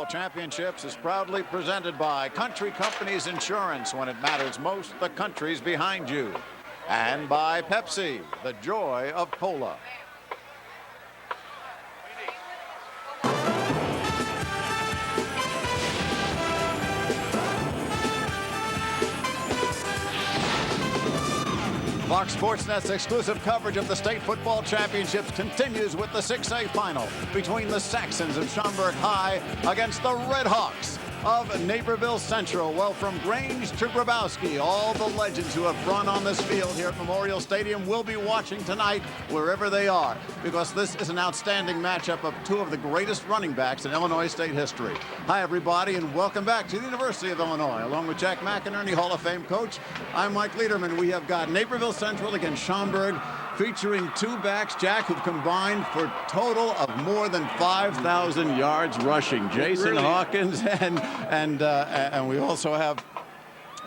Football Championships is proudly presented by Country Companies Insurance. When it matters most, the country's behind you. And by Pepsi, the joy of cola. Fox Sports Net's exclusive coverage of the state football championships continues with the 6A final between the Saxons of Schaumburg High against the Redhawks of Naperville Central. Well, from Grange to Grabowski, all the legends who have run on this field here at Memorial Stadium will be watching tonight wherever they are, because this is an outstanding matchup of two of the greatest running backs in Illinois state history. Hi, everybody, and welcome back to the University of Illinois. Along with Jack McInerney, Hall of Fame coach, I'm Mike Lederman. We have got Naperville Central against Schaumburg, featuring two backs, Jack, who've combined for a total of more than 5,000 yards rushing. Jason Hawkins, and we also have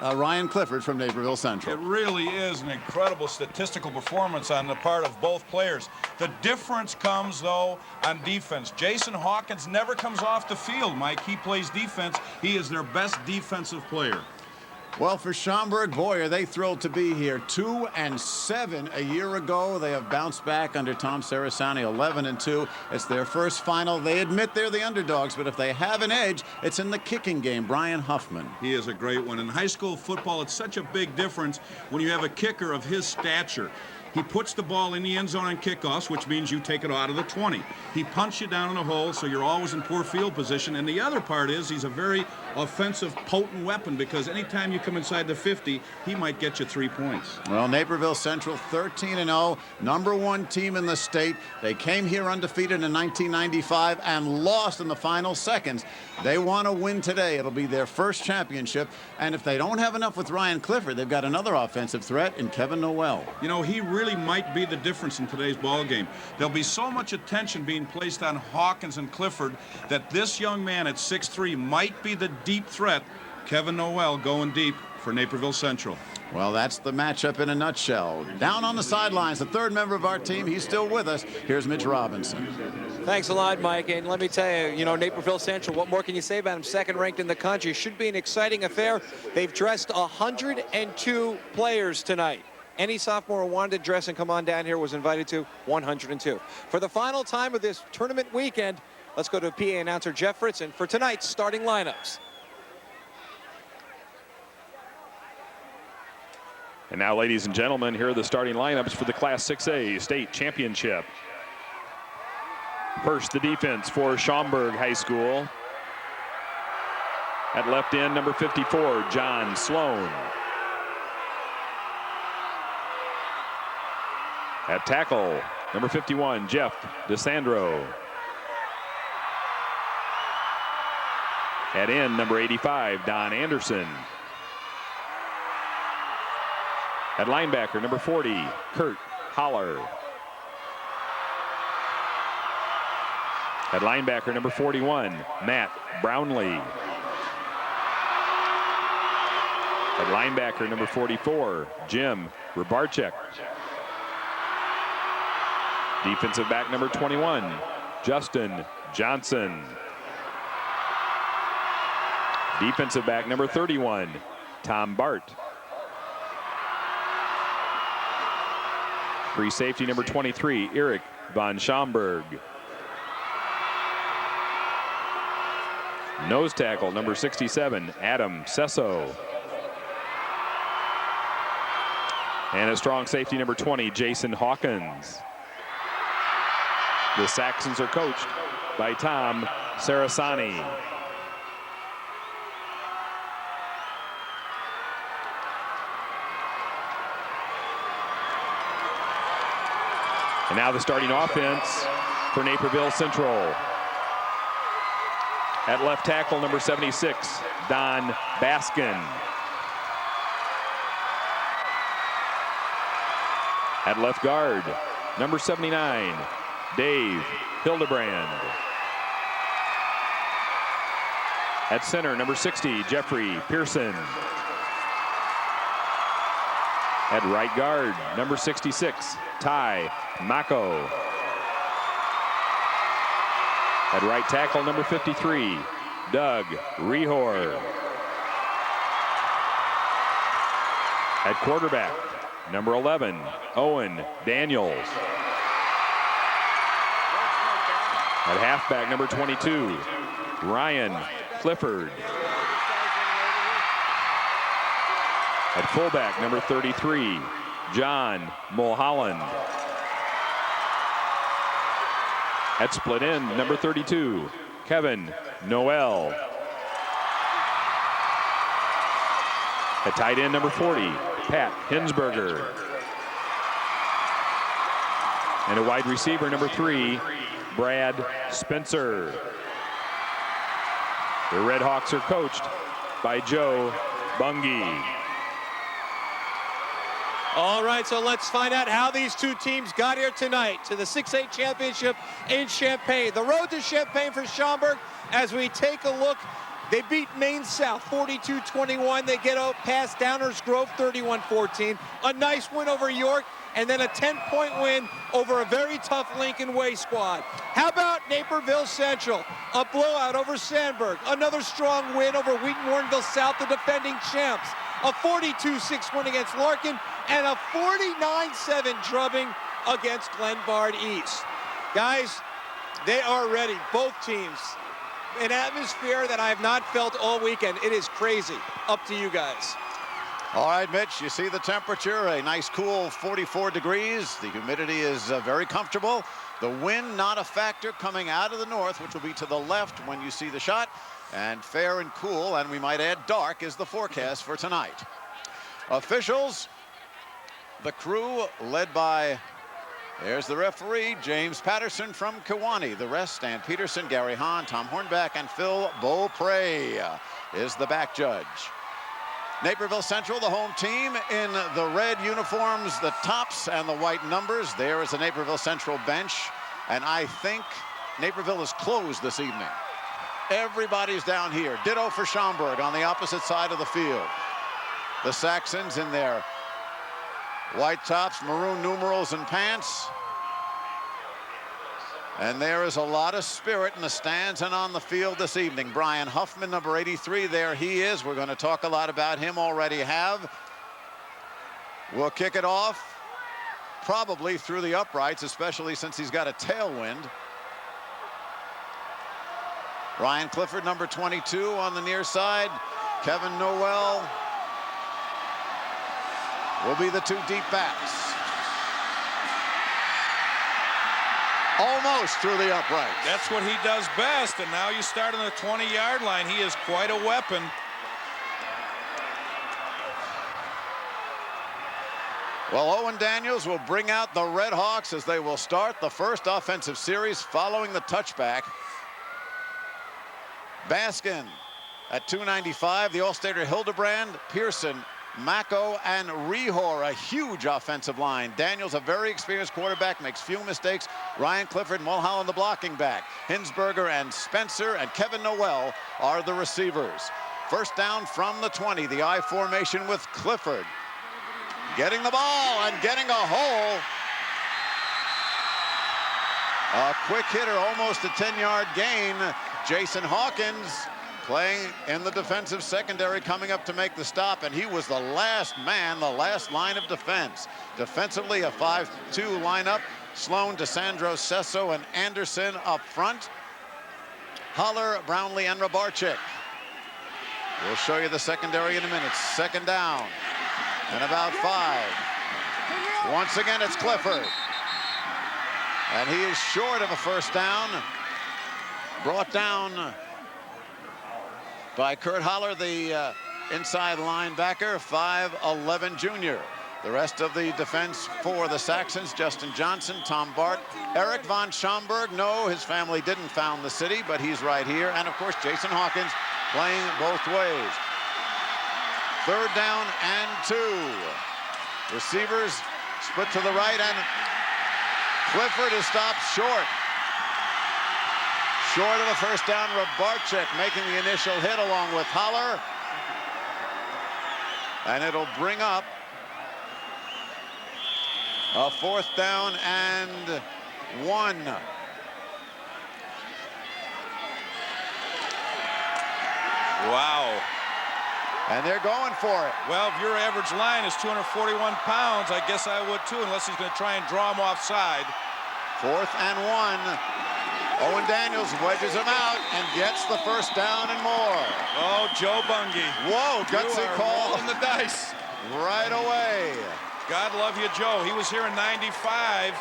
Ryan Clifford from Naperville Central. It really is an incredible statistical performance on the part of both players. The difference comes, though, on defense. Jason Hawkins never comes off the field, Mike. He plays defense. He is their best defensive player. Well, for Schaumburg, boy, are they thrilled to be here. 2-7 a year ago. They have bounced back under Tom Sarasani, 11-2. It's their first final. They admit they're the underdogs, but if they have an edge, it's in the kicking game. Brian Huffman. He is a great one. In high school football, it's such a big difference when you have a kicker of his stature. He puts the ball in the end zone on kickoffs, which means you take it out of the 20. He punts you down in the hole, so you're always in poor field position. And the other part is he's a very offensive, potent weapon, because anytime you come inside the 50, he might get you 3 points. Well, Naperville Central 13-0, #1 team in the state. They came here undefeated in 1995 and lost in the final seconds. They want to win today. It'll be their first championship. And if they don't have enough with Ryan Clifford, they've got another offensive threat in Kevin Noel. You know, he really might be the difference in today's ball game. There'll be so much attention being placed on Hawkins and Clifford that this young man at 6'3" might be the deep threat. Kevin Noel going deep for Naperville Central. Well, that's the matchup in a nutshell. Down on the sidelines, the third member of our team. He's still with us. Here's Mitch Robinson. Thanks a lot, Mike. And let me tell you, Naperville Central, what more can you say about them? Second ranked in the country. Should be an exciting affair. They've dressed 102 players tonight. Any sophomore who wanted to dress and come on down here was invited to 102. For the final time of this tournament weekend, let's go to PA announcer Jeff Fritzen for tonight's starting lineups. And now, ladies and gentlemen, here are the starting lineups for the Class 6A state championship. First, the defense for Schaumburg High School. At left end, number 54, John Sloan. At tackle, number 51, Jeff DeSandro. At end, number 85, Don Anderson. At linebacker, number 40, Kurt Holler. At linebacker, number 41, Matt Brownlee. At linebacker, number 44, Jim Rybarczyk. Defensive back, number 21, Justin Johnson. Defensive back, number 31, Tom Bart. Free safety, number 23, Eric von Schaumburg. Nose tackle, number 67, Adam Sesso. And a strong safety, number 20, Jason Hawkins. The Saxons are coached by Tom Sarasani. And now the starting offense for Naperville Central. At left tackle, number 76, Don Baskin. At left guard, number 79, Dave Hildebrand. At center, number 60, Jeffrey Pearson. At right guard, number 66, Ty Mako. At right tackle, number 53, Doug Rehor. At quarterback, number 11, Owen Daniels. At halfback, number 22, Ryan Clifford. At fullback, number 33, John Mulholland. At split end, number 32, Kevin Noel. At tight end, number 40, Pat Hinsberger. And a wide receiver, number 3, Brad Spencer. The Redhawks are coached by Joe Bungie. All right, so let's find out how these two teams got here tonight to the 6A championship in Champaign. The road to Champaign for Schaumburg as we take a look. They beat Maine South 42-21. They get out past Downers Grove 31-14. A nice win over York, and then a 10-point win over a very tough Lincoln Way squad. How about Naperville Central? A blowout over Sandburg. Another strong win over Wheaton Warrenville South, the defending champs. A 42-6 win against Larkin, and a 49-7 drubbing against Glenbard East. Guys, they are ready, both teams. An atmosphere that I have not felt all weekend. It is crazy. Up to you guys. All right, Mitch, you see the temperature, a nice cool 44 degrees. The humidity is very comfortable. The wind not a factor coming out of the north, which will be to the left when you see the shot. And fair and cool, and we might add dark, is the forecast for tonight. Officials, the crew led by, there's the referee, James Patterson from Kewanee. The rest, Stan Peterson, Gary Hahn, Tom Hornback, and Phil Beaupre is the back judge. Naperville Central, the home team, in the red uniforms, the tops, and the white numbers. There is the Naperville Central bench, and I think Naperville is closed this evening. Everybody's down here. Ditto for Schaumburg on the opposite side of the field. The Saxons in their white tops, maroon numerals, and pants. And there is a lot of spirit in the stands and on the field this evening. Brian Huffman, number 83, there he is. We're going to talk a lot about him, already have. We'll kick it off probably through the uprights, especially since he's got a tailwind. Ryan Clifford, number 22, on the near side. Kevin Noel will be the two deep backs. Almost through the uprights. That's what he does best, and now you start on the 20-yard line. He is quite a weapon. Well, Owen Daniels will bring out the Redhawks as they will start the first offensive series following the touchback. Baskin at 295, the All-Stater Hildebrand, Pearson, Mako, and Rehor, a huge offensive line. Daniels, a very experienced quarterback, makes few mistakes. Ryan Clifford, Mulholland, the blocking back. Hinsberger and Spencer and Kevin Noel are the receivers. First down from the 20, the I formation with Clifford. Getting the ball and getting a hole. A quick hitter, almost a 10-yard gain. Jason Hawkins playing in the defensive secondary, coming up to make the stop, and he was the last man, the last line of defense. Defensively, a 5-2 lineup. Sloan, DeSandro, Sesso, and Anderson up front. Holler, Brownlee, and Rabarczyk. We'll show you the secondary in a minute. Second down and about 5. Once again, it's Clifford. And he is short of a first down. Brought down by Kurt Holler, the inside linebacker, 5'11" junior. The rest of the defense for the Saxons, Justin Johnson, Tom Bart, Eric von Schaumburg. No, his family didn't found the city, but he's right here. And of course, Jason Hawkins playing both ways. Third down and 2. Receivers split to the right, and Clifford is stopped short. Short of the first down, Rabarczyk making the initial hit along with Holler. And it'll bring up a 4th down and 1. Wow. And they're going for it. Well, if your average line is 241 pounds, I guess I would too, unless he's going to try and draw him offside. 4th and 1. Owen Daniels wedges him out and gets the first down and more. Oh, Joe Bungie. Whoa, gutsy call. Rolling the dice. Right away. God love you, Joe. He was here in '95,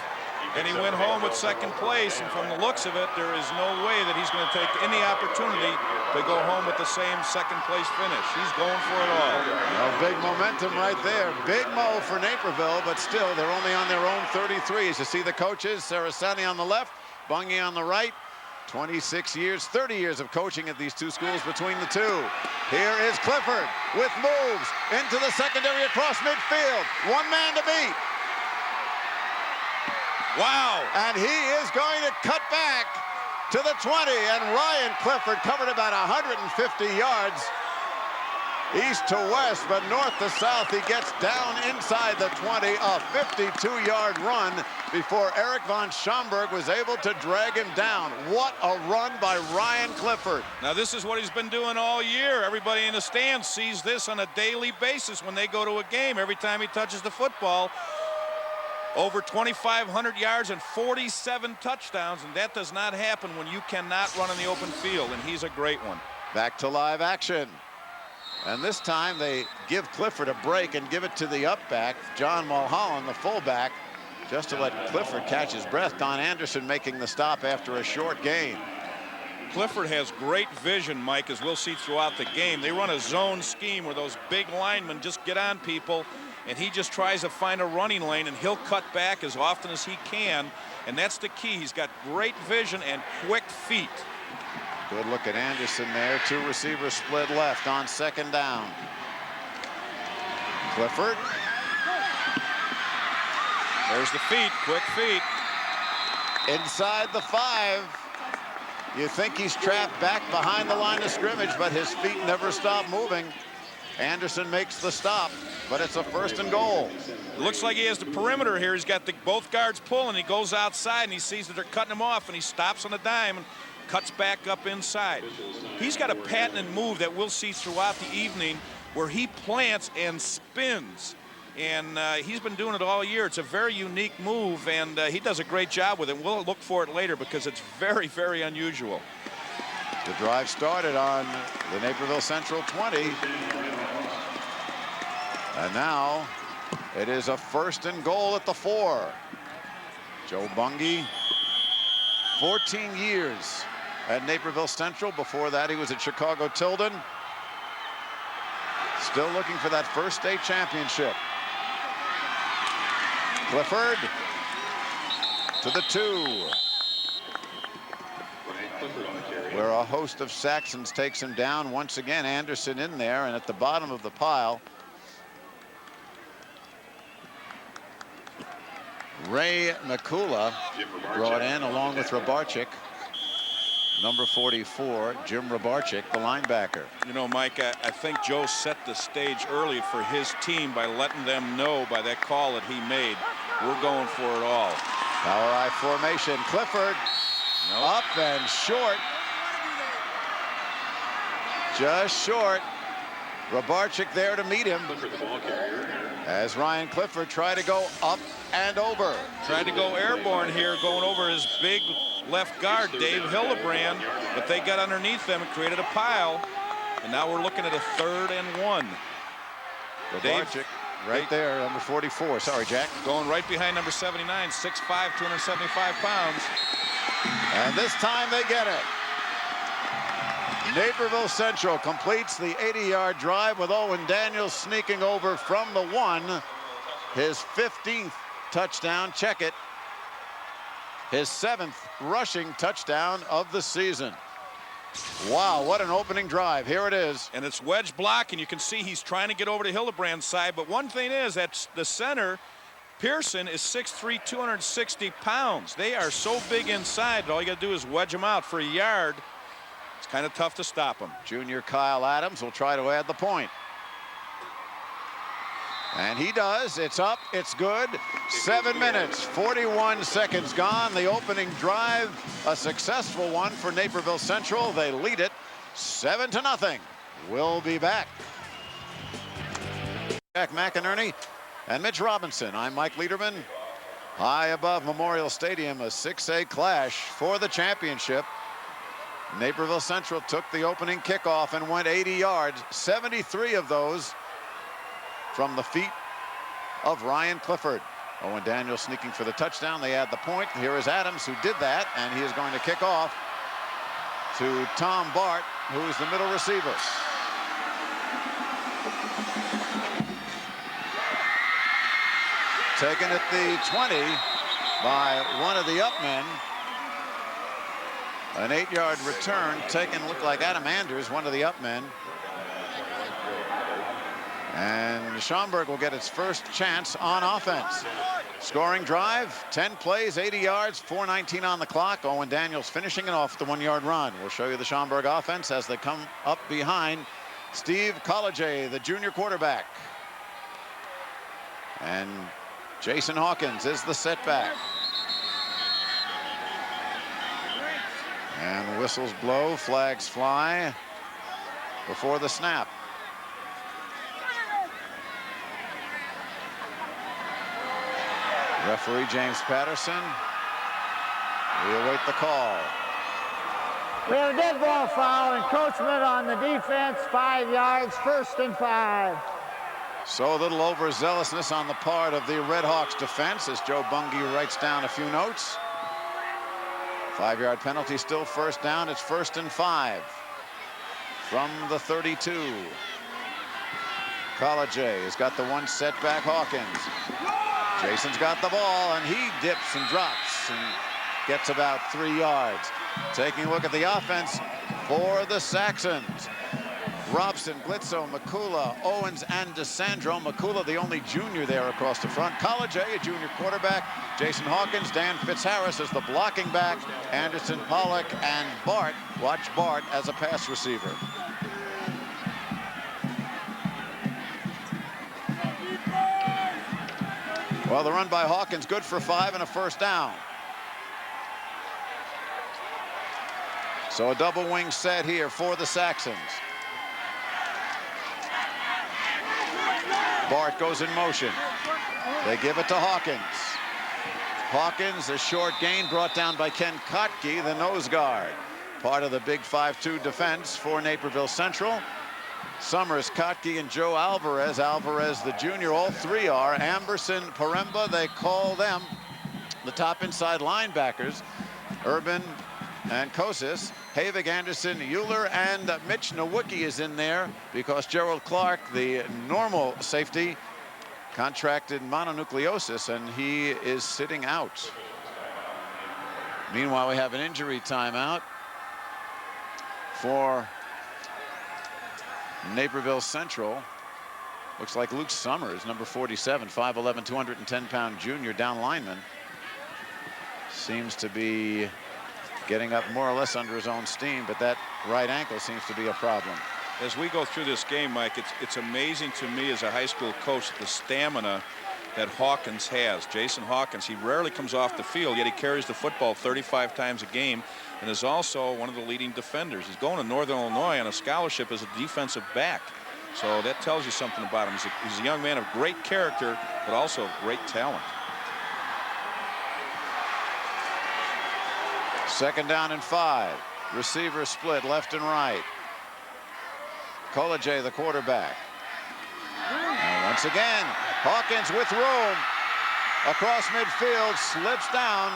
and he went home with 2nd place. And from the looks of it, there is no way that he's going to take any opportunity to go home with the same 2nd place finish. He's going for it all. Well, big momentum right there. Big mo for Naperville, but still, they're only on their own 33. As you see the coaches, Sarasani on the left, Bungie on the right. 26 years, 30 years of coaching at these two schools between the two. Here is Clifford with moves into the secondary across midfield. One man to beat. Wow. And he is going to cut back to the 20, and Ryan Clifford covered about 150 yards east to west, but north to south. He gets down inside the 20, a 52-yard run before Eric von Schaumburg was able to drag him down. What a run by Ryan Clifford. Now, this is what he's been doing all year. Everybody in the stands sees this on a daily basis when they go to a game. Every time he touches the football, over 2,500 yards and 47 touchdowns, and that does not happen when you cannot run in the open field, and he's a great one. Back to live action. And this time they give Clifford a break and give it to the up back, John Mulholland, the fullback, just to let Clifford catch his breath. Don Anderson making the stop after a short gain. Clifford has great vision, Mike, as we'll see throughout the game. They run a zone scheme where those big linemen just get on people, and he just tries to find a running lane, and he'll cut back as often as he can, and that's the key. He's got great vision and quick feet. Good look at Anderson there. 2 receivers split left on 2nd down. Clifford. There's the feet, quick feet. Inside the 5. You think he's trapped back behind the line of scrimmage, but his feet never stop moving. Anderson makes the stop, but it's a 1st and goal. It looks like he has the perimeter here. He's got both guards pulling. He goes outside, and he sees that they're cutting him off, and he stops on a dime and cuts back up inside. He's got a patented move that we'll see throughout the evening where he plants and spins. And he's been doing it all year. It's a very unique move, and he does a great job with it. We'll look for it later because it's very, very unusual. The drive started on the Naperville Central 20. And now it is a 1st and goal at the 4. Joe Bungie, 14 years at Naperville Central. Before that, he was at Chicago Tilden. Still looking for that first state championship. Clifford to the 2. Where a host of Saxons takes him down. Once again, Anderson in there, and at the bottom of the pile, Ray Mikula brought in along with Rabarchik. Number 44, Jim Rabarchik, the linebacker. You know, Mike, I think Joe set the stage early for his team by letting them know by that call that he made, we're going for it all. Power I formation. Clifford up and short. Just short. Rabarchik there to meet him. As Ryan Clifford tried to go up and over. Tried to go airborne here, going over his big left guard, Dave Hildebrand, but they got underneath them and created a pile. And now we're looking at a 3rd and 1. Rabarchik right there, number 44. Sorry, Jack. Going right behind number 79, 6'5", 275 pounds. And this time they get it. Naperville Central completes the 80-yard drive with Owen Daniels sneaking over from the 1. His 15th touchdown, check it. His 7th rushing touchdown of the season. Wow, what an opening drive. Here it is. And it's wedge block, and you can see he's trying to get over to Hildebrand's side. But one thing is that the center, Pearson, is 6'3", 260 pounds. They are so big inside that all you got to do is wedge them out for a yard. It's kind of tough to stop him. Junior Kyle Adams will try to add the point. And he does. It's up. It's good. 7 minutes, 41 seconds gone. The opening drive, a successful one for Naperville Central. They lead it 7-0. will be back. Jack McInerney and Mitch Robinson. I'm Mike Liederman. High above Memorial Stadium, a 6A clash for the championship. Naperville Central took the opening kickoff and went 80 yards, 73 of those from the feet of Ryan Clifford. Owen Daniels sneaking for the touchdown. They add the point. Here is Adams, who did that, and he is going to kick off to Tom Bart, who is the middle receiver. Taken at the 20 by one of the up men. An 8-yard return taken, looked like Adam Anders, one of the up men. And Schaumburg will get its first chance on offense. Scoring drive, 10 plays, 80 yards, 4:19 on the clock. Owen Daniels finishing it off the 1-yard run. We'll show you the Schaumburg offense as they come up behind Steve Collegier, the junior quarterback. And Jason Hawkins is the setback. And whistles blow, flags fly before the snap. Referee James Patterson. We await the call. We have a dead ball foul, encroachment on the defense, 5 yards, 1st and 5. So a little overzealousness on the part of the Redhawks defense as Joe Bungie writes down a few notes. 5-yard penalty, still 1st down. It's 1st and 5 from the 32. Collegier has got the one setback. Hawkins. Jason's got the ball, and he dips and drops and gets about 3 yards. Taking a look at the offense for the Saxons. Robson, Glitzo, McCula, Owens, and DeSandro. McCula, the only junior there across the front. Collegier, a junior quarterback. Jason Hawkins, Dan Fitzharris as the blocking back. Anderson, Pollock, and Bart. Watch Bart as a pass receiver. Well, the run by Hawkins, good for 5 and a 1st down. So a double wing set here for the Saxons. Bart goes in motion. They give it to Hawkins. Hawkins, a short gain brought down by Ken Kotke, the nose guard. Part of the big 5-2 defense for Naperville Central. Summers, Kotke, and Joe Alvarez. Alvarez, the junior, all three are. Amberson, Paremba, they call them the top inside linebackers. Urban and Kosis. Havig, Anderson, Euler, and Mitch Nowicki is in there because Gerald Clark, the normal safety, contracted mononucleosis, and he is sitting out. Meanwhile, we have an injury timeout for Naperville Central. Looks like Luke Summers, number 47, 5'11", 210-pound junior down lineman, seems to be getting up more or less under his own steam, but that right ankle seems to be a problem. As we go through this game, Mike, it's amazing to me as a high school coach the stamina that Hawkins has. Jason Hawkins, he rarely comes off the field, yet he carries the football 35 times a game and is also one of the leading defenders. He's going to Northern Illinois on a scholarship as a defensive back. So that tells you something about him. He's a young man of great character, but also great talent. 2nd down and 5. Receivers split left and right. Collegier, the quarterback. And once again, Hawkins with room across midfield, slips down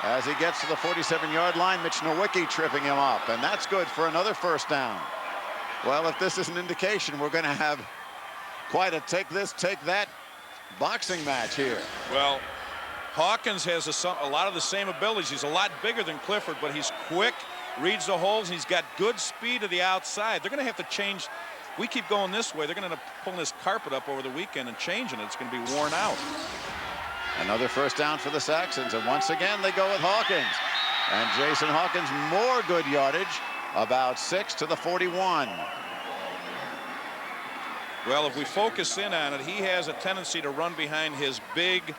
as he gets to the 47-yard line. Mitch Nowicki tripping him up, and that's good for another 1st down. Well, if this is an indication, we're going to have quite a take this, take that boxing match here. Well, Hawkins has a lot of the same abilities. He's a lot bigger than Clifford, but he's quick, reads the holes, and he's got good speed to the outside. They're going to have to change. We keep going this way, they're going to end up pulling this carpet up over the weekend and changing it. It's going to be worn out. Another 1st down for the Saxons, and once again they go with Hawkins. And Jason Hawkins, more good yardage, about 6 to the 41. Well, if we focus in on it, he has a tendency to run behind his big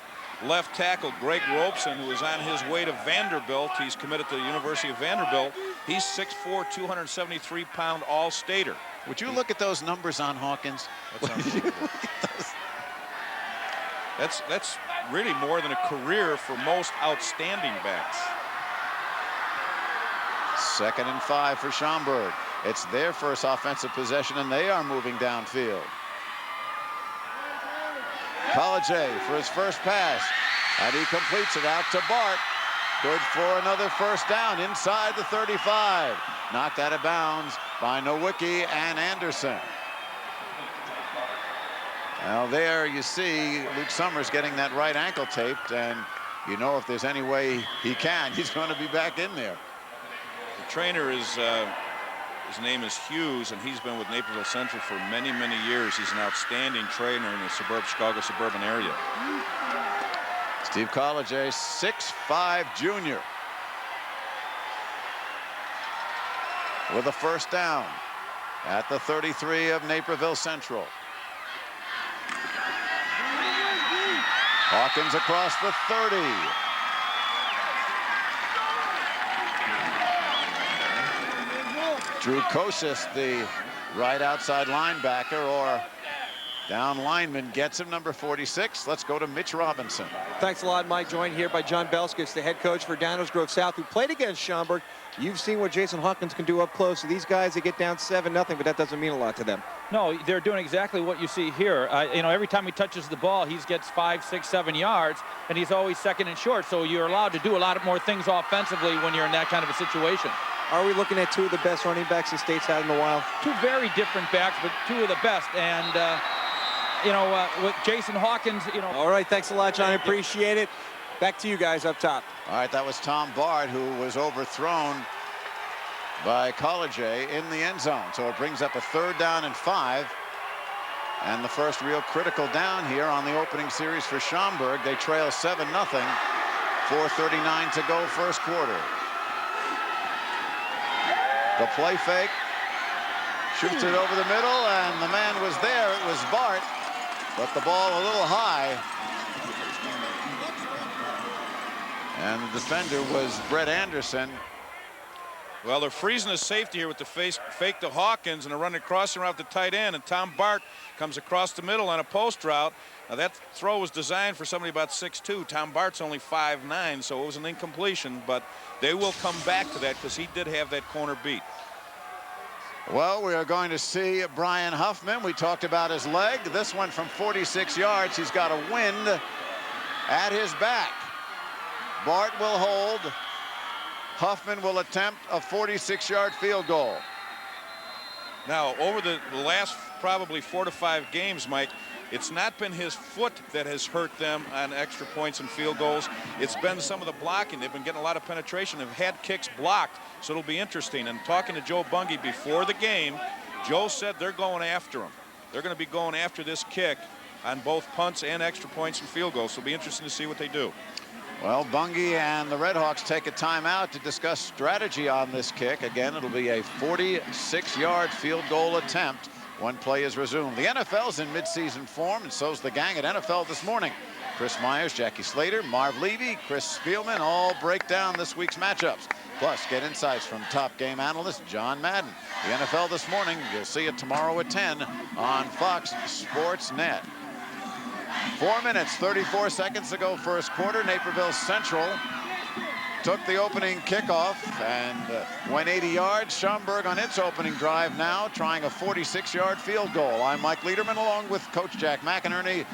left tackle, Greg Robeson, who is on his way to Vanderbilt. He's committed to the University of Vanderbilt. He's 6'4", 273-pound all-stater. Would you look at those numbers on Hawkins? That's really more than a career for most outstanding backs. 2nd and 5 for Schaumburg. It's their first offensive possession, and they are moving downfield. College for his first pass, and he completes it out to Bart. Good for another first down inside the 35. Knocked out of bounds by Nowicki and Anderson. Now there you see Luke Summers getting that right ankle taped, and you know if there's any way he can, he's going to be back in there. The trainer is, his name is Hughes, and he's been with Naperville Central for many, many years. He's an outstanding trainer in the Chicago suburban area. Steve College, 6'5" junior, with a first down at the 33 of Naperville Central. Hawkins across the 30. Drew Kosis, the right outside linebacker or down lineman, gets him, number 46. Let's go to Mitch Robinson. Thanks a lot, Mike. Joined here by John Belskis, the head coach for Downers Grove South, who played against Schaumburg. You've seen what Jason Hawkins can do up close. So these guys, they get down 7-0, but that doesn't mean a lot to them. No, they're doing exactly what you see here. You know, every time he touches the ball, he gets 5, 6, 7 yards, and he's always second and short. So you're allowed to do a lot more things offensively when you're in that kind of a situation. Are we looking at two of the best running backs the state's had in a while? Two very different backs, but two of the best. And, you know, with Jason Hawkins, you know. All right, thanks a lot, John. I appreciate it. Back to you guys up top. All right, that was Tom Bard, who was overthrown by College in the end zone. So it brings up a 3rd down and 5. And the first real critical down here on the opening series for Schaumburg. They trail 7-0. 4:39 to go first quarter. The play fake. Shoots it over the middle, and the man was there. It was Bart, but the ball a little high. And the defender was Brett Anderson. Well, they're freezing the safety here with the fake to Hawkins, and they're running crossing route to tight end, and Tom Bart comes across the middle on a post route. Now that throw was designed for somebody about 6'2". Tom Bart's only 5'9", so it was an incompletion, but they will come back to that because he did have that corner beat. Well, we are going to see Brian Huffman. We talked about his leg. This one from 46 yards. He's got a wind at his back. Bart will hold. Huffman will attempt a 46-yard field goal. Now, over the last probably 4 to 5 games, Mike, it's not been his foot that has hurt them on extra points and field goals. It's been some of the blocking. They've been getting a lot of penetration. They've had kicks blocked, so it'll be interesting. And talking to Joe Bungie before the game, Joe said they're going after him. They're going to be going after this kick on both punts and extra points and field goals. So it'll be interesting to see what they do. Well, Bungie and the Redhawks take a timeout to discuss strategy on this kick. Again, it'll be a 46-yard field goal attempt when play is resumed. The NFL's in midseason form, and so's the gang at NFL This Morning. Chris Myers, Jackie Slater, Marv Levy, Chris Spielman all break down this week's matchups. Plus, get insights from top game analyst John Madden. The NFL This Morning, you'll see it tomorrow at 10 on Fox Sports Net. 4 minutes, 34 seconds to go first quarter. Naperville Central took the opening kickoff and went 80 yards. Schaumburg on its opening drive now trying a 46-yard field goal. I'm Mike Lederman along with Coach Jack McInerney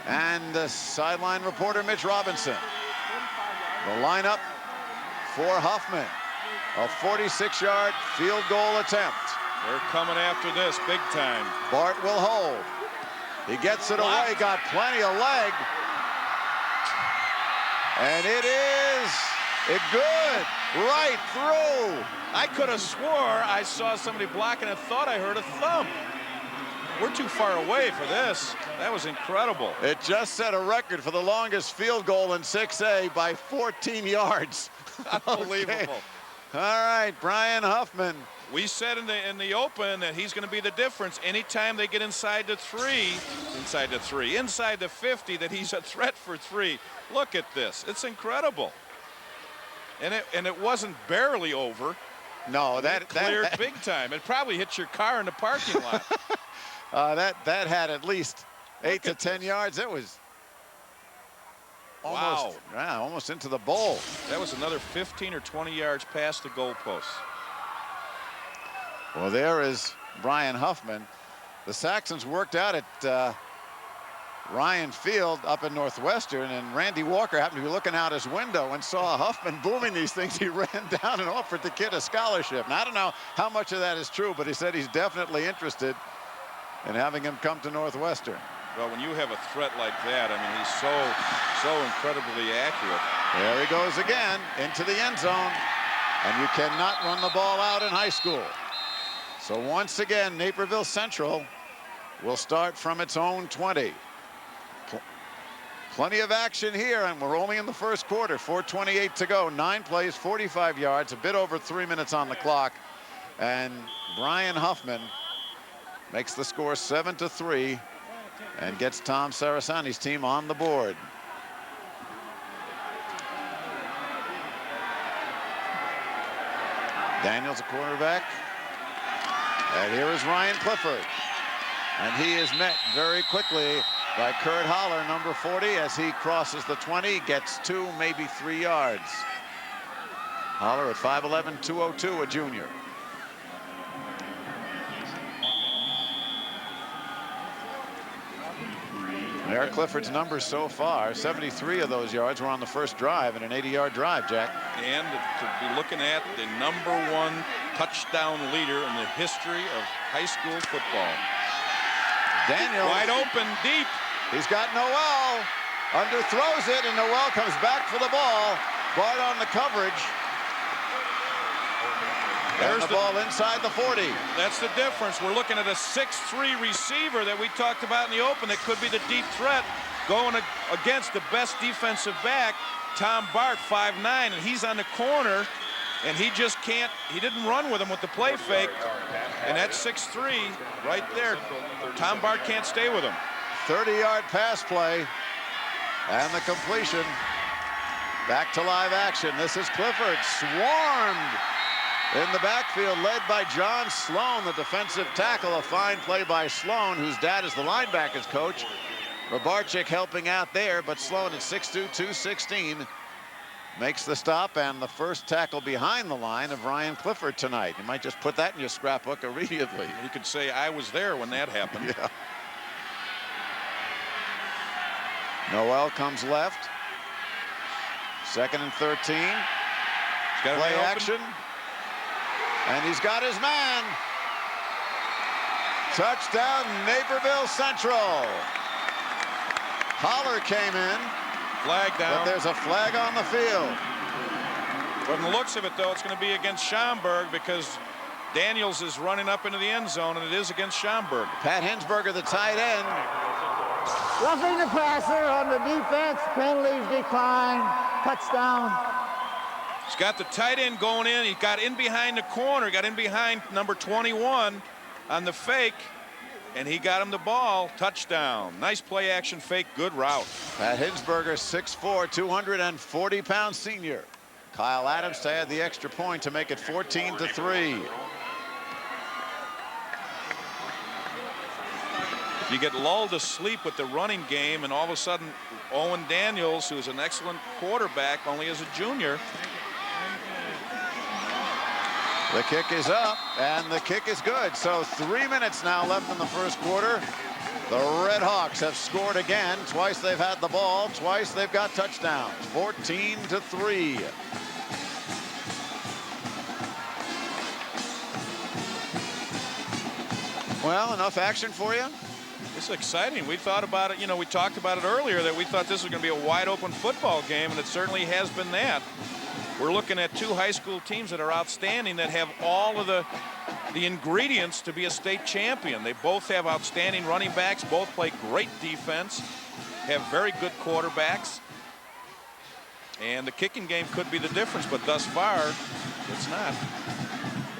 and sideline reporter Mitch Robinson. The lineup for Huffman, a 46-yard field goal attempt. They're coming after this big time. Bart will hold. He gets it away, got plenty of leg. And it is good, right through. I could have swore I saw somebody blocking and thought I heard a thump. We're too far away for this. That was incredible. It just set a record for the longest field goal in 6A by 14 yards. Unbelievable. Okay. All right, Brian Huffman. We said in the open that he's going to be the difference. Anytime they get inside the 50, that he's a threat for 3. Look at this. It's incredible. And it wasn't barely over. No, that cleared big time. It probably hit your car in the parking lot. that had at least 8 to 10 yards. It was almost, almost into the bowl. That was another 15 or 20 yards past the goalpost. Well, there is Brian Huffman. The Saxons worked out at Ryan Field up in Northwestern, and Randy Walker happened to be looking out his window and saw Huffman booming these things. He ran down and offered the kid a scholarship. Now, I don't know how much of that is true, but he said he's definitely interested in having him come to Northwestern. Well, when you have a threat like that, I mean, he's so incredibly accurate. There he goes again into the end zone, and you cannot run the ball out in high school. So once again, Naperville Central will start from its own 20. Plenty of action here, and we're only in the first quarter. 4:28 to go. 9 plays, 45 yards, a bit over 3 minutes on the clock. And Brian Huffman makes the score 7-3 and gets Tom Sarasani's team on the board. Daniels a quarterback. And here is Ryan Clifford. And he is met very quickly by Kurt Holler, number 40, as he crosses the 20, gets 2, maybe 3 yards. Holler at 5'11", 202, a junior. There are Clifford's numbers so far. 73 of those yards were on the first drive, and an 80-yard drive, Jack. And to be looking at the #1 touchdown leader in the history of high school football. Daniel. Wide open, deep. He's got Noel. Underthrows it, and Noel comes back for the ball. Bart on the coverage. There's the ball inside the 40. That's the difference. We're looking at a 6'3" receiver that we talked about in the open that could be the deep threat going against the best defensive back, Tom Bart, 5'9", and he's on the corner, and he just can't, he didn't run with him with the play fake, and that 6'3" right there, Tom Bart can't stay with him. 30-yard pass play, and the completion. Back to live action. This is Clifford, swarmed in the backfield, led by John Sloan, the defensive tackle. A fine play by Sloan, whose dad is the linebackers coach. Rabarczyk helping out there, but Sloan at 6'2", 216 makes the stop, and the first tackle behind the line of Ryan Clifford tonight. You might just put that in your scrapbook immediately. You could say, I was there when that happened. Yeah. Noel comes left. 2nd and 13. Play action. And he's got his man. Touchdown, Naperville Central. Holler came in. Flag down. But there's a flag on the field. From the looks of it, though, it's going to be against Schaumburg because Daniels is running up into the end zone, and it is against Schaumburg. Pat Hinsberger, the tight end. Roughing the passer on the defense. Penalties decline. Touchdown. He's got the tight end going in. He got in behind the corner, got in behind number 21 on the fake, and he got him the ball. Touchdown. Nice play action fake, good route. Pat Hinsberger, 6'4", 240-pound senior. Kyle Adams to add the extra point to make it 14-3. You get lulled to sleep with the running game, and all of a sudden, Owen Daniels, who is an excellent quarterback, only as a junior. The kick is up, and the kick is good. So 3 minutes now left in the first quarter. The Redhawks have scored again. Twice they've had the ball. Twice they've got touchdowns. 14-3. Well, enough action for you? It's exciting. We thought about it, you know, we talked about it earlier that we thought this was going to be a wide open football game, and it certainly has been that. We're looking at 2 high school teams that are outstanding, that have all of the ingredients to be a state champion. They both have outstanding running backs, both play great defense, have very good quarterbacks, and the kicking game could be the difference, but thus far, it's not.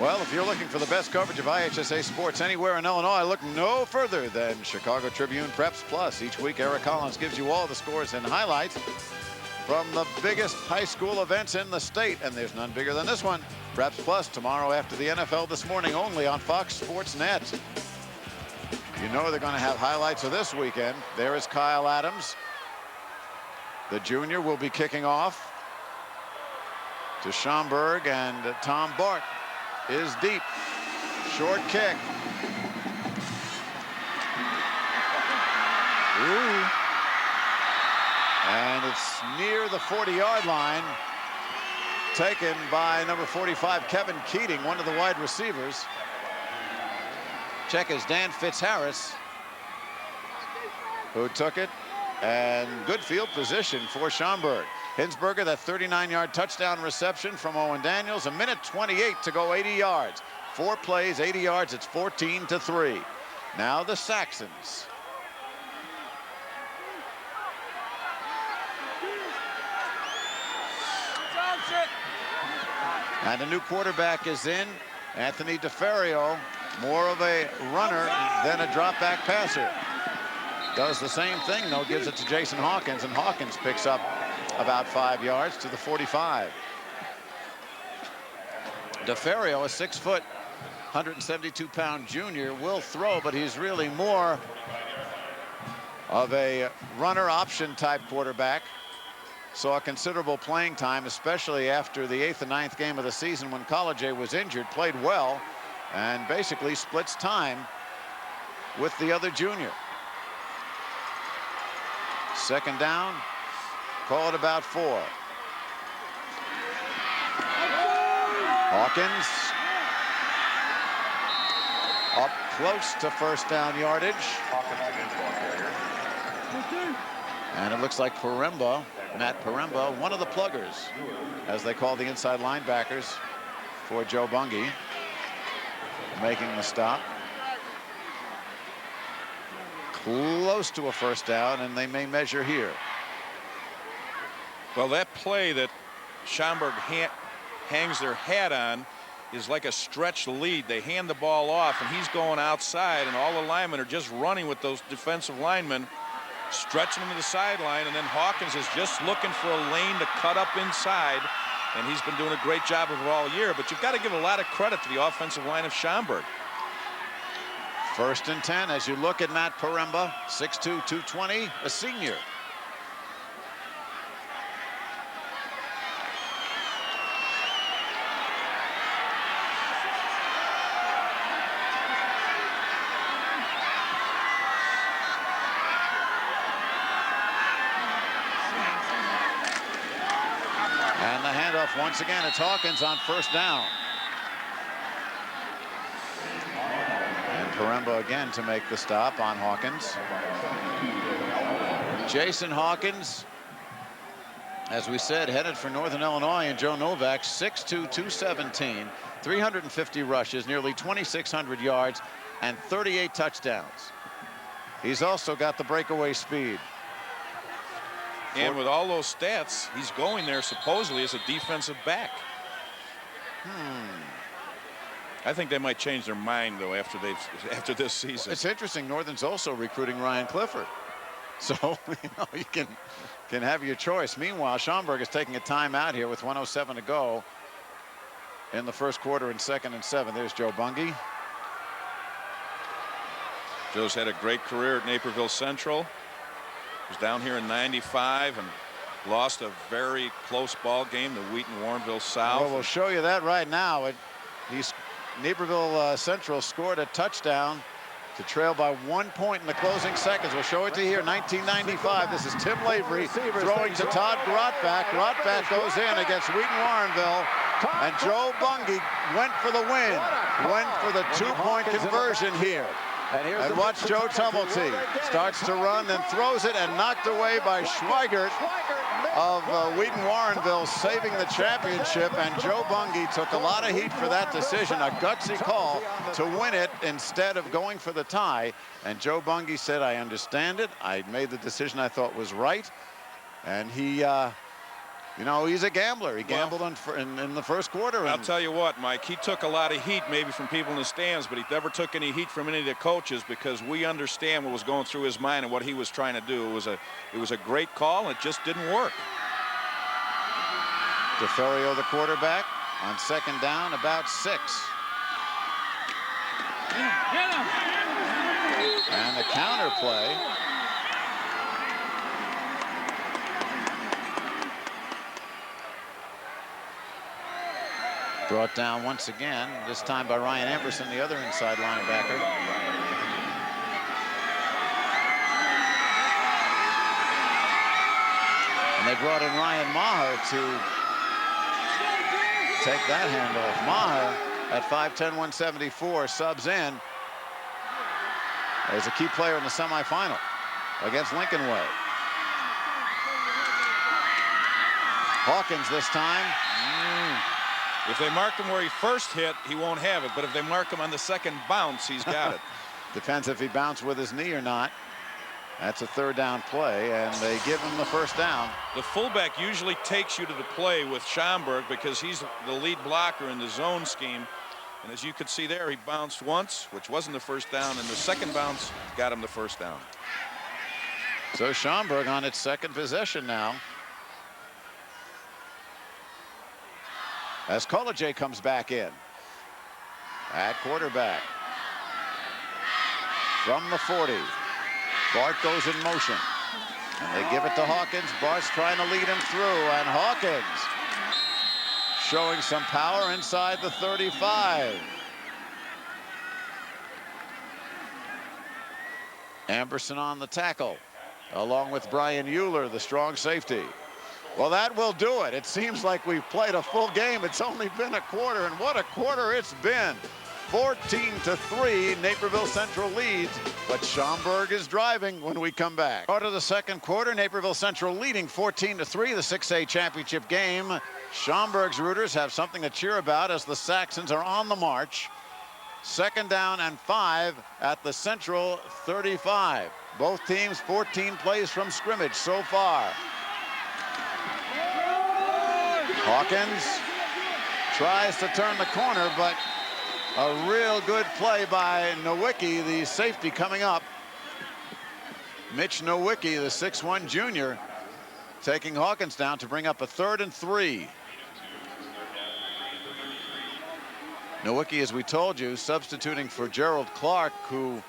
Well, if you're looking for the best coverage of IHSA sports anywhere in Illinois, look no further than Chicago Tribune Preps Plus. Each week, Eric Collins gives you all the scores and highlights from the biggest high school events in the state, and there's none bigger than this one. Preps Plus tomorrow after the NFL this morning, only on Fox Sports Net. You know they're going to have highlights of this weekend. There is Kyle Adams. The junior will be kicking off to Schaumburg, and Tom Bart is deep. Short kick. Ooh. And it's near the 40-yard line. Taken by number 45, Kevin Keating, one of the wide receivers. Check is Dan Fitzharris, who took it. And good field position for Schaumburg. Hinsberger, that 39-yard touchdown reception from Owen Daniels. 1:28 to go, 80 yards. 4 plays, 80 yards. It's 14-3. Now the Saxons. And the new quarterback is in. Anthony DeFerrio, more of a runner than a drop-back passer. Does the same thing, though, gives it to Jason Hawkins, and Hawkins picks up about 5 yards to the 45. DeFerrio, a 6-foot, 172-pound junior, will throw, but he's really more of a runner option type quarterback. Saw considerable playing time, especially after the 8th and 9th game of the season when College was injured. Played well and basically splits time with the other junior. Second down, call it about 4. Hawkins up close to first down yardage. And it looks like Paremba, Matt Paremba, one of the pluggers, as they call the inside linebackers for Joe Bungie, making the stop. Close to a first down, and they may measure here. Well, that play that Schaumburg hangs their hat on is like a stretch lead. They hand the ball off, and he's going outside, and all the linemen are just running with those defensive linemen, stretching them to the sideline, and then Hawkins is just looking for a lane to cut up inside, and he's been doing a great job of it all year. But you've got to give a lot of credit to the offensive line of Schaumburg. 1st and 10 as you look at Matt Paremba, 6'2", 220, a senior. And the handoff once again, it's Hawkins on first down. Paremba again to make the stop on Hawkins. Jason Hawkins, as we said, headed for Northern Illinois, and Joe Novak, 6'2", 217, 350 rushes, nearly 2,600 yards, and 38 touchdowns. He's also got the breakaway speed. And with all those stats, he's going there supposedly as a defensive back. I think they might change their mind, though, after this season. It's interesting. Northern's also recruiting Ryan Clifford, so you can have your choice. Meanwhile, Schaumburg is taking a timeout here with 1:07 to go in the first quarter, and 2nd and 7. There's Joe Bungie. Joe's had a great career at Naperville Central. Was down here in '95 and lost a very close ball game to Wheaton-Warrenville South. Well, we'll show you that right now. Naperville Central scored a touchdown to trail by 1 point in the closing seconds. We'll show it to you here. 1995. This is Tim Lavery throwing to Todd Grotback. Grotback goes in against Wheaton-Warrenville, and Joe Bungie went for the win. Went for the 2-point conversion here. And watch Joe Tumulty starts to run, then throws it, and knocked away by Schweigert of Wheaton-Warrenville, saving the championship. And Joe Bungie took a lot of heat for that decision, a gutsy call to win it instead of going for the tie. And Joe Bungie said, I understand it. I made the decision I thought was right. And he, you know, he's a gambler. He gambled in the first quarter. I'll tell you what, Mike, he took a lot of heat maybe from people in the stands, but he never took any heat from any of the coaches, because we understand what was going through his mind and what he was trying to do. It was a great call, and it just didn't work. DeFerrio, the quarterback, on second down, about 6. And the counter play. Brought down once again, this time by Ryan Amberson, the other inside linebacker. And they brought in Ryan Maher to take that handoff. Maher at 5'10", 174, subs in as a key player in the semifinal against Lincoln Way. Hawkins this time. If they mark him where he first hit, he won't have it. But if they mark him on the second bounce, he's got it. Depends if he bounced with his knee or not. That's a third down play, and they give him the first down. The fullback usually takes you to the play with Schaumburg because he's the lead blocker in the zone scheme. And as you could see there, he bounced once, which wasn't the first down, and the second bounce got him the first down. So Schaumburg on its second possession now. As College comes back in at quarterback from the 40. Bart goes in motion, and they give it to Hawkins. Bart's trying to lead him through, and Hawkins showing some power inside the 35. Amberson on the tackle, along with Brian Euler, the strong safety. Well, that will do it. It seems like we've played a full game. It's only been a quarter, and what a quarter it's been. 14-3, Naperville Central leads, but Schaumburg is driving when we come back. Start of the second quarter, Naperville Central leading 14-3, the 6A championship game. Schaumburg's Rooters have something to cheer about as the Saxons are on the march. Second down and 5 at the Central 35. Both teams 14 plays from scrimmage so far. Hawkins tries to turn the corner, but a real good play by Nowicki, the safety coming up. Mitch Nowicki, the 6'1" junior, taking Hawkins down to bring up a 3rd and 3. Nowicki, as we told you, substituting for Gerald Clark, who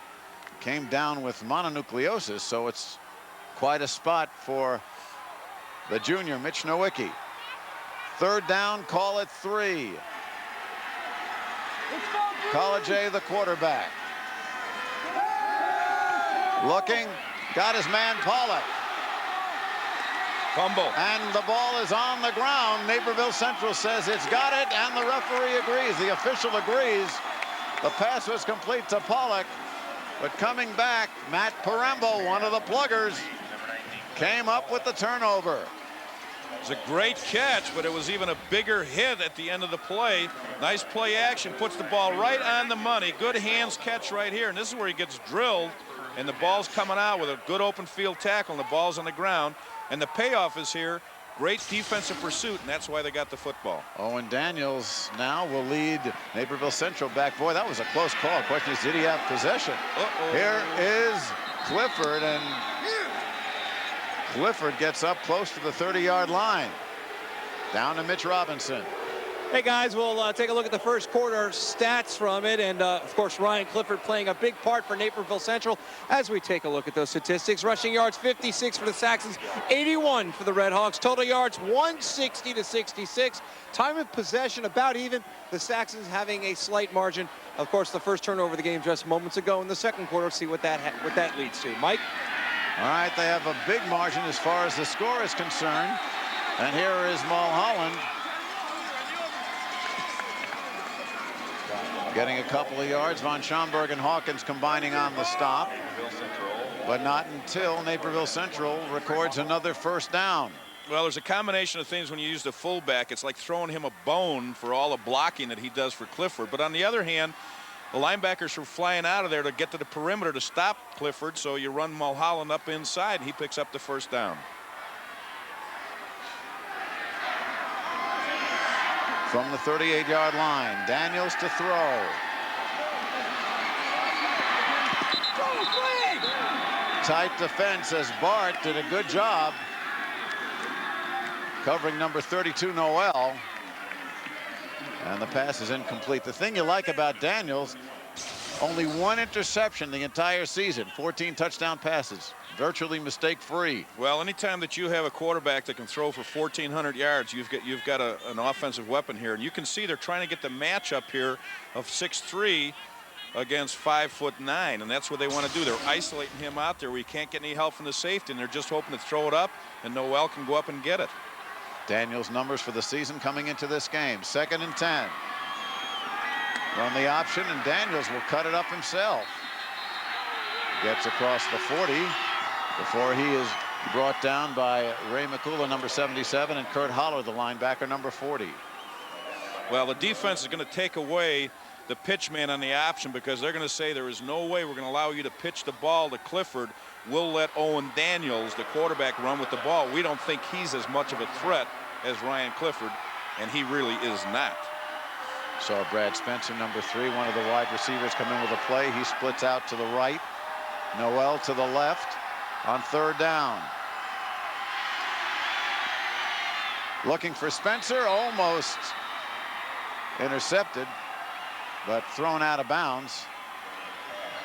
came down with mononucleosis, so it's quite a spot for the junior, Mitch Nowicki. 3rd down, call it 3. College the quarterback. Looking, got his man Pollock. Fumble. And the ball is on the ground. Naperville Central says it's got it, and the referee agrees. The official agrees. The pass was complete to Pollock, but coming back, Matt Parembo, one of the pluggers, came up with the turnover. It was a great catch, but it was even a bigger hit at the end of the play. Nice play action, puts the ball right on the money. Good hands catch right here, and this is where he gets drilled, and the ball's coming out with a good open field tackle, and the ball's on the ground. And the payoff is here. Great defensive pursuit, and that's why they got the football. Owen Daniels now will lead Naperville Central back. Boy, that was a close call. Question is, did he have possession? Here is Clifford, and Clifford gets up close to the 30-yard line. Down to Mitch Robinson. Hey guys, we'll take a look at the first quarter stats from it, and of course Ryan Clifford playing a big part for Naperville Central as we take a look at those statistics. Rushing yards 56 for the Saxons, 81 for the Redhawks. Total yards 160 to 66. Time of possession about even. The Saxons having a slight margin. Of course, the first turnover of the game just moments ago in the second quarter. See what that leads to. Mike. All right, they have a big margin as far as the score is concerned. And here is Mulholland getting a couple of yards. Von Schaumburg and Hawkins combining on the stop. But not until Naperville Central records another first down. Well, there's a combination of things when you use the fullback. It's like throwing him a bone for all the blocking that he does for Clifford. But on the other hand, the linebackers are flying out of there to get to the perimeter to stop Clifford, so you run Mulholland up inside, and he picks up the first down. From the 38-yard line, Daniels to throw. Tight defense as Bart did a good job covering number 32, Noel. And the pass is incomplete. The thing you like about Daniels, only 1 interception the entire season, 14 touchdown passes, virtually mistake-free. Well, anytime that you have a quarterback that can throw for 1,400 yards, you've got an offensive weapon here. And you can see they're trying to get the matchup here of 6'3" against 5'9", and that's what they want to do. They're isolating him out there where he can't get any help from the safety, and they're just hoping to throw it up, and Noel can go up and get it. Daniels' numbers for the season coming into this game. 2nd and 10. Run the option, and Daniels will cut it up himself. Gets across the 40 before he is brought down by Ray McCullough, number 77, and Kurt Holler, the linebacker, number 40. Well, the defense is going to take away the pitch man on the option because they're going to say there is no way we're going to allow you to pitch the ball to Clifford. We'll let Owen Daniels, the quarterback, run with the ball. We don't think he's as much of a threat as Ryan Clifford, and he really is not. Saw Brad Spencer, number 3, one of the wide receivers, come in with a play. He splits out to the right. Noel to the left on 3rd down. Looking for Spencer, almost intercepted, but thrown out of bounds.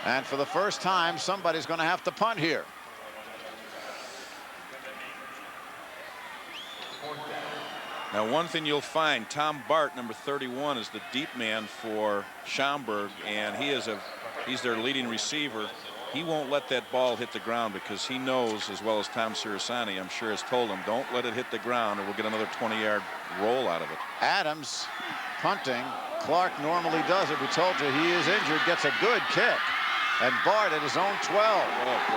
And for the first time, somebody's going to have to punt here. Now, one thing you'll find, Tom Bart, number 31, is the deep man for Schaumburg, and he's their leading receiver. He won't let that ball hit the ground because he knows, as well as Tom Sirasani, I'm sure, has told him, don't let it hit the ground or we'll get another 20-yard roll out of it. Adams punting. Clark normally does it. We told you he is injured, gets a good kick. And Bart at his own 12.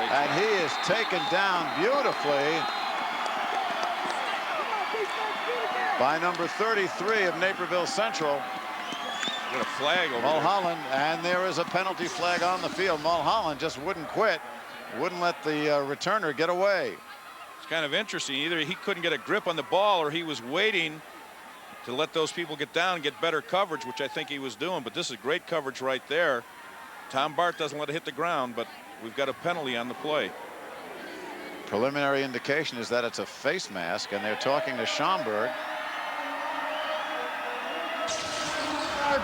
And he is taken down beautifully by number 33 of Naperville Central. Got a flag over Mulholland, and there is a penalty flag on the field. Mulholland just wouldn't quit, wouldn't let the returner get away. It's kind of interesting. Either he couldn't get a grip on the ball or he was waiting to let those people get down and get better coverage, which I think he was doing. But this is great coverage right there. Tom Bart doesn't let it hit the ground, but we've got a penalty on the play. Preliminary indication is that it's a face mask, and they're talking to Schaumburg.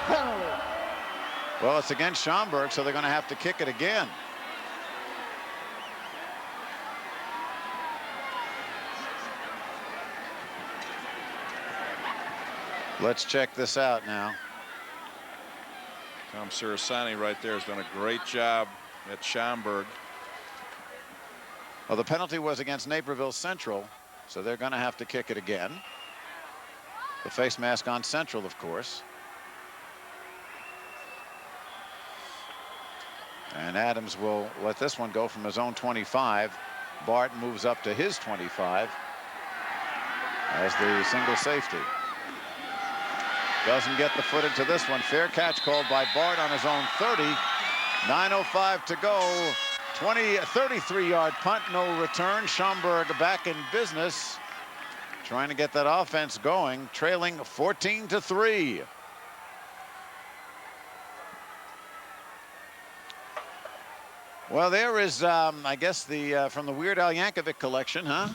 Penalty. Well, it's against Schaumburg, so they're going to have to kick it again. Let's check this out now. Tom Sirasani right there has done a great job at Schaumburg. Well, the penalty was against Naperville Central, so they're going to have to kick it again. The face mask on Central, of course. And Adams will let this one go from his own 25. Bart moves up to his 25 as the single safety. Doesn't get the foot into this one. Fair catch called by Bart on his own 30. 9:05 to go. 33-yard punt, no return. Schaumburg back in business, trying to get that offense going, trailing 14-3. Well, there is, I guess, the from the Weird Al Yankovic collection, huh?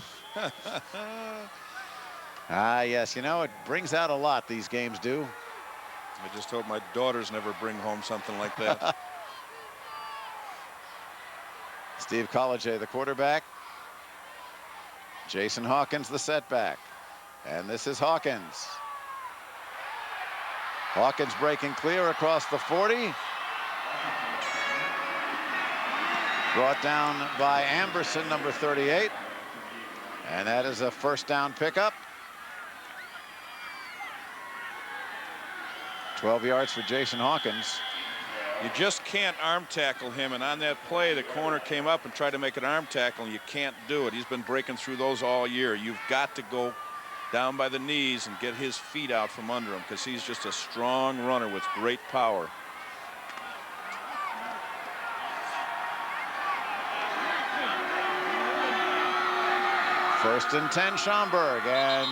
Yes, you know, it brings out a lot, these games do. I just hope my daughters never bring home something like that. Steve Collegier, the quarterback. Jason Hawkins, the setback. And this is Hawkins. Hawkins breaking clear across the 40. Brought down by Amberson, number 38. And that is a first down pickup. 12 yards for Jason Hawkins. You just can't arm tackle him, and on that play, the corner came up and tried to make an arm tackle, and you can't do it. He's been breaking through those all year. You've got to go down by the knees and get his feet out from under him because he's just a strong runner with great power. First and 10, Schaumburg, and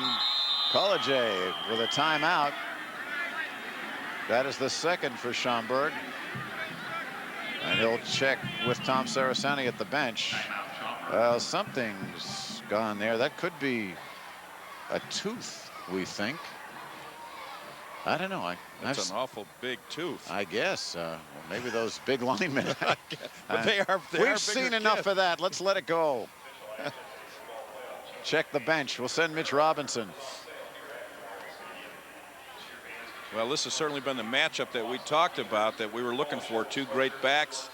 Collegier with a timeout. That is the second for Schaumburg. And he'll check with Tom Sarasani at the bench. Well, something's gone there. That could be a tooth, we think. I don't know. That's an awful big tooth. I guess. Well, maybe those big linemen. But they are We've seen enough kids. of that. Let's let it go. Check the bench. We'll send Mitch Robinson. Well, this has certainly been the matchup that we talked about, that we were looking for. Two great backs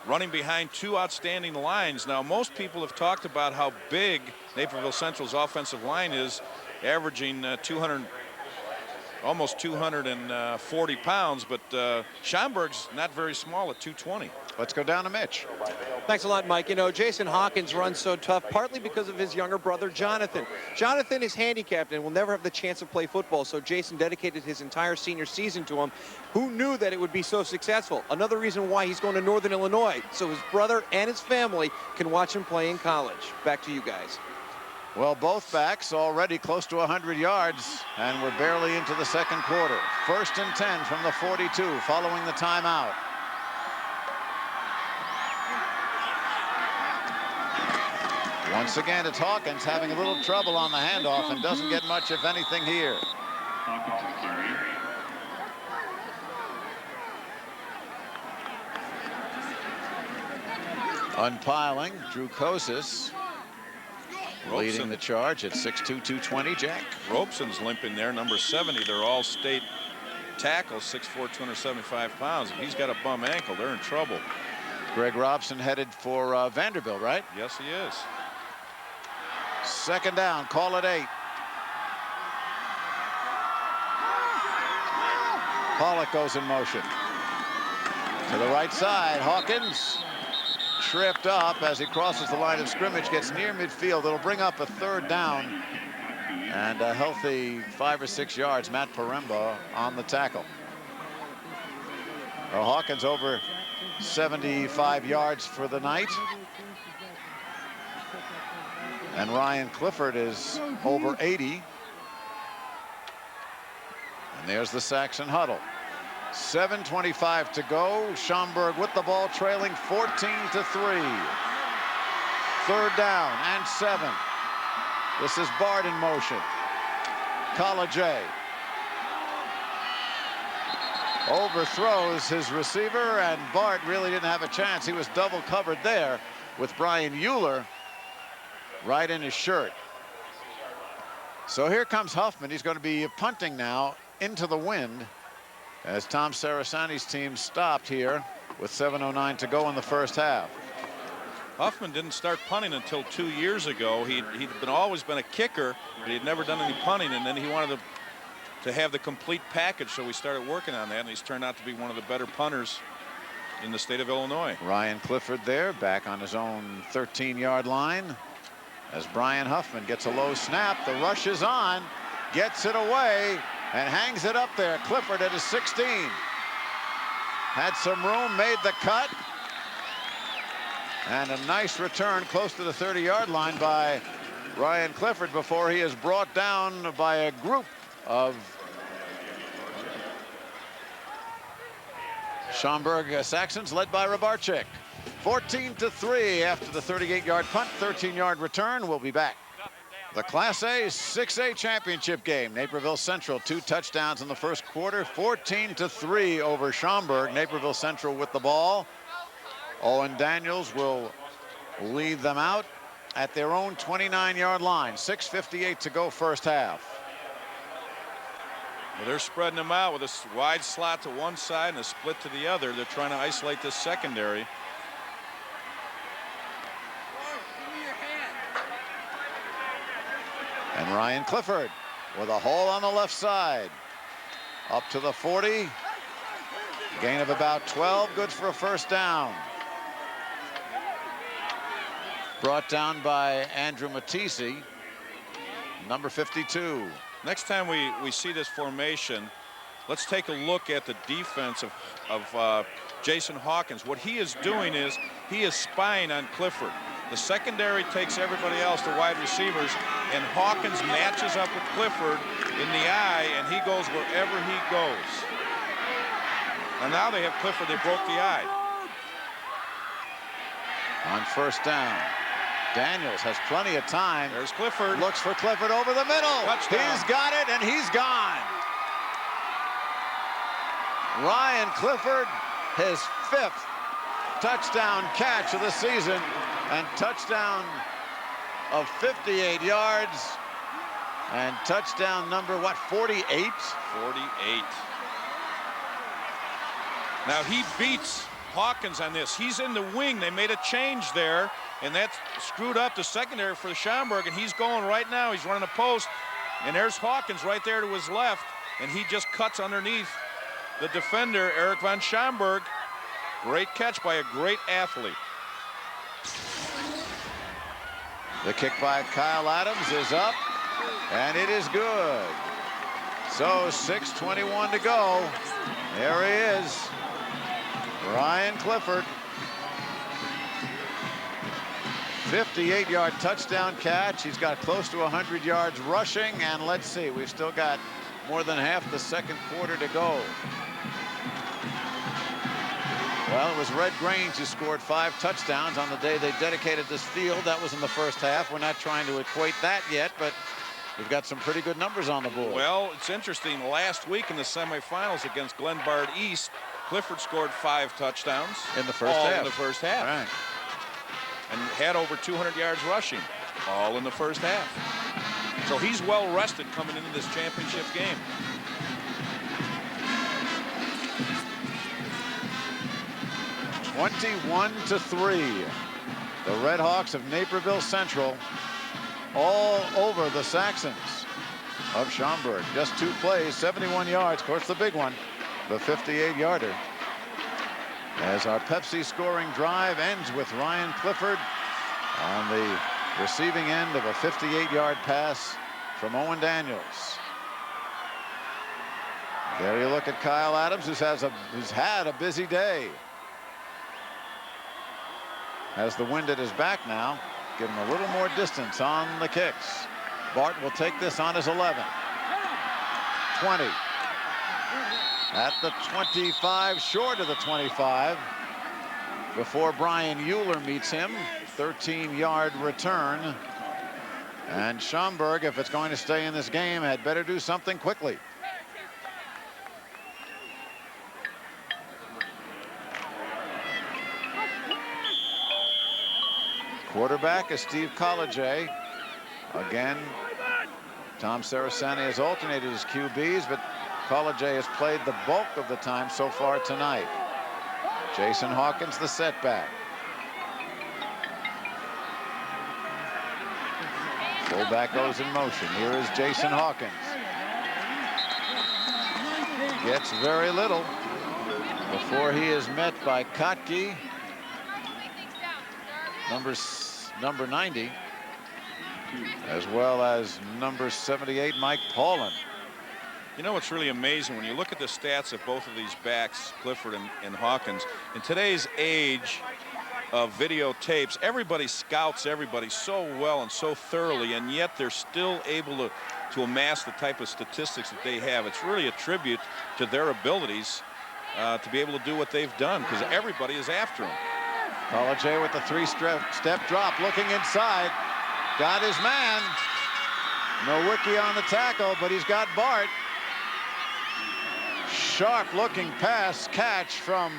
running behind two outstanding lines. Now, most people have talked about how big Naperville Central's offensive line is, averaging almost 240 pounds, but Schaumburg's not very small at 220. Let's go down to Mitch. Thanks a lot, Mike. You know, Jason Hawkins runs so tough, partly because of his younger brother, Jonathan. Jonathan is handicapped and will never have the chance to play football, so Jason dedicated his entire senior season to him. Who knew that it would be so successful? Another reason why he's going to Northern Illinois, so his brother and his family can watch him play in college. Back to you guys. Well, both backs already close to 100 yards, and we're barely into the second quarter. 1st and 10 from the 42 following the timeout. Once again, it's Hawkins having a little trouble on the handoff and doesn't get much, if anything, here. Unpiling, Drew Kosis leading the charge at 6'2", 220, Jack. Robeson's limping there, number 70. They're all state tackles, 6'4", 275 pounds. If he's got a bum ankle, they're in trouble. Greg Robson headed for Vanderbilt, right? Yes, he is. 2nd down, call it 8. Pollock goes in motion. To the right side, Hawkins tripped up as he crosses the line of scrimmage, gets near midfield. It'll bring up a 3rd down and a healthy 5 or 6 yards. Matt Paremba on the tackle. Well, Hawkins over 75 yards for the night. And Ryan Clifford is over 80. And there's the Saxon huddle. 7:25 to go. Schaumburg with the ball, trailing 14-3. 3rd down and 7. This is Bard in motion. College overthrows his receiver, and Bard really didn't have a chance. He was double covered there with Brian Euler right in his shirt. So here comes Huffman. He's going to be punting now into the wind as Tom Sarasani's team stopped here with 7:09 to go in the first half. Huffman didn't start punting until 2 years ago. He'd always been a kicker, but he'd never done any punting, and then he wanted to have the complete package, so we started working on that, and he's turned out to be one of the better punters in the state of Illinois. Ryan Clifford there, back on his own 13-yard line as Brian Huffman gets a low snap. The rush is on, gets it away, and hangs it up there. Clifford at his 16. Had some room, made the cut. And a nice return close to the 30-yard line by Ryan Clifford before he is brought down by a group of Schaumburg Saxons led by Rabarczyk. 14-3 after the 38-yard punt, 13-yard return. We'll be back. The Class A 6A championship game. Naperville Central 2 touchdowns in the first quarter. 14-3 over Schaumburg. Naperville Central with the ball. Owen Daniels will lead them out at their own 29-yard line. 6:58 to go first half. Well, they're spreading them out with a wide slot to one side and a split to the other. They're trying to isolate this secondary. And Ryan Clifford with a hole on the left side. Up to the 40. Gain of about 12. Good for a first down. Brought down by Andrew Matisse, number 52. Next time we see this formation, let's take a look at the defense of Jason Hawkins. What he is doing is he is spying on Clifford. The secondary takes everybody else, the wide receivers, and Hawkins matches up with Clifford in the eye, and he goes wherever he goes. And now they have Clifford, they broke the eye. On first down, Daniels has plenty of time. There's Clifford. Looks for Clifford over the middle. Touchdown. He's got it, and he's gone. Ryan Clifford, his 5th touchdown catch of the season, and touchdown of 58 yards, and touchdown number, what, 48? 48. Now he beats Hawkins on this. He's in the wing. They made a change there, and that screwed up the secondary for Schaumburg, and he's going right now. He's running a post, and there's Hawkins right there to his left, and he just cuts underneath the defender, Eric von Schaumburg. Great catch by a great athlete. The kick by Kyle Adams is up, and it is good. So 6:21 to go. There he is, Ryan Clifford. 58-yard touchdown catch. He's got close to 100 yards rushing, and let's see, we've still got more than half the second quarter to go. Well, it was Red Grange who scored 5 touchdowns on the day they dedicated this field. That was in the first half. We're not trying to equate that yet, but we've got some pretty good numbers on the board. Well, it's interesting. Last week in the semifinals against Glenbard East, Clifford scored 5 touchdowns. In the first half. In the first half. Right. And had over 200 yards rushing, all in the first half. So he's well rested coming into this championship game. (21-3). The Redhawks of Naperville Central all over the Saxons of Schaumburg. Just 2 plays, 71 yards. Of course, the big one, the 58-yarder. As our Pepsi scoring drive ends with Ryan Clifford on the receiving end of a 58-yard pass from Owen Daniels. There you look at Kyle Adams, who's had a busy day. Has the wind at his back now. Give him a little more distance on the kicks. Bart will take this on his 11. 20. At the 25, short of the 25. Before Brian Euler meets him. 13-yard return. And Schaumburg, if it's going to stay in this game, had better do something quickly. Quarterback is Steve Collegier. Again, Tom Saraceni has alternated his QBs, but Collegier has played the bulk of the time so far tonight. Jason Hawkins, the setback. Fullback goes in motion. Here is Jason Hawkins. Gets very little before he is met by Kotke, number 90, as well as number 78, Mike Paulin. You know what's really amazing, when you look at the stats of both of these backs, Clifford and Hawkins, in today's age of videotapes, everybody scouts everybody so well and so thoroughly, and yet they're still able to amass the type of statistics that they have. It's really a tribute to their abilities to be able to do what they've done, because everybody is after them. Collegier with the 3-step drop, looking inside. Got his man. Nowicki on the tackle, but he's got Bart. Sharp looking pass catch from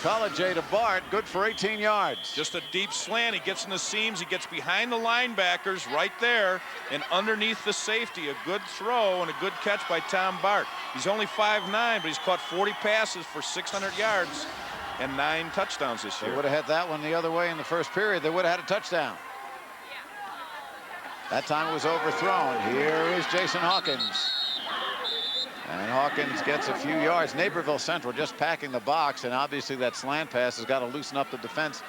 Collegier to Bart. Good for 18 yards. Just a deep slant. He gets in the seams. He gets behind the linebackers right there and underneath the safety. A good throw and a good catch by Tom Bart. He's only 5'9", but he's caught 40 passes for 600 yards. And 9 touchdowns this year. They would have had that one the other way in the first period. They would have had a touchdown. That time it was overthrown. Here is Jason Hawkins. And Hawkins gets a few yards. Naperville Central just packing the box, and obviously that slant pass has got to loosen up the defense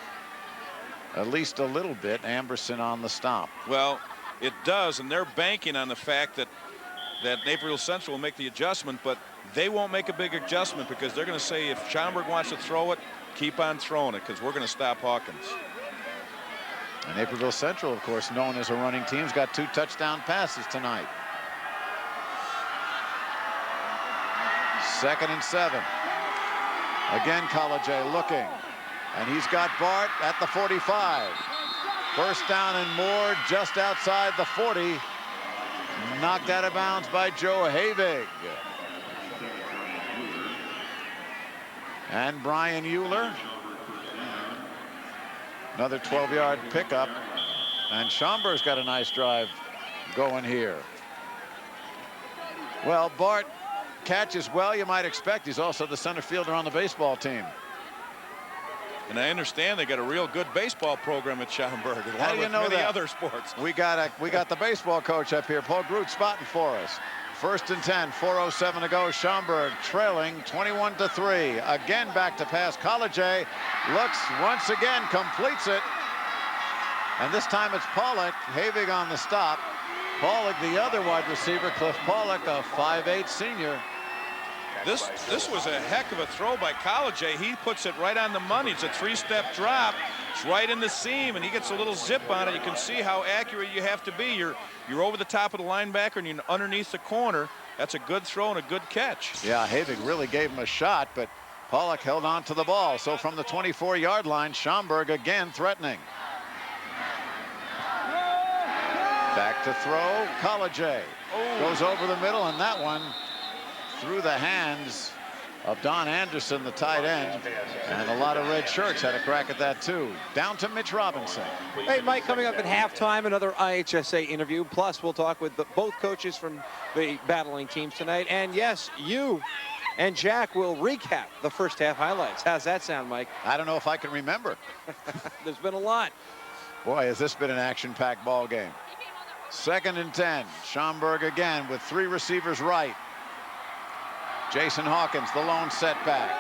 at least a little bit. Amberson on the stop. Well, it does, and they're banking on the fact that Naperville Central will make the adjustment, but they won't make a big adjustment because they're going to say if Schaumburg wants to throw it, keep on throwing it, because we're going to stop Hawkins. And Naperville Central, of course, known as a running team, has got 2 touchdown passes tonight. 2nd and 7. Again, Collegier looking, and he's got Bart at the 45. First down and more, just outside the 40. Knocked out of bounds by Joe Havig. And Brian Euler. Another 12-yard pickup. And Schaumburg's got a nice drive going here. Well, Bart catches well, you might expect. He's also the center fielder on the baseball team. And I understand they got a real good baseball program at Schaumburg, How along do you with know many that? other sports. We got the baseball coach up here, Paul Groot, spotting for us. 1st and 10, 4:07 to go. Schaumburg trailing 21-3. Again back to pass. College looks once again, completes it. And this time it's Pollock. Havig on the stop. Pollock, the other wide receiver, Cliff Pollock, a 5'8" senior. This was a heck of a throw by College. He puts it right on the money. It's a 3-step drop. It's right in the seam, and he gets a little zip on it. You can see how accurate you have to be. You're over the top of the linebacker, and you're underneath the corner. That's a good throw and a good catch. Yeah, Havig really gave him a shot, but Pollock held on to the ball. So from the 24-yard line, Schaumburg again threatening. Back to throw, College goes over the middle, and that one through the hands of Don Anderson, the tight end, and a lot of red shirts had a crack at that too. Down to Mitch Robinson. Hey, Mike, coming up at halftime, another IHSA interview. Plus, we'll talk with both coaches from the battling teams tonight. And yes, you and Jack will recap the first half highlights. How's that sound, Mike? I don't know if I can remember. There's been a lot. Boy, has this been an action-packed ball game. 2nd and 10. Schaumburg again with 3 receivers right. Jason Hawkins, the lone setback.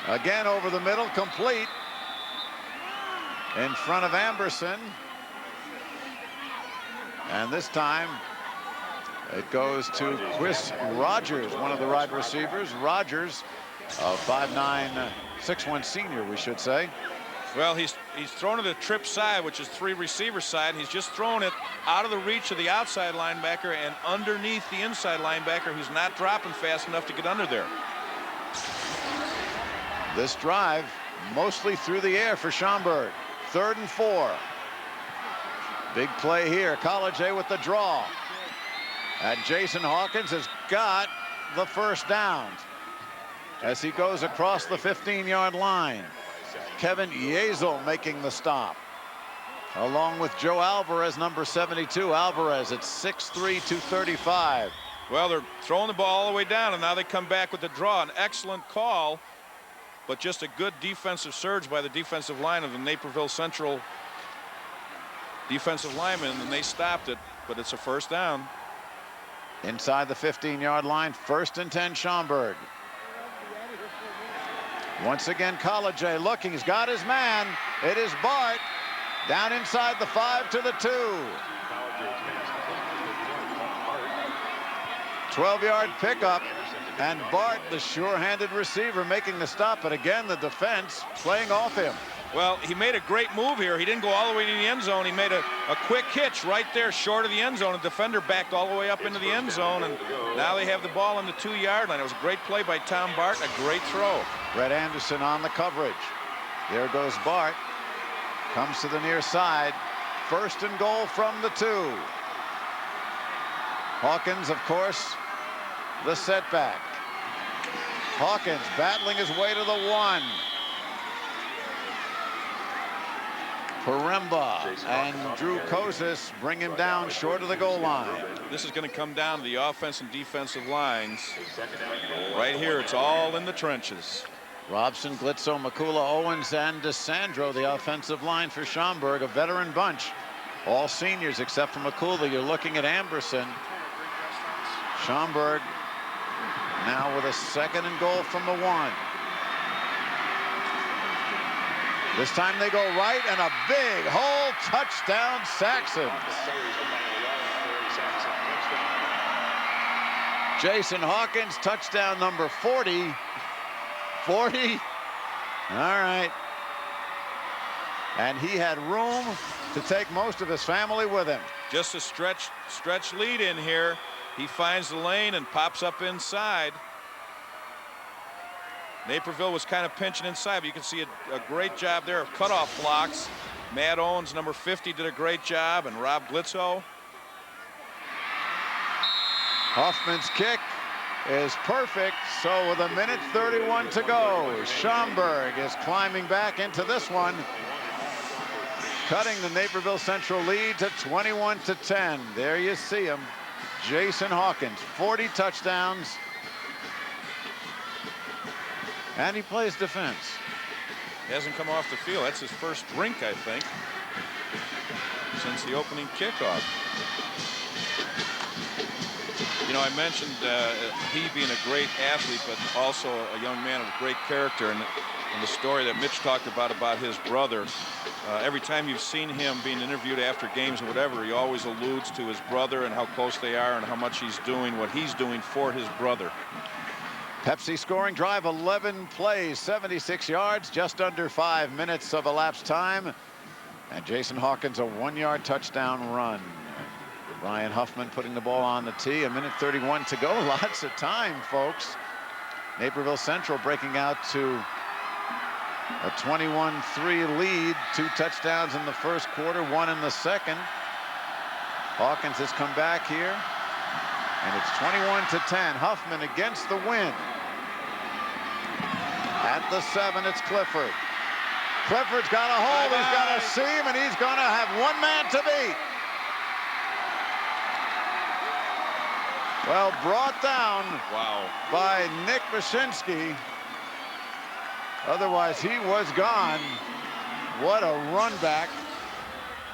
Again over the middle, complete. In front of Amberson. And this time it goes to Chris Rogers, one of the wide receivers. Rogers, a 5'9", 6'1" senior, we should say. Well, he's thrown it a trip side, which is 3 receiver side, and he's just thrown it out of the reach of the outside linebacker and underneath the inside linebacker, who's not dropping fast enough to get under there. This drive mostly through the air for Schaumburg. 3rd and 4. Big play here. College with the draw. And Jason Hawkins has got the first down as he goes across the 15-yard line. Kevin Yezel making the stop, along with Joe Alvarez, number 72. Alvarez at 6'3", 235. Well, they're throwing the ball all the way down, and now they come back with the draw. An excellent call, but just a good defensive surge by the defensive line of the Naperville Central defensive linemen, and they stopped it, but it's a first down. Inside the 15-yard line, 1st and 10, Schaumburg. Once again, College looking. He's got his man. It is Bart down inside the 5 to the 2. 12-yard pickup, and Bart, the sure-handed receiver, making the stop. But again, the defense playing off him. Well, he made a great move here. He didn't go all the way to the end zone. He made a quick hitch right there short of the end zone. The defender backed all the way up into the end zone, and now they have the ball on the 2-yard line. It was a great play by Tom Bart, a great throw. Brett Anderson on the coverage. There goes Bart. Comes to the near side. 1st and goal from the 2. Hawkins, of course, the setback. Hawkins battling his way to the 1. Paremba and Drew Kozis bring him down short of the goal line. This is going to come down to the offense and defensive lines. Right here, it's all in the trenches. Robson, Glitzo, Makula, Owens, and DeSandro, the offensive line for Schaumburg, a veteran bunch. All seniors except for Makula. You're looking at Amberson. Schaumburg now with a 2nd and goal from the 1. This time they go right, and a big hole, touchdown Saxons. Jason Hawkins, touchdown number 40. 40. All right. And he had room to take most of his family with him. Just a stretch lead in here. He finds the lane and pops up inside. Naperville was kind of pinching inside, but you can see a great job there of cutoff blocks. Matt Owens, number 50, did a great job, and Rob Glitzo. Hoffman's kick is perfect. So with 1:31 to go, Schaumburg is climbing back into this one, cutting the Naperville Central lead to 21-10. There you see him, Jason Hawkins, 40 touchdowns, and he plays defense. He hasn't come off the field. That's his first drink, I think, since the opening kickoff. You know, I mentioned he being a great athlete, but also a young man of great character. And the story that Mitch talked about his brother, every time you've seen him being interviewed after games or whatever, he always alludes to his brother and how close they are and how much he's doing, what he's doing for his brother. Pepsi scoring drive, 11 plays, 76 yards, just under 5 minutes of elapsed time. And Jason Hawkins, a 1-yard touchdown run. Ryan Huffman putting the ball on the tee, 1:31 to go. Lots of time, folks. Naperville Central breaking out to a 21-3 lead. 2 touchdowns in the first quarter, 1 in the second. Hawkins has come back here, and it's 21-10. Huffman against the wind. At the 7, it's Clifford. Clifford's got a hole, he's got a seam, and he's going to have one man to beat. Well, brought down by Nick Wyszynski. Otherwise, he was gone. What a run back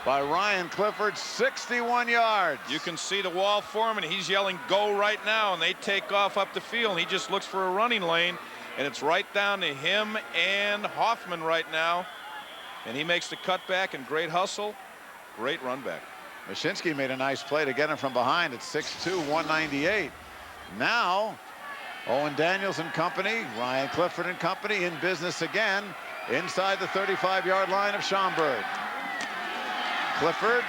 by Ryan Clifford, 61 yards. You can see the wall forming. He's yelling, "Go right now," and they take off up the field. And he just looks for a running lane, and it's right down to him and Hoffman right now. And he makes the cutback, and great hustle, great run back. Wyszynski made a nice play to get him from behind at 6'2", 198. Now, Owen Daniels and company, Ryan Clifford and company in business again inside the 35-yard line of Schaumburg. Clifford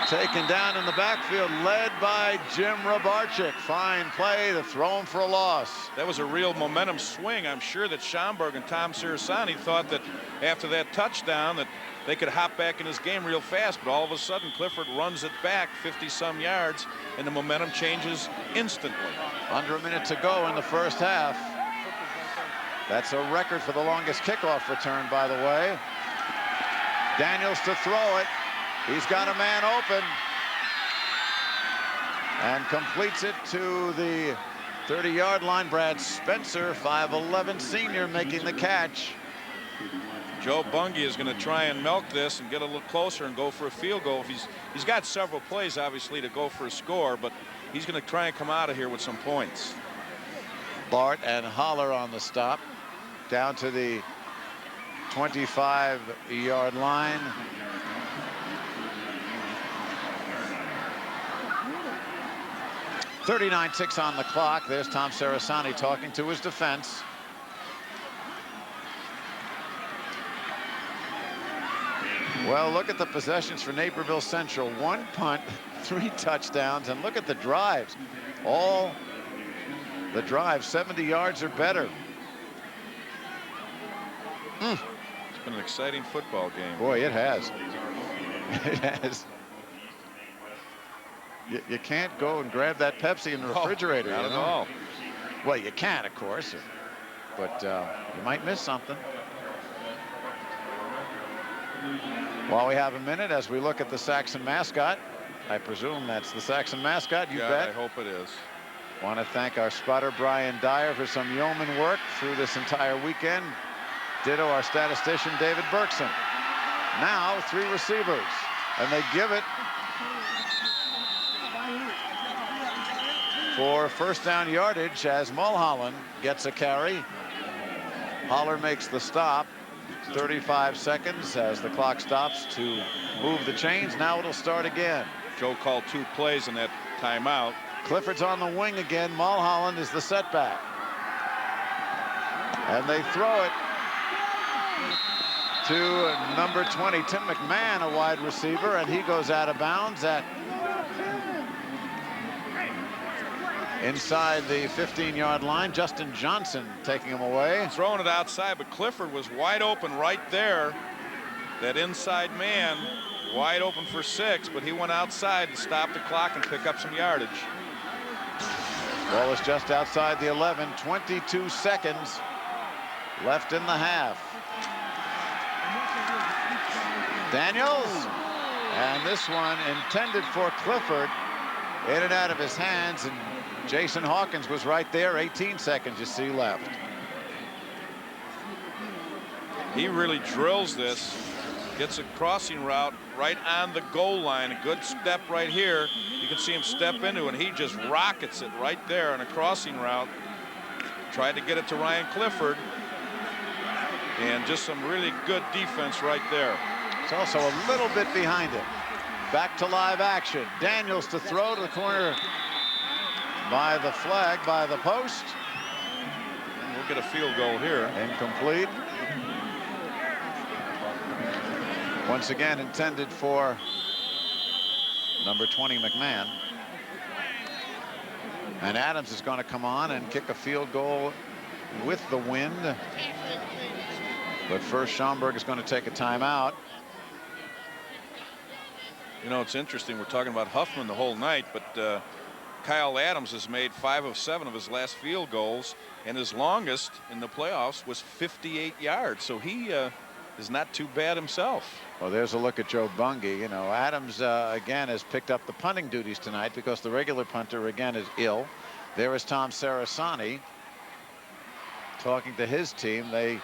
taken down in the backfield, led by Jim Rabarchik. Fine play to throw him for a loss. That was a real momentum swing. I'm sure that Schaumburg and Tom Sirasani thought that after that touchdown that they could hop back in his game real fast, but all of a sudden Clifford runs it back 50-some yards, and the momentum changes instantly. Under a minute to go in the first half. That's a record for the longest kickoff return, by the way. Daniels to throw it. He's got a man open and completes it to the 30-yard line. Brad Spencer, 5'11" senior, making the catch. Joe Bungie is going to try and milk this and get a little closer and go for a field goal. If he's got several plays, obviously, to go for a score, but he's going to try and come out of here with some points. Bart and Holler on the stop, down to the 25-yard line. .39.6 on the clock. There's Tom Sirasani talking to his defense. Well, look at the possessions for Naperville Central. 1 punt, 3 touchdowns, and look at the drives. All the drives, 70 yards or better. It's been an exciting football game. Boy, it has. It has. You can't go and grab that Pepsi in the refrigerator. Not at all. Well, you can, of course, but you might miss something. While we have a minute, as we look at the Saxon mascot, I presume that's the Saxon mascot, you bet. I hope it is. Want to thank our spotter, Brian Dyer, for some yeoman work through this entire weekend. Ditto our statistician, David Berkson. Now, 3 receivers, and they give it for first down yardage as Mulholland gets a carry. Holler makes the stop. 35 seconds as the clock stops to move the chains. Now it'll start again. Joe called 2 plays in that timeout. Clifford's on the wing again. Mulholland is the setback. And they throw it to number 20, Tim McMahon, a wide receiver, and he goes out of bounds at inside the 15-yard line. Justin Johnson taking him away. Throwing it outside, but Clifford was wide open right there. That inside man wide open for 6, but he went outside to stop the clock and pick up some yardage. Ball is just outside the 11. 22 seconds left in the half. Daniels, and this one intended for Clifford, in and out of his hands, and Jason Hawkins was right there. 18 seconds you see left. He really drills this, gets a crossing route right on the goal line. A good step right here. You can see him step into it, and he just rockets it right there on a crossing route. Tried to get it to Ryan Clifford, and just some really good defense right there. It's also a little bit behind it. Back to live action. Daniels to throw to the corner by the flag, by the post. And we'll get a field goal here. Incomplete. Once again intended for number 20 McMahon. And Adams is going to come on and kick a field goal with the wind. But first Schaumburg is going to take a timeout. You know, it's interesting. We're talking about Huffman the whole night, but Kyle Adams has made 5 of 7 of his last field goals, and his longest in the playoffs was 58 yards. So he is not too bad himself. Well, there's a look at Joe Bungie. You know, Adams again has picked up the punting duties tonight because the regular punter again is ill. There is Tom Sarasani talking to his team. They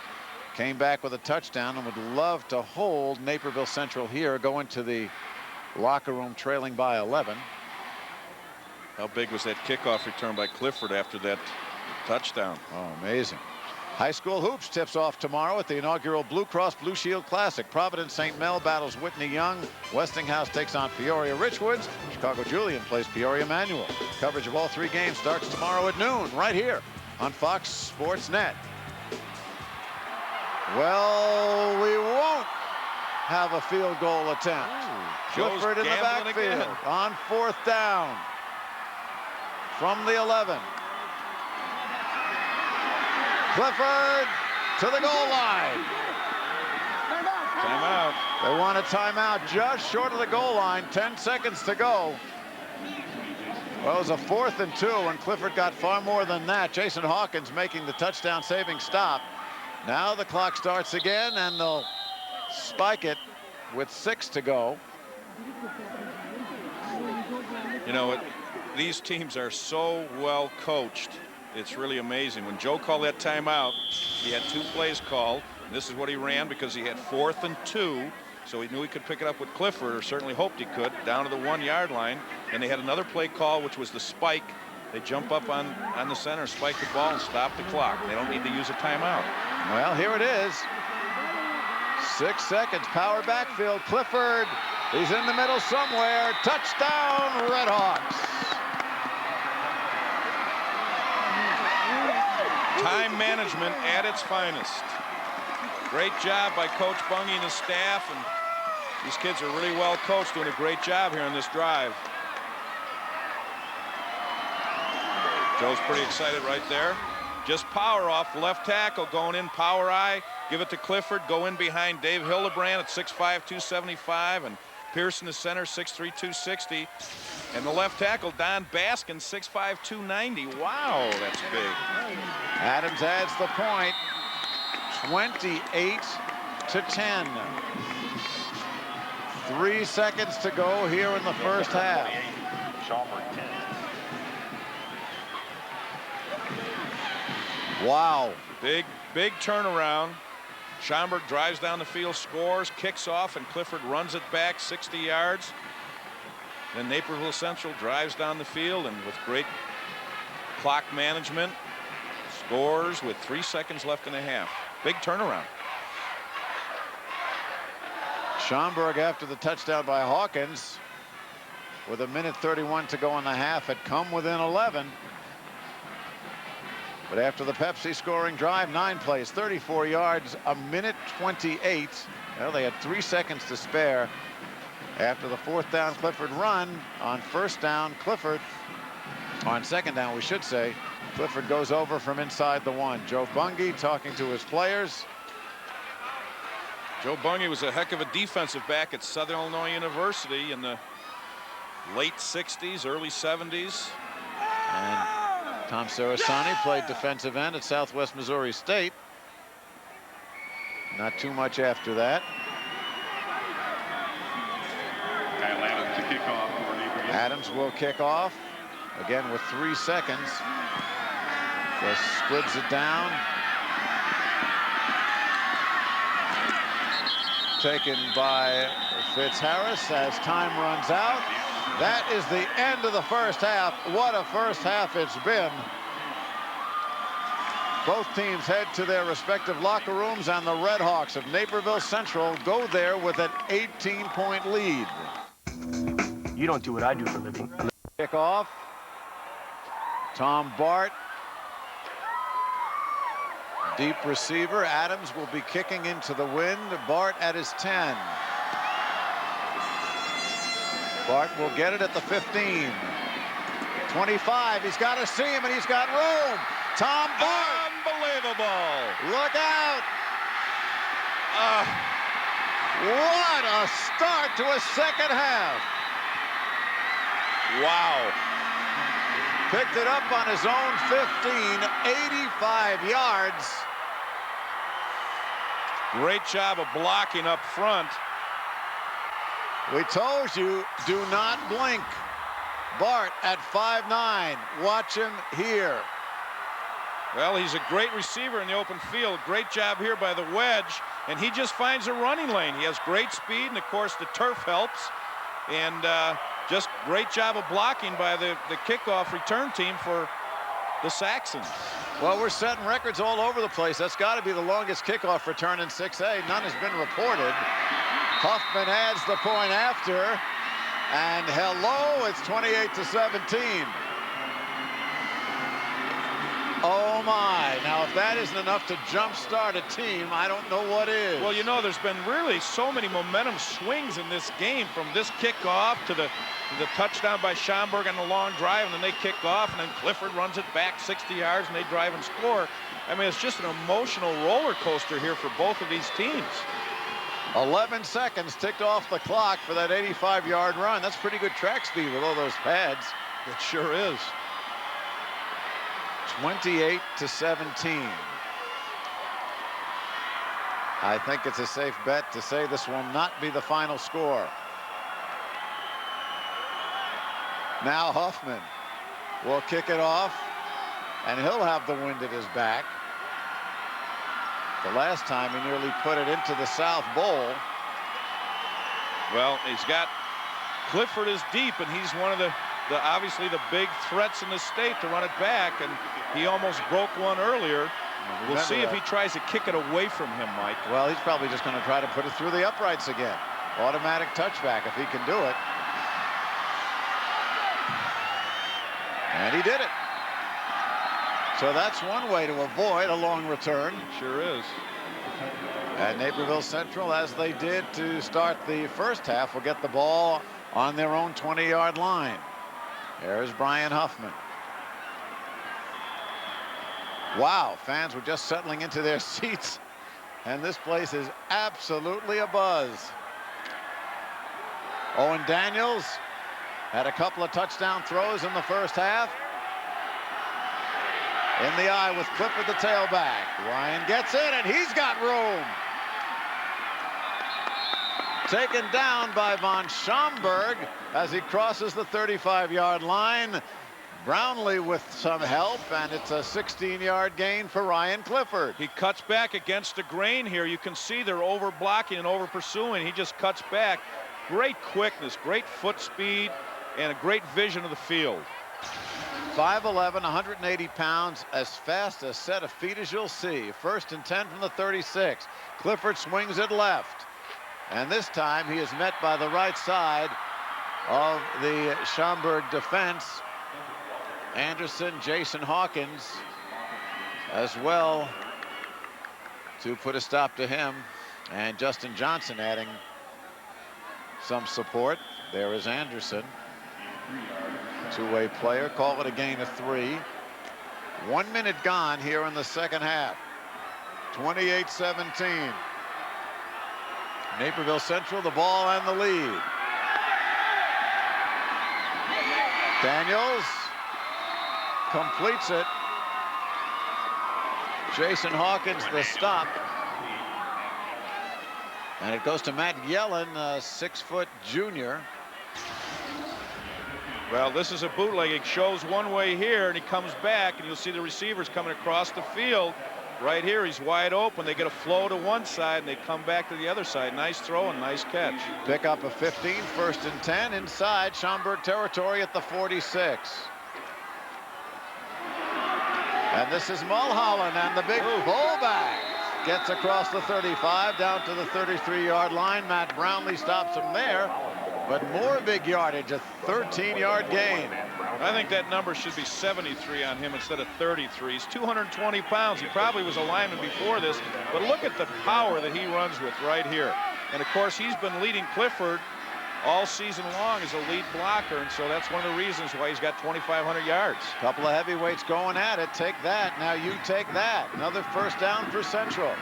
came back with a touchdown and would love to hold Naperville Central here, go into the locker room trailing by 11. How big was that kickoff return by Clifford after that touchdown? Oh, amazing. High school hoops tips off tomorrow at the inaugural Blue Cross Blue Shield Classic. Providence St. Mel battles Whitney Young. Westinghouse takes on Peoria Richwoods. Chicago Julian plays Peoria Manual. Coverage of all 3 games starts tomorrow at noon right here on Fox Sports Net. Well, we won't have a field goal attempt. Clifford in the backfield again on 4th down from the 11. Clifford to the goal line. Timeout. They want a timeout just short of the goal line. 10 seconds to go. Well, it was a 4th and 2, and Clifford got far more than that. Jason Hawkins making the touchdown saving stop. Now the clock starts again, and they'll spike it with 6 to go. You know, these teams are so well coached. It's really amazing. When Joe called that timeout, he had 2 plays called. And this is what he ran because he had 4th and 2. So he knew he could pick it up with Clifford, or certainly hoped he could, down to the 1-yard line. And they had another play call, which was the spike. They jump up on the center, spike the ball, and stop the clock. They don't need to use a timeout. Well, here it is. 6 seconds, power backfield. Clifford, he's in the middle somewhere. Touchdown, Redhawks. Time management at its finest. Great job by Coach Bungie and his staff, and these kids are really well coached, doing a great job here on this drive. Joe's pretty excited right there. Just power off, left tackle going in, power eye, give it to Clifford, go in behind Dave Hildebrand at 6'5", 275, and Pearson, the center, 6'3", 260. And the left tackle, Don Baskin, 6'5", 290. Wow, that's big. Adams adds the point. 28 to 10. 3 seconds to go here in the first half. Wow. Big turnaround. Schaumburg drives down the field, scores, kicks off, and Clifford runs it back 60 yards. Then Naperville Central drives down the field, and with great clock management, scores with 3 seconds left in the half. Big turnaround. Schaumburg, after the touchdown by Hawkins, with 1:31 to go in the half, had come within 11. But after the Pepsi scoring drive, 9 plays, 34 yards, 1:28. Well, they had 3 seconds to spare. After the 4th down Clifford run, on 1st down, Clifford, on 2nd down, we should say, Clifford goes over from inside the 1. Joe Bungie talking to his players. Joe Bungie was a heck of a defensive back at Southern Illinois University in the late 60s, early 70s. And Tom Sarasani played defensive end at Southwest Missouri State. Not too much after that. Adams to kick off. Adams will kick off again with 3 seconds. Just squibs it down. Taken by Fitzharris as time runs out. That is the end of the first half. What a first half it's been. Both teams head to their respective locker rooms, and the Redhawks of Naperville Central go there with an 18-point lead. You don't do what I do for a living. Kickoff. Tom Bart. Deep receiver. Adams will be kicking into the wind. Bart at his 10. Bart will get it at the 15. 25. He's got a seam and he's got room. Tom Bart. Unbelievable. Look out. What a start to a second half. Wow. Picked it up on his own 15, 85 yards. Great job of blocking up front. We told you, do not blink. Bart at 5'9". Watch him here. Well, he's a great receiver in the open field. Great job here by the wedge, and he just finds a running lane. He has great speed, and of course the turf helps. And just great job of blocking by the kickoff return team for the Saxons. Well, we're setting records all over the place. That's got to be the longest kickoff return in 6A. None has been reported. Huffman adds the point after, and hello, it's 28-17. Oh my, now if that isn't enough to jumpstart a team, I don't know what is. Well, you know, there's been really so many momentum swings in this game, from this kickoff to the touchdown by Schaumburg on the long drive, and then they kick off, and then Clifford runs it back 60 yards, and they drive and score. I mean, it's just an emotional roller coaster here for both of these teams. 11 seconds ticked off the clock for that 85-yard run. That's pretty good track speed with all those pads. It sure is. 28-17. I think it's a safe bet to say this will not be the final score. Now Huffman will kick it off, and he'll have the wind at his back. The last time he nearly put it into the South Bowl. Well, he's got Clifford is deep, and he's one of the obviously the big threats in the state to run it back, and he almost broke one earlier. We'll see if he tries to kick it away from him, Mike. Well, he's probably just going to try to put it through the uprights again. Automatic touchback if he can do it. And he did it. So that's one way to avoid a long return. Sure is. And Naperville Central, as they did to start the first half, will get the ball on their own 20-yard line. There's Brian Huffman. Wow, fans were just settling into their seats, and this place is absolutely abuzz. Owen Daniels had a couple of touchdown throws in the first half. In the eye with Clifford, the tailback. Ryan gets it, and he's got room. Taken down by von Schaumburg as he crosses the 35-yard line. Brownlee with some help, and it's a 16-yard gain for Ryan Clifford. He cuts back against the grain here. You can see they're over blocking and over pursuing. He just cuts back. Great quickness, great foot speed, and a great vision of the field. 5'11", 180 pounds, as fast a set of feet as you'll see. 1st and 10 from the 36. Clifford swings it left. And this time he is met by the right side of the Schaumburg defense. Anderson, Jason Hawkins as well to put a stop to him. And Justin Johnson adding some support. There is Anderson. Two-way player. Call it a gain of 3. 1 minute gone here in the second half. 28-17. Naperville Central, the ball and the lead. Daniels completes it. Jason Hawkins, the stop. And it goes to Matt Yellen, a 6-foot junior. Well, this is a bootleg. It shows one way here, and he comes back, and you'll see the receivers coming across the field. Right here, he's wide open. They get a flow to one side, and they come back to the other side. Nice throw and nice catch. Pick up a 15, 1st and 10 inside Schaumburg territory at the 46. And this is Mulholland, and the big fullback gets across the 35 down to the 33-yard line. Matt Brownlee stops him there, but more big yardage, a 13-yard gain. I think that number should be 73 on him instead of 33. He's 220 pounds. He probably was a lineman before this, but look at the power that he runs with right here. And of course, he's been leading Clifford all season long as a lead blocker, and so that's one of the reasons why he's got 2,500 yards. Couple of heavyweights going at it. Take that. Now you take that. Another 1st down for Central.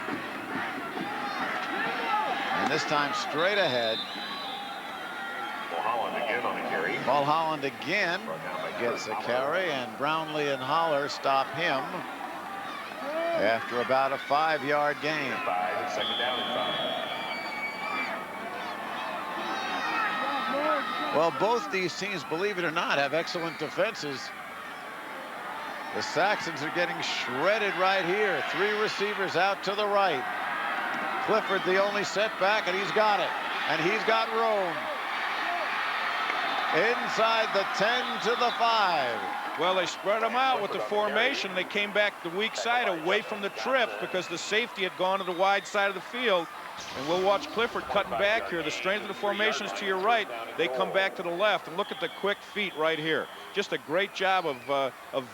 And this time straight ahead. Mulholland again on a carry. Mulholland again gets a carry, and Brownlee and Holler stop him after about a 5-yard gain. 5, 2nd down and 5. Well, both these teams, believe it or not, have excellent defenses. The Saxons are getting shredded right here. 3 receivers out to the right. Clifford the only setback, and he's got it. And he's got room. Inside the 10 to the 5. Well, they spread them out with the formation. They came back the weak side away from the trips because the safety had gone to the wide side of the field. And we'll watch Clifford cutting back here. The strength of the formation is to your right. They come back to the left. And look at the quick feet right here. Just a great job of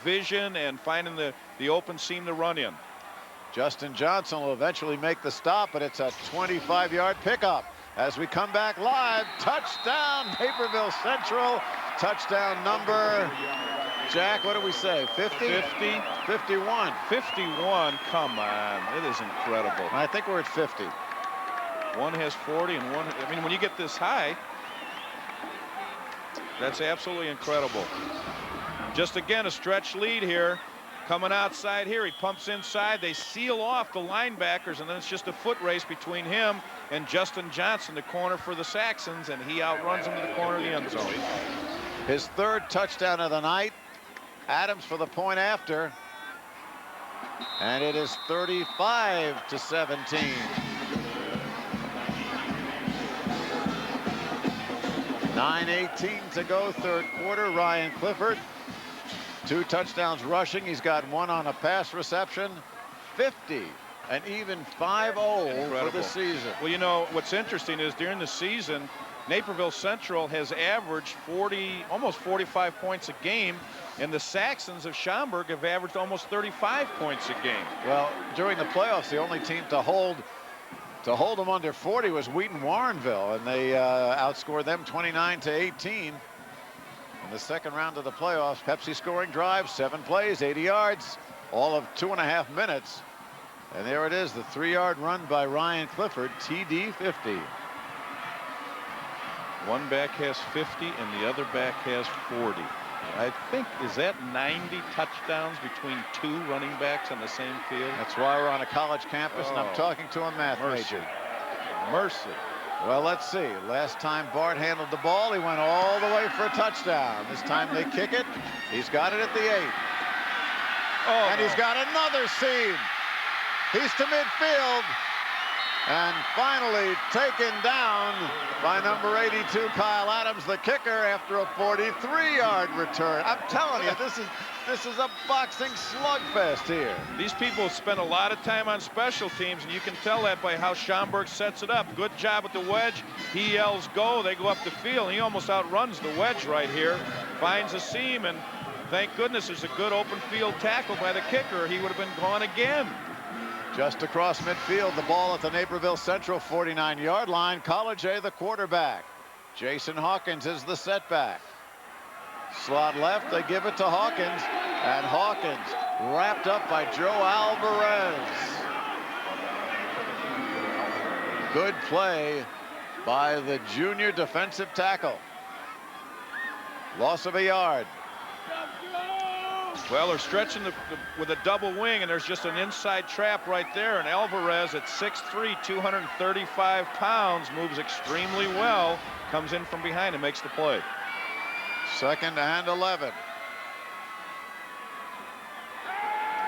vision and finding the open seam to run in. Justin Johnson will eventually make the stop, but it's a 25-yard pickup. As we come back live, touchdown, Naperville Central. Touchdown number, Jack, what do we say, 50? 50. 51. 51, come on. It is incredible. I think we're at 50. One has 40 and one, I mean, when you get this high, that's absolutely incredible. Just again, a stretch lead here. Coming outside here, he pumps inside. They seal off the linebackers, and then it's just a foot race between him and Justin Johnson, the corner for the Saxons, and he outruns him to the corner of the end zone. His 3rd touchdown of the night. Adams for the point after. And it is 35-17. 9:18 to go, 3rd quarter. Ryan Clifford, 2 touchdowns rushing. He's got 1 on a pass reception. 50, an even 5-0 for the season. Well, you know, what's interesting is during the season, Naperville Central has averaged almost 45 points a game, and the Saxons of Schaumburg have averaged almost 35 points a game. Well, during the playoffs, the only team to hold them under 40 was Wheaton Warrenville, and they outscored them 29-18. In the 2nd round of the playoffs, Pepsi scoring drive, 7 plays, 80 yards, all of 2.5 minutes. And there it is, the 3-yard run by Ryan Clifford, TD 50. One back has 50 and the other back has 40. I think, is that 90 touchdowns between 2 running backs on the same field? That's why we're on a college campus, and I'm talking to a math major. Mercy. Well, let's see. Last time Bart handled the ball, he went all the way for a touchdown. This time they kick it. He's got it at the 8. Oh, and he's got another seam. He's to midfield. And finally taken down by number 82, Kyle Adams, the kicker, after a 43-yard return. I'm telling you, this is a boxing slugfest here. These people spend a lot of time on special teams, and you can tell that by how Schaumburg sets it up. Good job with the wedge. He yells go. They go up the field, and he almost outruns the wedge right here. Finds a seam, and thank goodness there's a good open field tackle by the kicker. He would have been gone again. Just across midfield, the ball at the Naperville Central 49-yard line. College A, the quarterback. Jason Hawkins is the setback. Slot left, they give it to Hawkins. And Hawkins wrapped up by Joe Alvarez. Good play by the junior defensive tackle. Loss of a yard. Well, they're stretching with a double wing, and there's just an inside trap right there. And Alvarez at 6'3", 235 pounds, moves extremely well, comes in from behind and makes the play. 2nd and 11.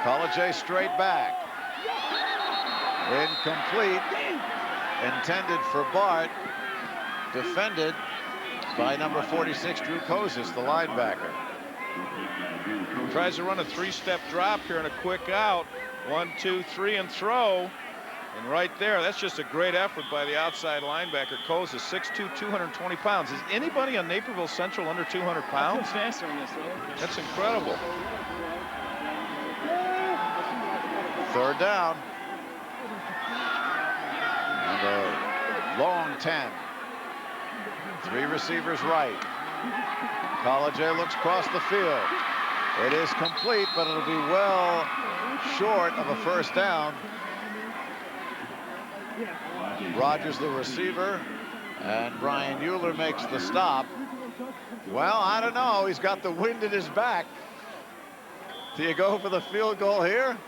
College straight back. Incomplete. Intended for Bart. Defended by number 46, Drew Kozis, the linebacker. Tries to run a 3-step drop here and a quick out. 1, 2, 3, and throw. And right there, that's just a great effort by the outside linebacker, Kozis, 6'2", 220 pounds. Is anybody on Naperville Central under 200 pounds? That's incredible. 3rd down. And a long 10. 3 receivers right. College looks across the field. It is complete, but it'll be well short of a 1st down. Rogers, the receiver, and Brian Euler makes the stop. Well, I don't know. He's got the wind at his back. Do you go for the field goal here?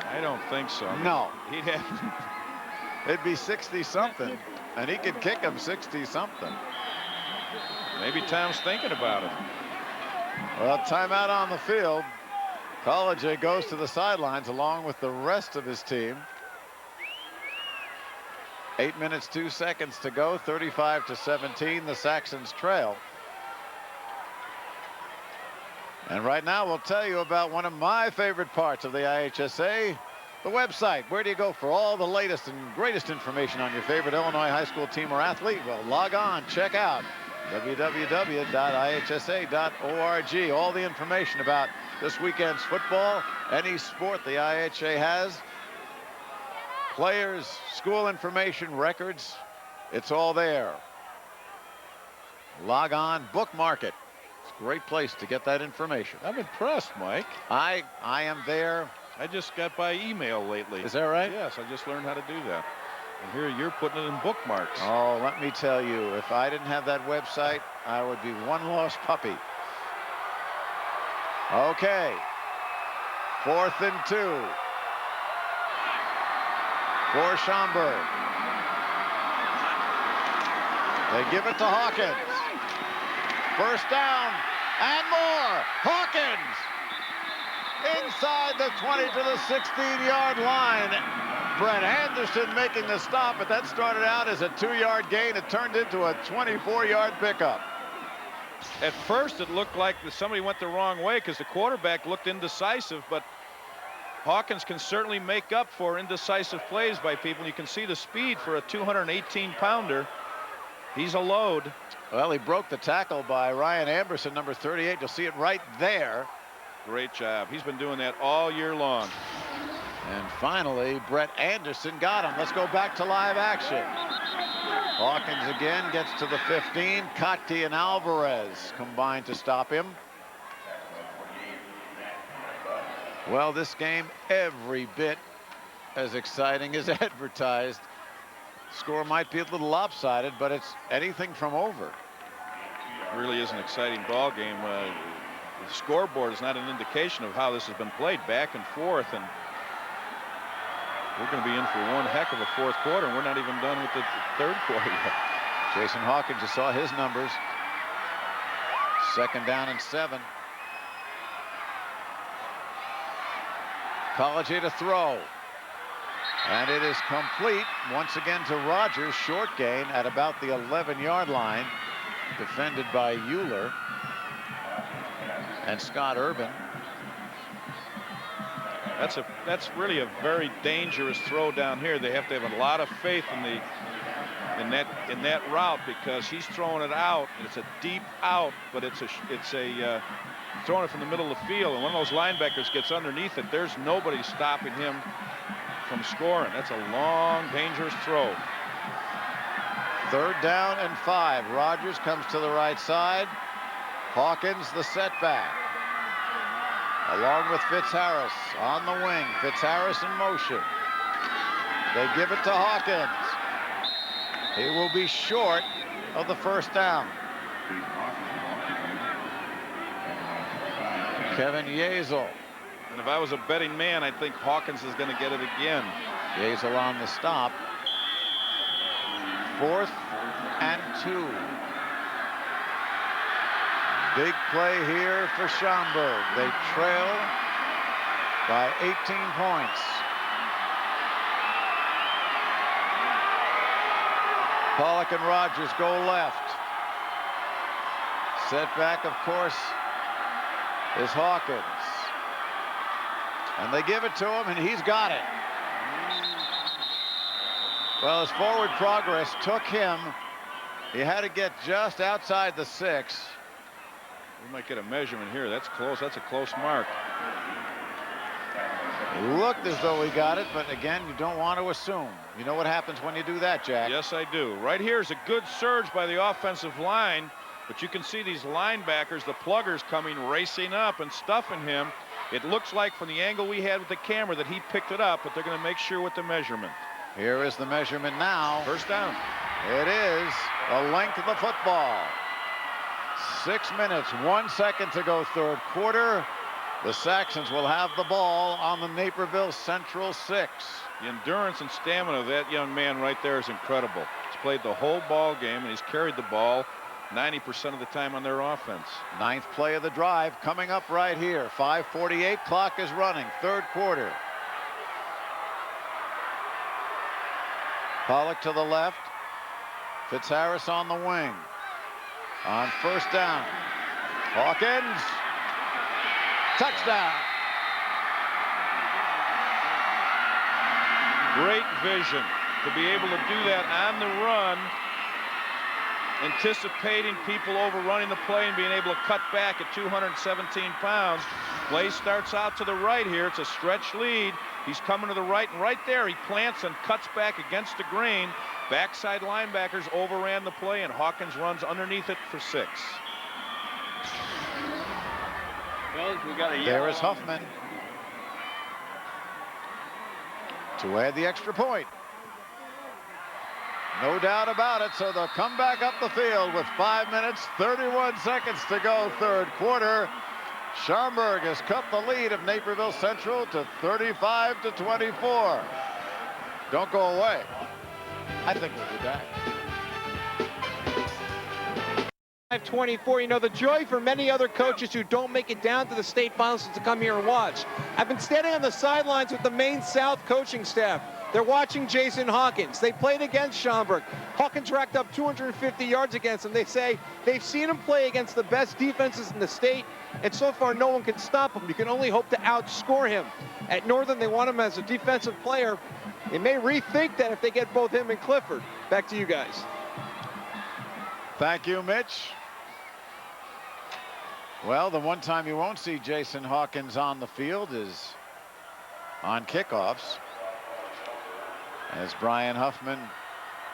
I don't think so. No. He'd have. It'd be 60-something, and he could kick him 60-something. Maybe Tom's thinking about it. Well, timeout on the field. College goes to the sidelines along with the rest of his team. 8 minutes, 2 seconds to go. 35-17. The Saxons trail. And right now we'll tell you about one of my favorite parts of the IHSA, the website. Where do you go for all the latest and greatest information on your favorite Illinois high school team or athlete? Well, log on, check out www.ihsa.org. All the information about this weekend's football, any sport the IHSA has, players, school information, records, it's all there. Log on, bookmark it. It's a great place to get that information. I'm impressed, Mike. I am there. I just got by email lately. Is that right? Yes, I just learned how to do that. And here you're putting it in bookmarks. Oh, let me tell you, if I didn't have that website, I would be one lost puppy. Okay. 4th and 2. For Schaumburg. They give it to Hawkins. 1st down and more. Hawkins inside the 20 to the 16-yard line. Brett Anderson making the stop, but that started out as a 2-yard gain. It turned into a 24-yard pickup. At first, it looked like somebody went the wrong way because the quarterback looked indecisive, but Hawkins can certainly make up for indecisive plays by people. You can see the speed for a 218-pounder. He's a load. Well, he broke the tackle by Ryan Amberson, number 38. You'll see it right there. Great job. He's been doing that all year long. And finally, Brett Anderson got him. Let's go back to live action. Hawkins again gets to the 15. Cotti and Alvarez combine to stop him. Well, this game every bit as exciting as advertised. Score might be a little lopsided, but it's anything from over. It really is an exciting ball game. The scoreboard is not an indication of how this has been played, back and forth, and we're going to be in for one heck of a 4th quarter, and we're not even done with the 3rd quarter yet. Jason Hawkins, you saw his numbers. 2nd down and 7. College to throw. And it is complete once again to Rogers. Short gain at about the 11-yard line. Defended by Euler and Scott Urban. That's really a very dangerous throw down here. They have to have a lot of faith in that route, because he's throwing it out. It's a deep out, but it's throwing it from the middle of the field, and one of those linebackers gets underneath it. There's nobody stopping him from scoring. That's a long, dangerous throw. 3rd down and 5. Rogers comes to the right side. Hawkins the setback. Along with Fitzharris on the wing. Fitzharris in motion. They give it to Hawkins. He will be short of the 1st down. Kevin Yezel. And if I was a betting man, I think Hawkins is going to get it again. Yezel on the stop. 4th and 2. Big play here for Schaumburg. They trail by 18 points. Pollock and Rogers go left. Setback, of course, is Hawkins. And they give it to him, and he's got it. Well, his forward progress took him. He had to get just outside the 6. We might get a measurement here. That's close. That's a close mark. Looked as though he got it, but again, you don't want to assume. You know what happens when you do that, Jack? Yes, I do. Right here is a good surge by the offensive line, but you can see these linebackers, the pluggers, coming racing up and stuffing him. It looks like from the angle we had with the camera that he picked it up, but they're going to make sure with the measurement. Here is the measurement now. First down. It is the length of the football. 6 minutes, 1 second to go, third quarter. The Saxons will have the ball on the Naperville Central 6. The endurance and stamina of that young man right there is incredible. He's played the whole ball game, and he's carried the ball 90% of the time on their offense. 9th play of the drive coming up right here. 5:48, clock is running, third quarter. Pollock to the left. Fitzharris on the wing. On first down. Hawkins. Touchdown. Great vision to be able to do that on the run, anticipating people overrunning the play and being able to cut back at 217 pounds. Play starts out to the right here. It's a stretch lead. He's coming to the right, and right there he plants and cuts back against the grain. Backside linebackers overran the play, and Hawkins runs underneath it for 6. There is Huffman to add the extra point. No doubt about it. So they'll come back up the field with 5 minutes, 31 seconds to go, third quarter. Schaumburg has cut the lead of Naperville Central to 35-24. Don't go away. I think we'll be back. 5:24. You know, the joy for many other coaches who don't make it down to the state finals is to come here and watch. I've been standing on the sidelines with the Maine South coaching staff. They're watching Jason Hawkins. They played against Schaumburg. Hawkins racked up 250 yards against them. They say they've seen him play against the best defenses in the state, and so far no one can stop him. You can only hope to outscore him. At Northern, they want him as a defensive player. They may rethink that if they get both him and Clifford. Back to you guys. Thank you, Mitch. Well, the one time you won't see Jason Hawkins on the field is on kickoffs, as Brian Huffman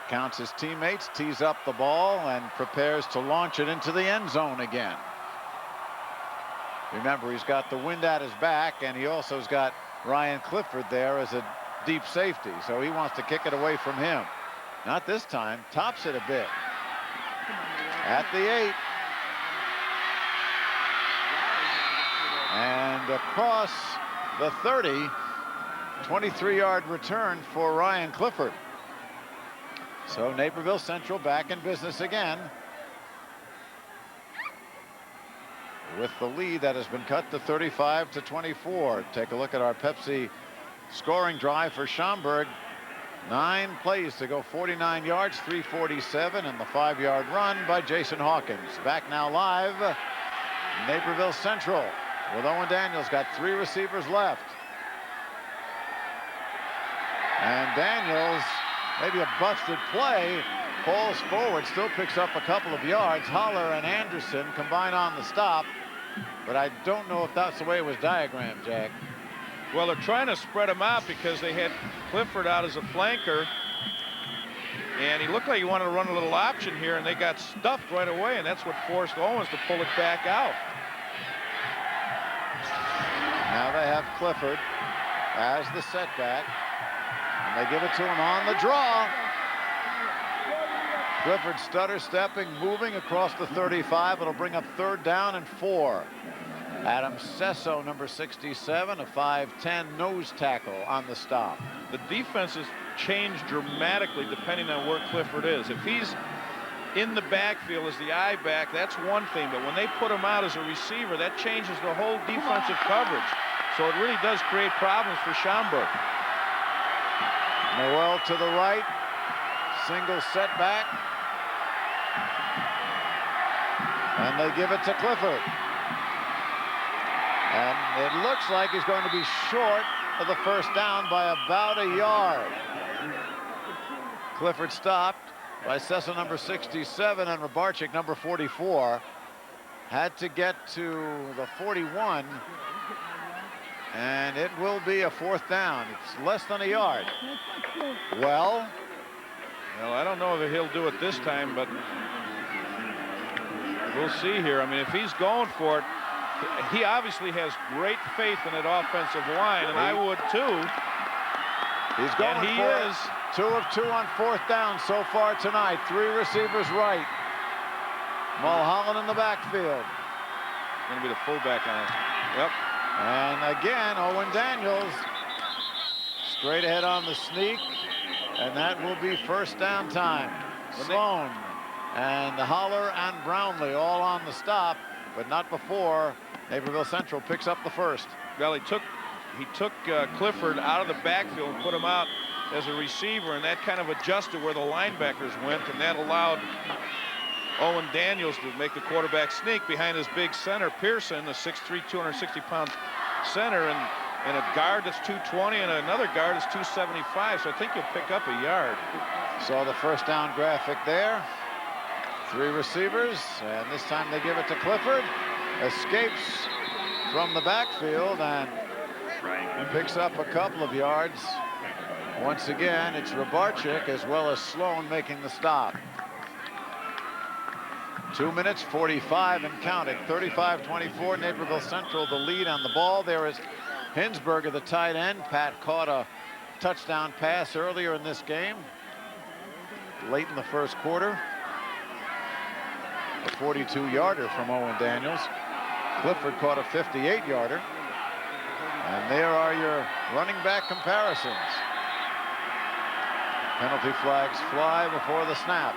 counts his teammates, tees up the ball, and prepares to launch it into the end zone again. Remember, he's got the wind at his back, and he also has got Ryan Clifford there as a deep safety, so he wants to kick it away from him. Not this time. Tops it a bit. At the 8. And across the 30, 23-yard return for Ryan Clifford. So Naperville Central back in business again, with the lead that has been cut to 35-24. Take a look at our Pepsi scoring drive for Schaumburg. 9 plays to go, 49 yards, 347, and the 5-yard run by Jason Hawkins. Back now live, Naperville Central, with Owen Daniels got 3 receivers left. And Daniels, maybe a busted play, falls forward, still picks up a couple of yards. Holler and Anderson combine on the stop, but I don't know if that's the way it was diagrammed, Jack. Well, they're trying to spread him out because they had Clifford out as a flanker, and he looked like he wanted to run a little option here, and they got stuffed right away, and that's what forced Owens to pull it back out. Now they have Clifford as the setback, and they give it to him on the draw. Clifford stutter stepping, moving across the 35. It'll bring up 3rd down and 4. Adam Sesso, number 67, a 5'10" nose tackle on the stop. The defense has changed dramatically depending on where Clifford is. If he's in the backfield as the I back, that's one thing, but when they put him out as a receiver, that changes the whole defensive coverage. So it really does create problems for Schaumburg. Noel to the right, single setback, and they give it to Clifford. And it looks like he's going to be short of the first down by about a yard. Clifford stopped by Cecil, number 67, and Rybarczyk, number 44. Had to get to the 41, and it will be a fourth down. It's less than a yard. Well, I don't know if he'll do it this time, but we'll see here. I mean, if he's going for it, he obviously has great faith in that offensive line, and I would too. He's going and he for is. 2 of 2 on fourth down so far tonight. 3 receivers right. Mulholland in the backfield. Going to be the fullback on it. Yep. And again, Owen Daniels straight ahead on the sneak, and that will be first down time. Sloan and Holler and Brownlee all on the stop, but not before Naperville Central picks up the first. Well, he took Clifford out of the backfield and put him out as a receiver, and that kind of adjusted where the linebackers went, and that allowed Owen Daniels to make the quarterback sneak behind his big center, Pearson, a 6'3", 260-pound center, and a guard that's 220 and another guard that's 275, so I think you'll pick up a yard. Saw the first down graphic there. 3 receivers, and this time they give it to Clifford. Escapes from the backfield and picks up a couple of yards. Once again, it's Rybarczyk as well as Sloan making the stop. 2 minutes 45 and counting. 35-24, Naperville Central the lead on the ball. There is Hinsberger, the tight end. Pat caught a touchdown pass earlier in this game, late in the first quarter. A 42-yarder from Owen Daniels. Clifford caught a 58-yarder. And there are your running back comparisons. Penalty flags fly before the snap.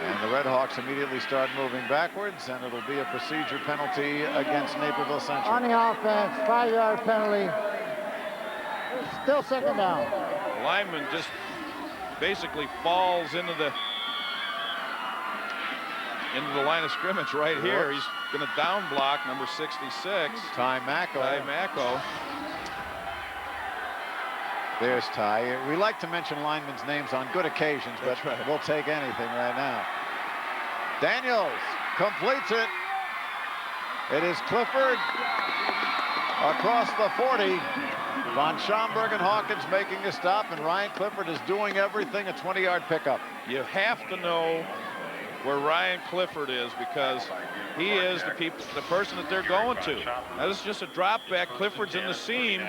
And the Redhawks immediately start moving backwards, and it'll be a procedure penalty against Naperville Central. On the offense, 5-yard penalty. Still second down. The lineman just basically falls into the line of scrimmage right here. He's going to down block number 66. Ty Macko. There's Ty. We like to mention linemen's names on good occasions, but we'll take anything right now. Daniels completes it. It is Clifford across the 40. Von Schaumburg and Hawkins making a stop, and Ryan Clifford is doing everything, a 20-yard pickup. You have to know where Ryan Clifford is, because he is the person that they're going to. Now, this is just a drop back. Clifford's in the seam,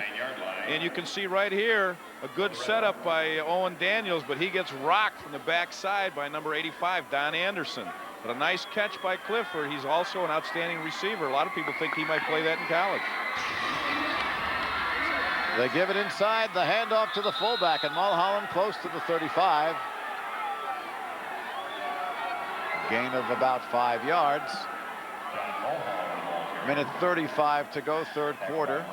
and you can see right here a good setup by Owen Daniels, but he gets rocked from the backside by number 85, Don Anderson. But a nice catch by Clifford. He's also an outstanding receiver. A lot of people think he might play that in college. They give it inside, the handoff to the fullback, and Mulholland close to the 35. Gain of about 5 yards. Minute 35 to go, third quarter.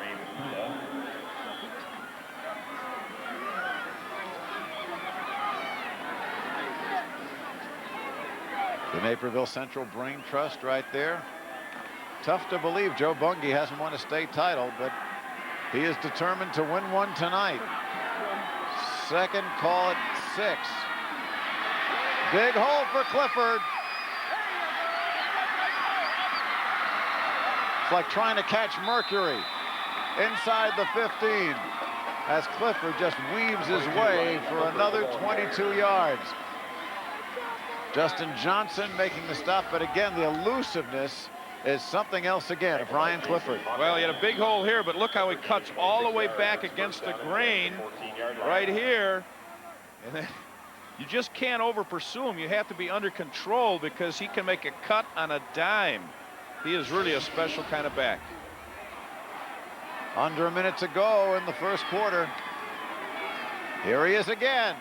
The Naperville Central Brain Trust right there. Tough to believe Joe Bungie hasn't won a state title, but he is determined to win one tonight. Second, call it 6. Big hole for Clifford. It's like trying to catch Mercury inside the 15 as Clifford just weaves his way for another 22 yards. Justin Johnson making the stop, but again, the elusiveness is something else again of Ryan Clifford. Well, he had a big hole here, but look how he cuts all the way back against the grain right here. And then you just can't over pursue him. You have to be under control, because he can make a cut on a dime. He is really a special kind of back. Under a minute to go in the first quarter. Here he is again.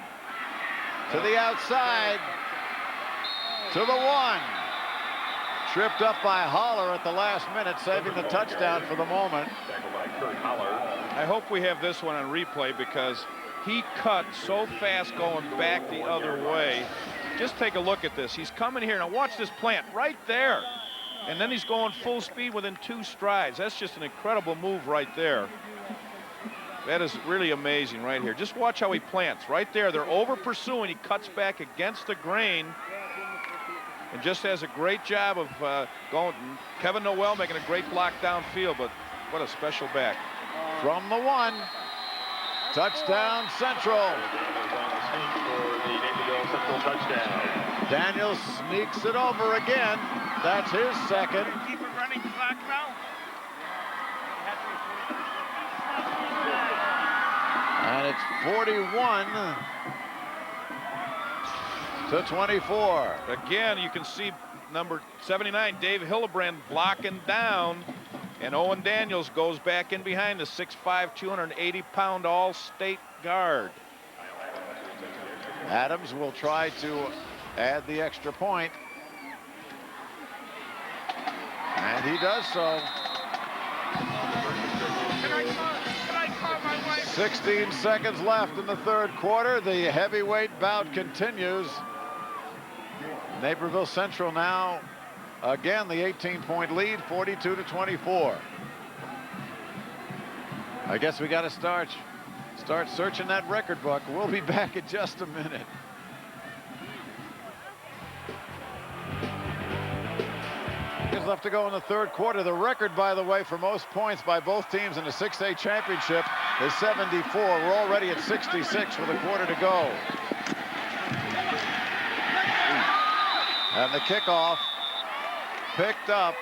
To the outside. To the one. Tripped up by Holler at the last minute, saving the touchdown for the moment. I hope we have this one on replay because he cut so fast going back the other way. Just take a look at this. He's coming here. Now watch this plant right there. And then he's going full speed within 2 strides. That's just an incredible move right there. That is really amazing right here. Just watch how he plants right there. They're over pursuing. He cuts back against the grain and just has a great job of going. Kevin Noel making a great block downfield, but what a special back. From the one. Touchdown Central. Daniels sneaks it over again. That's his second. Keep it running clock now. And it's 41 to 24. Again, you can see number 79, Dave Hillebrand, blocking down. And Owen Daniels goes back in behind the 6'5", 280-pound all-state guard. Adams will try to add the extra point. And he does so. 16 seconds left in the third quarter. The heavyweight bout continues. Naperville Central now, again, the 18-point lead, 42 to 24. I guess we got to start searching that record book. We'll be back in just a minute. Left to go in the third quarter. The record, by the way, for most points by both teams in the 6A championship is 74. We're already at 66 with a quarter to go. And the kickoff picked up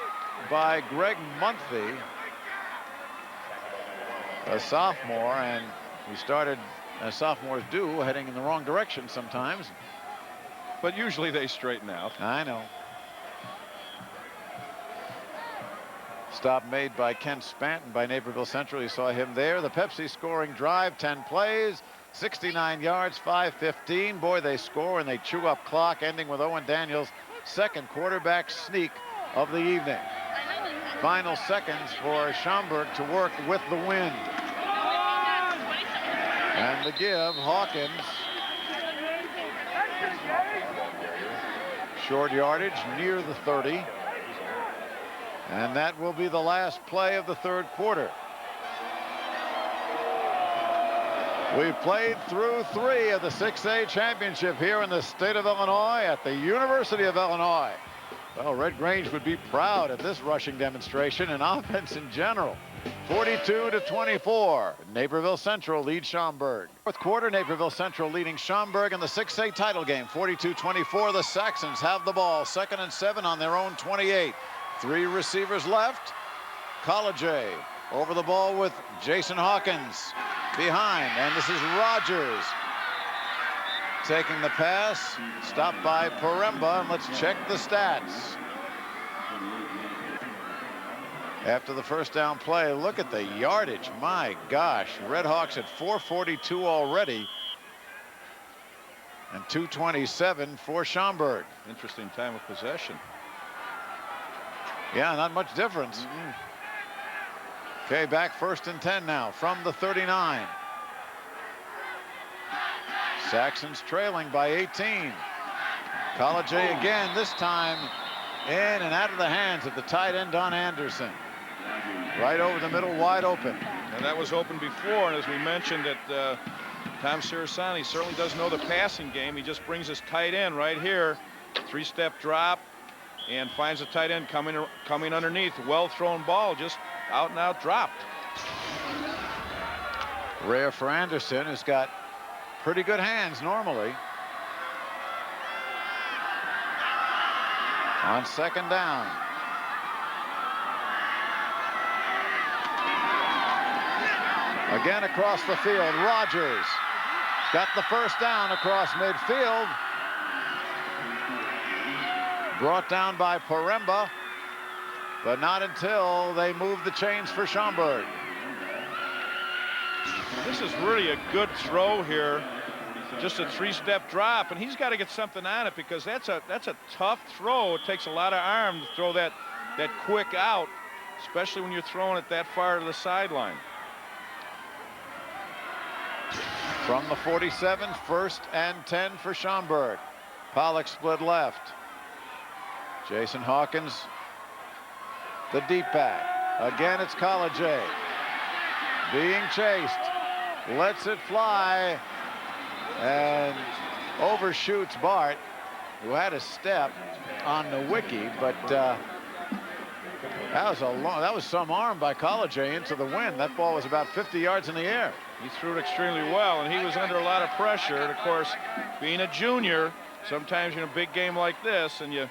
by Greg Munphy, a sophomore, and we started, as sophomores do, heading in the wrong direction sometimes. But usually they straighten out. I know. Stop made by Ken Spanton by Naperville Central. You saw him there. The Pepsi scoring drive, 10 plays, 69 yards, 5:15. Boy, they score and they chew up clock, ending with Owen Daniels' second quarterback sneak of the evening. Final seconds for Schaumburg to work with the win. And the give, Hawkins. Short yardage near the 30. And that will be the last play of the third quarter. We've played through 3 of the 6A championship here in the state of Illinois at the University of Illinois. Well, Red Grange would be proud of this rushing demonstration and offense in general. 42 to 24. Naperville Central leads Schaumburg. Fourth quarter, Naperville Central leading Schaumburg in the 6A title game. 42-24. The Saxons have the ball. 2nd and 7 on their own 28. 3 receivers left. College over the ball with Jason Hawkins behind, and this is Rogers taking the pass, stopped by Paremba, and let's check the stats. After the first down play, look at the yardage. My gosh, Redhawks at 442 already, and 227 for Schaumburg. Interesting time of possession. Yeah, not much difference. Okay, back 1st and 10 now from the 39. Saxons trailing by 18. College again, this time in and out of the hands of the tight end, Don Anderson. Right over the middle, wide open. And that was open before, and as we mentioned, that Tom Sirasani certainly does know the passing game. He just brings his tight end right here. 3-step drop. And finds the tight end coming underneath. Well-thrown ball, just out and out dropped. Rare for Anderson, who's got pretty good hands normally. On 2nd down. Again across the field, Rogers got the first down across midfield. Brought down by Paremba. but not until they move the chains for Schaumburg. This is really a good throw here. Just a 3-step drop, and he's got to get something on it because that's a tough throw. It takes a lot of arm to throw that quick out, especially when you're throwing it that far to the sideline. From the 47, 1st and 10 for Schaumburg. Pollock split left. Jason Hawkins, the deep back. Again, it's College A. Being chased. Lets it fly. And overshoots Bart, who had a step on the wiki, but that was some arm by College A into the wind. That ball was about 50 yards in the air. He threw it extremely well, and he was under a lot of pressure. And of course, being a junior, sometimes in a big game like this, and you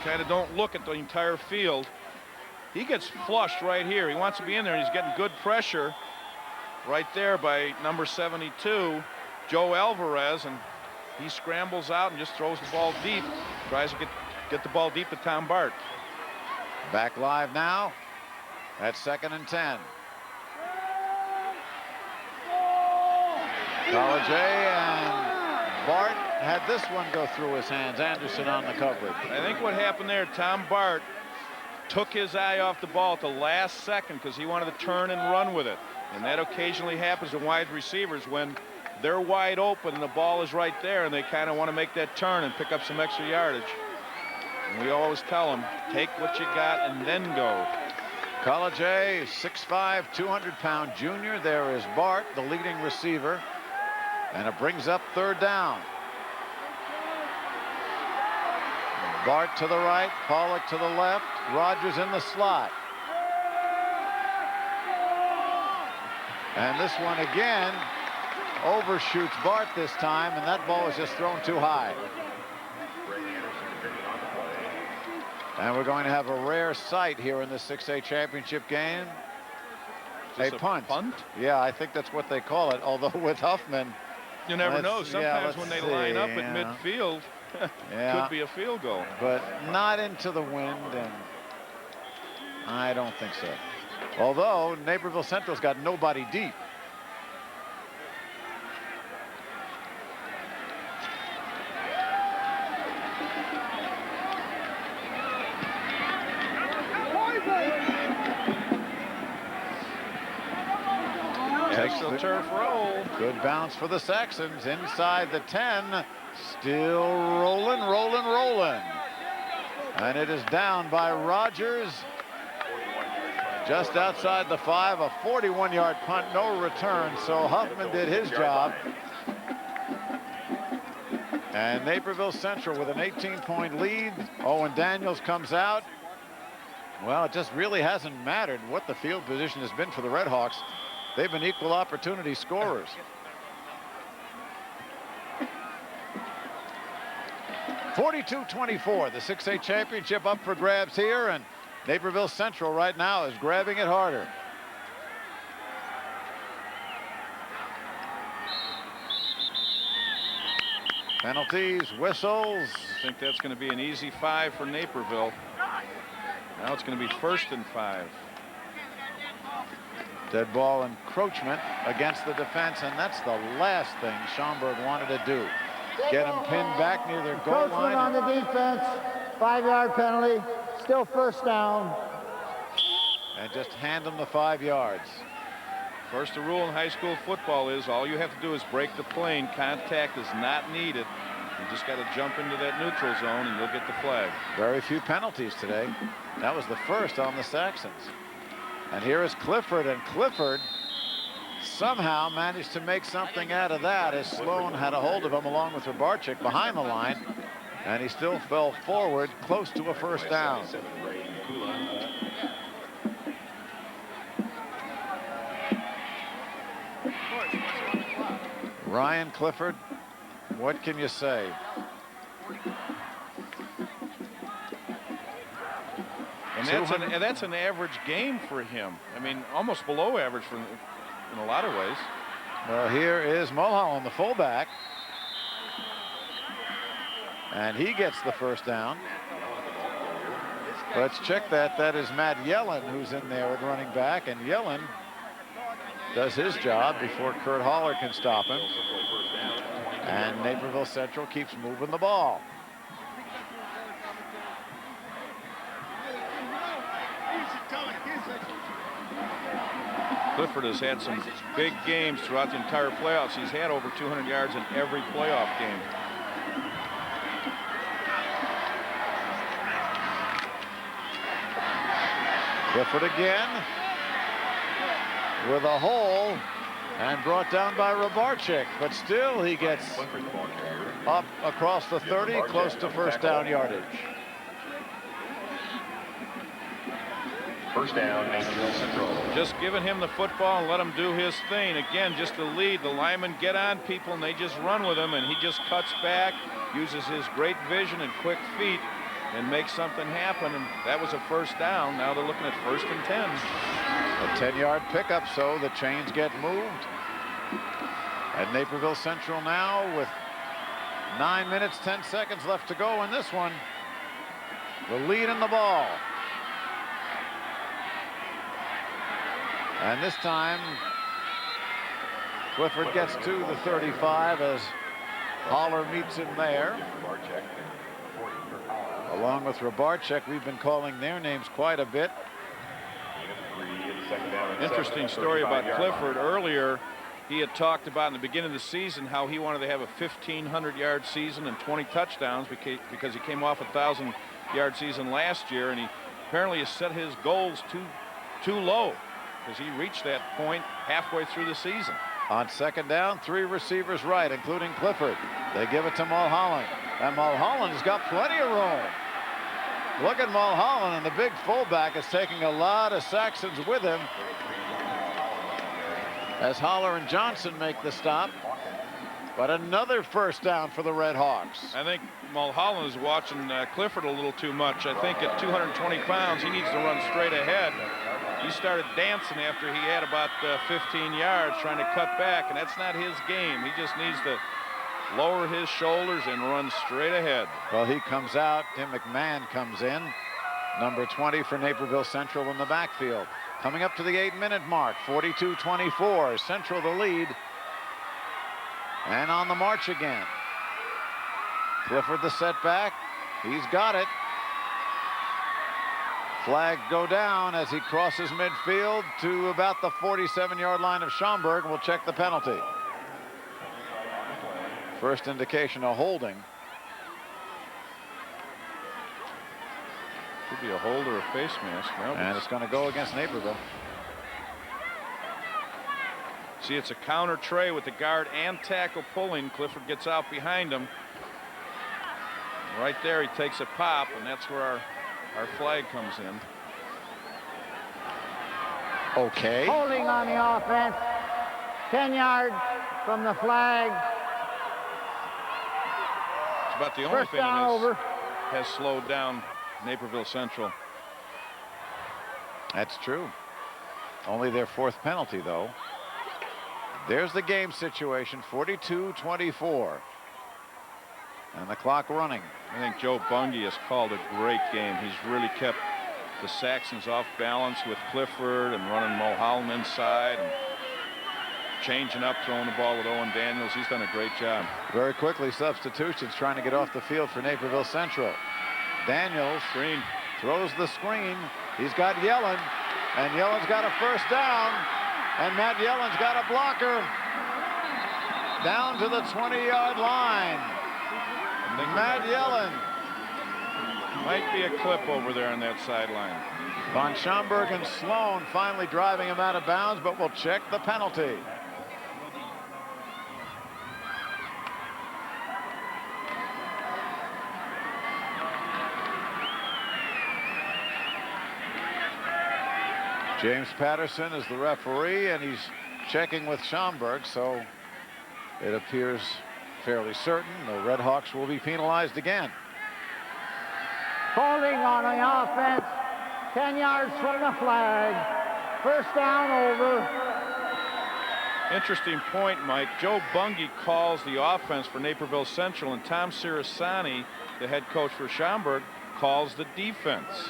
kind of don't look at the entire field. He gets flushed right here. He wants to be in there, and he's getting good pressure right there by number 72. Joe Alvarez, and he scrambles out and just throws the ball deep, tries to get the ball deep to Tom Bart. Back live now at 2nd and 10. College A, and Bart had this one go through his hands. Anderson on the coverage. I think what happened there, Tom Bart took his eye off the ball at the last second because he wanted to turn and run with it. And that occasionally happens to wide receivers when they're wide open and the ball is right there and they kind of want to make that turn and pick up some extra yardage. And we always tell them, take what you got and then go. College A, 6'5", 200-pound junior. There is Bart, the leading receiver. And it brings up 3rd down. Bart to the right, Pollock to the left, Rogers in the slot. And this one again overshoots Bart this time, and that ball is just thrown too high. And we're going to have a rare sight here in the 6A championship game. A punt. Yeah, I think that's what they call it, although with Huffman, you never know. Sometimes when they line up at midfield, could be a field goal. But not into the wind, and I don't think so. Although Naperville Central's got nobody deep. Takes the turf roll. Good bounce for the Saxons inside the 10. Still rolling, rolling, rolling. And it is down by Rogers. Just outside the 5, a 41-yard punt, no return. So Huffman did his job. And Naperville Central with an 18-point lead. Owen Daniels comes out. Well, it just really hasn't mattered what the field position has been for the Redhawks. They've been equal opportunity scorers. (42-24), the 6A championship up for grabs here, and Naperville Central right now is grabbing it harder. Penalties, whistles. I think that's going to be an easy 5 for Naperville. Now it's going to be 1st and 5. Dead ball encroachment against the defense, and that's the last thing Schaumburg wanted to do. Get him pinned back near their goal line. On the defense, 5-yard penalty, still 1st down. And just hand them the 5 yards. First, the rule in high school football is all you have to do is break the plane. Contact is not needed. You just got to jump into that neutral zone and you'll get the flag. Very few penalties today. That was the first on the Saxons. And here is Clifford, and Clifford somehow managed to make something out of that as Sloan had a hold of him along with Rabarczyk behind the line, and he still fell forward close to a 1st down. Ryan Clifford, what can you say? And that's an average game for him. I mean, almost below average in a lot of ways. Well, here is Mulholland, the fullback. And he gets the 1st down. Let's check that. That is Matt Yellen who's in there at running back, and Yellen does his job before Kurt Haller can stop him. And Naperville Central keeps moving the ball. Clifford has had some big games throughout the entire playoffs. He's had over 200 yards in every playoff game. Clifford again with a hole and brought down by Rabarczyk, but still he gets up across the 30, close to first down yardage. First down, Naperville Central. Just giving him the football and let him do his thing. Again, just the lead. The linemen get on people and they just run with him, and he just cuts back, uses his great vision and quick feet, and makes something happen. And that was a first down. Now they're looking at 1st and 10. A 10-yard pickup, so the chains get moved. At Naperville Central now with 9 minutes, 10 seconds left to go in this one. The lead in the ball. And this time, Clifford gets to the 35 as Haller meets him there. Along with Rabarczyk, we've been calling their names quite a bit. Interesting story about Clifford. Earlier, he had talked about in the beginning of the season how he wanted to have a 1,500-yard season and 20 touchdowns because he came off a 1,000-yard season last year, and he apparently has set his goals too low, because he reached that point halfway through the season. On second down, 3 receivers right, including Clifford. They give it to Mulholland, and Mulholland's got plenty of room. Look at Mulholland, and the big fullback is taking a lot of Saxons with him as Haller and Johnson make the stop. But another first down for the Redhawks. I think Mulholland is watching Clifford a little too much. I think at 220 pounds, he needs to run straight ahead. He started dancing after he had about 15 yards trying to cut back, and that's not his game. He just needs to lower his shoulders and run straight ahead. Well, he comes out. Tim McMahon comes in. Number 20 for Naperville Central in the backfield. Coming up to the 8-minute mark, 42-24. Central the lead. And on the march again. Clifford the setback. He's got it. Flag go down as he crosses midfield to about the 47-yard line of Schaumburg. We'll check the penalty. First indication of holding. Could be a hold or a face mask. No, and it's going to go against Naperville. See, it's a counter tray with the guard and tackle pulling. Clifford gets out behind him. Right there, he takes a pop, and that's where our flag comes in. Okay. Holding on the offense. 10 yards from the flag. It's about the only First thing down that over. has slowed down Naperville Central. That's true. Only their 4th penalty, though. There's the game situation, 42-24. And the clock running. I think Joe Bungie has called a great game. He's really kept the Saxons off balance with Clifford and running Mulholland inside and changing up, throwing the ball with Owen Daniels. He's done a great job. Very quickly, substitutions trying to get off the field for Naperville Central. Daniels throws the screen. He's got Yellen, and Yellen's got a first down, and Matt Yellen's got a blocker down to the 20-yard line. Matt Yellen. Might be a clip over there on that sideline. Von Schaumburg and Sloan finally driving him out of bounds, but we'll check the penalty. James Patterson is the referee, and he's checking with Schaumburg, so it appears fairly certain the Redhawks will be penalized again. Holding on the offense. 10 yards from the flag. First down over. Interesting point, Mike. Joe Bungie calls the offense for Naperville Central, and Tom Cirasani, the head coach for Schaumburg, calls the defense.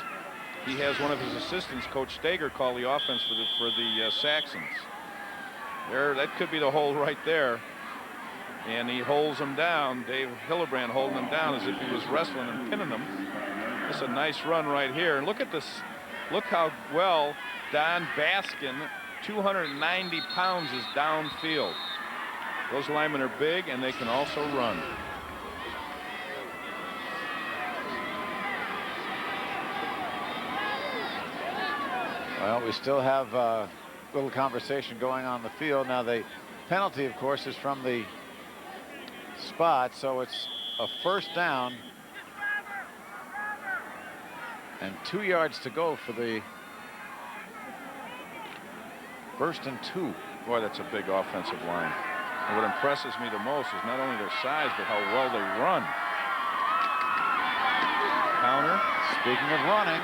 he has one of his assistants, Coach Stager, call the offense for the Saxons. There, that could be the hole right there. And he holds him down. Dave Hillebrand holding him down as if he was wrestling and pinning him. This is a nice run right here. And look at this. Look how well Don Baskin, 290 pounds, is downfield. Those linemen are big, and they can also run. Well, we still have a little conversation going on the field. Now, the penalty, of course, is from the spot, so it's a first down and 2 yards to go for the 1st and 2. Boy, that's a big offensive line. And what impresses me the most is not only their size, but how well they run. Counter. Speaking of running,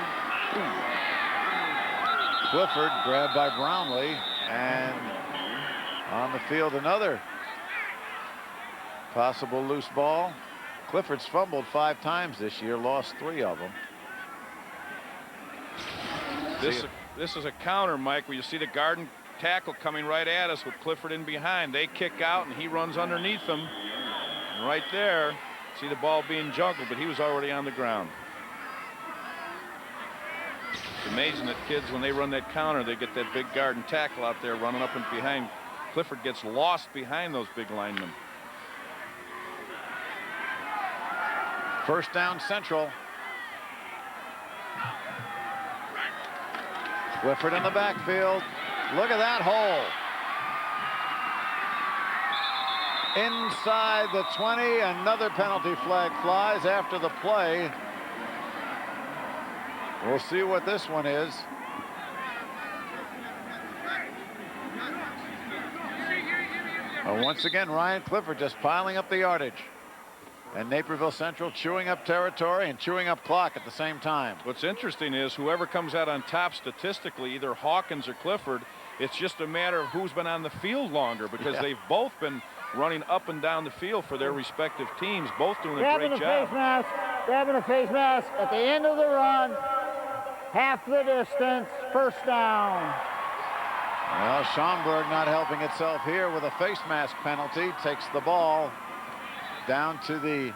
Clifford grabbed by Brownlee, and on the field another possible loose ball. Clifford's fumbled 5 times this year, lost 3 of them. This is a counter, Mike, where you see the guard and tackle coming right at us with Clifford in behind. They kick out and he runs underneath them. And right there, see the ball being juggled, but he was already on the ground. It's amazing that kids, when they run that counter, they get that big guard and tackle out there running up and behind. Clifford gets lost behind those big linemen. First down, Central. Clifford in the backfield. Look at that hole. Inside the 20, another penalty flag flies after the play. We'll see what this one is. Once again, Ryan Clifford just piling up the yardage. And Naperville Central chewing up territory and chewing up clock at the same time. What's interesting is whoever comes out on top statistically, either Hawkins or Clifford, it's just a matter of who's been on the field longer, because they've both been running up and down the field for their respective teams, both doing a great job. Grabbing a face mask at the end of the run, half the distance, first down. Well, Schaumburg not helping itself here with a face mask penalty. Takes the ball down to the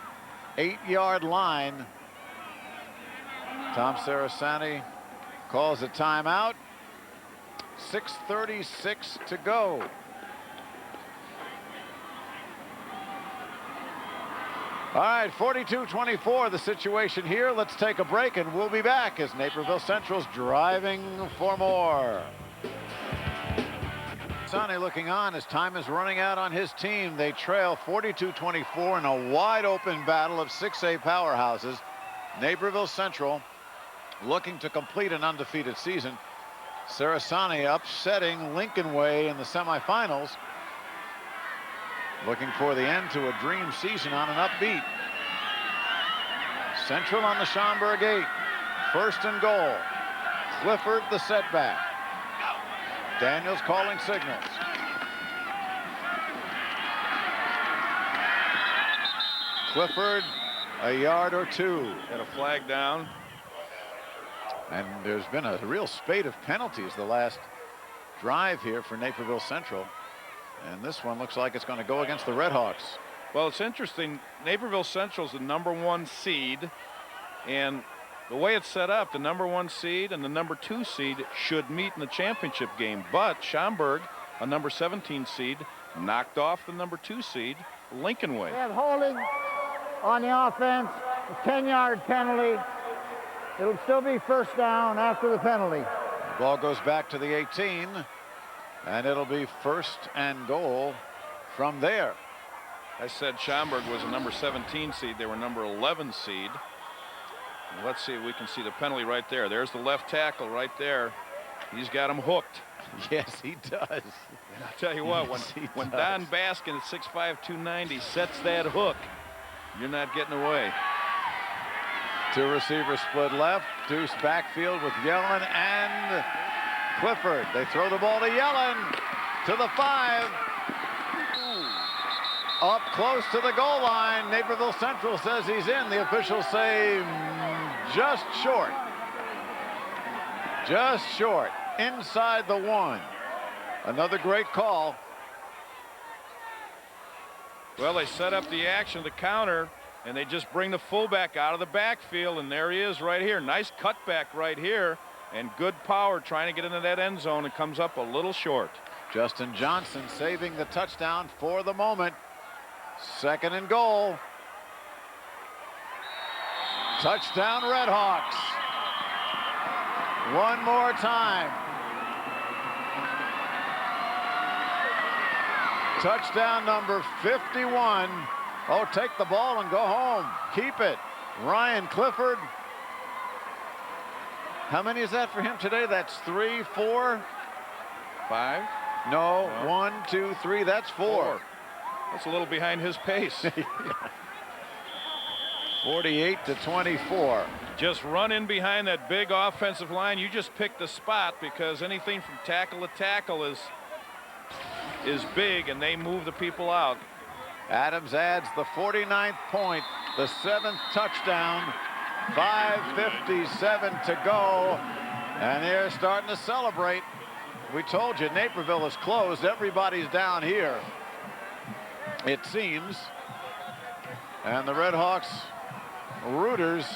8-yard line. Tom Sarasani calls a timeout. 6:36 to go. All right, 42-24 the situation here. Let's take a break and we'll be back as Naperville Central's driving for more. Sarasani looking on as time is running out on his team. They trail 42-24 in a wide open battle of 6A powerhouses. Naperville Central looking to complete an undefeated season. Sarasani upsetting Lincoln Way in the semifinals. Looking for the end to a dream season on an upbeat. Central on the Schaumburg 8. 1st and goal. Clifford the setback. Daniels calling signals. Clifford a yard or 2. Got a flag down. And there's been a real spate of penalties the last drive here for Naperville Central. And this one looks like it's going to go against the Redhawks. Well, it's interesting. Naperville Central's the #1 seed. And the way it's set up, the #1 seed and the #2 seed should meet in the championship game. But Schaumburg, a #17 seed, knocked off the #2 seed, Lincoln Way. We have holding on the offense, a 10-yard penalty. It'll still be first down after the penalty. The ball goes back to the 18, and it'll be 1st and goal from there. I said Schaumburg was a #17 seed. They were #11 seed. And let's see if we can see the penalty right there. There's the left tackle right there. He's got him hooked. Yes, he does. And I'll tell you what, when Don Baskin at 6'5", 290 sets that hook, you're not getting away. 2 receivers split left. Deuce backfield with Yellen and Clifford. They throw the ball to Yellen to the 5. Up close to the goal line. Naperville Central says he's in. The officials say just short. Just short, inside the 1. Another great call. Well, they set up the action, the counter, and they just bring the fullback out of the backfield, and there he is right here. Nice cutback right here, and good power trying to get into that end zone. It comes up a little short. Justin Johnson saving the touchdown for the moment. 2nd and goal. Touchdown Redhawks. One more time. Touchdown number 51. Oh, take the ball and go home. Keep it. Ryan Clifford. How many is that for him today? That's 3, 4, 5? No, 1, 2, 3. That's 4. That's a little behind his pace. 48-24. Just run in behind that big offensive line. You just pick the spot, because anything from tackle to tackle is big, and they move the people out. Adams adds the 49th point, the 7th touchdown. 5:57 to go, and they're starting to celebrate. We told you Naperville is closed. Everybody's down here, it seems. And the Redhawks rooters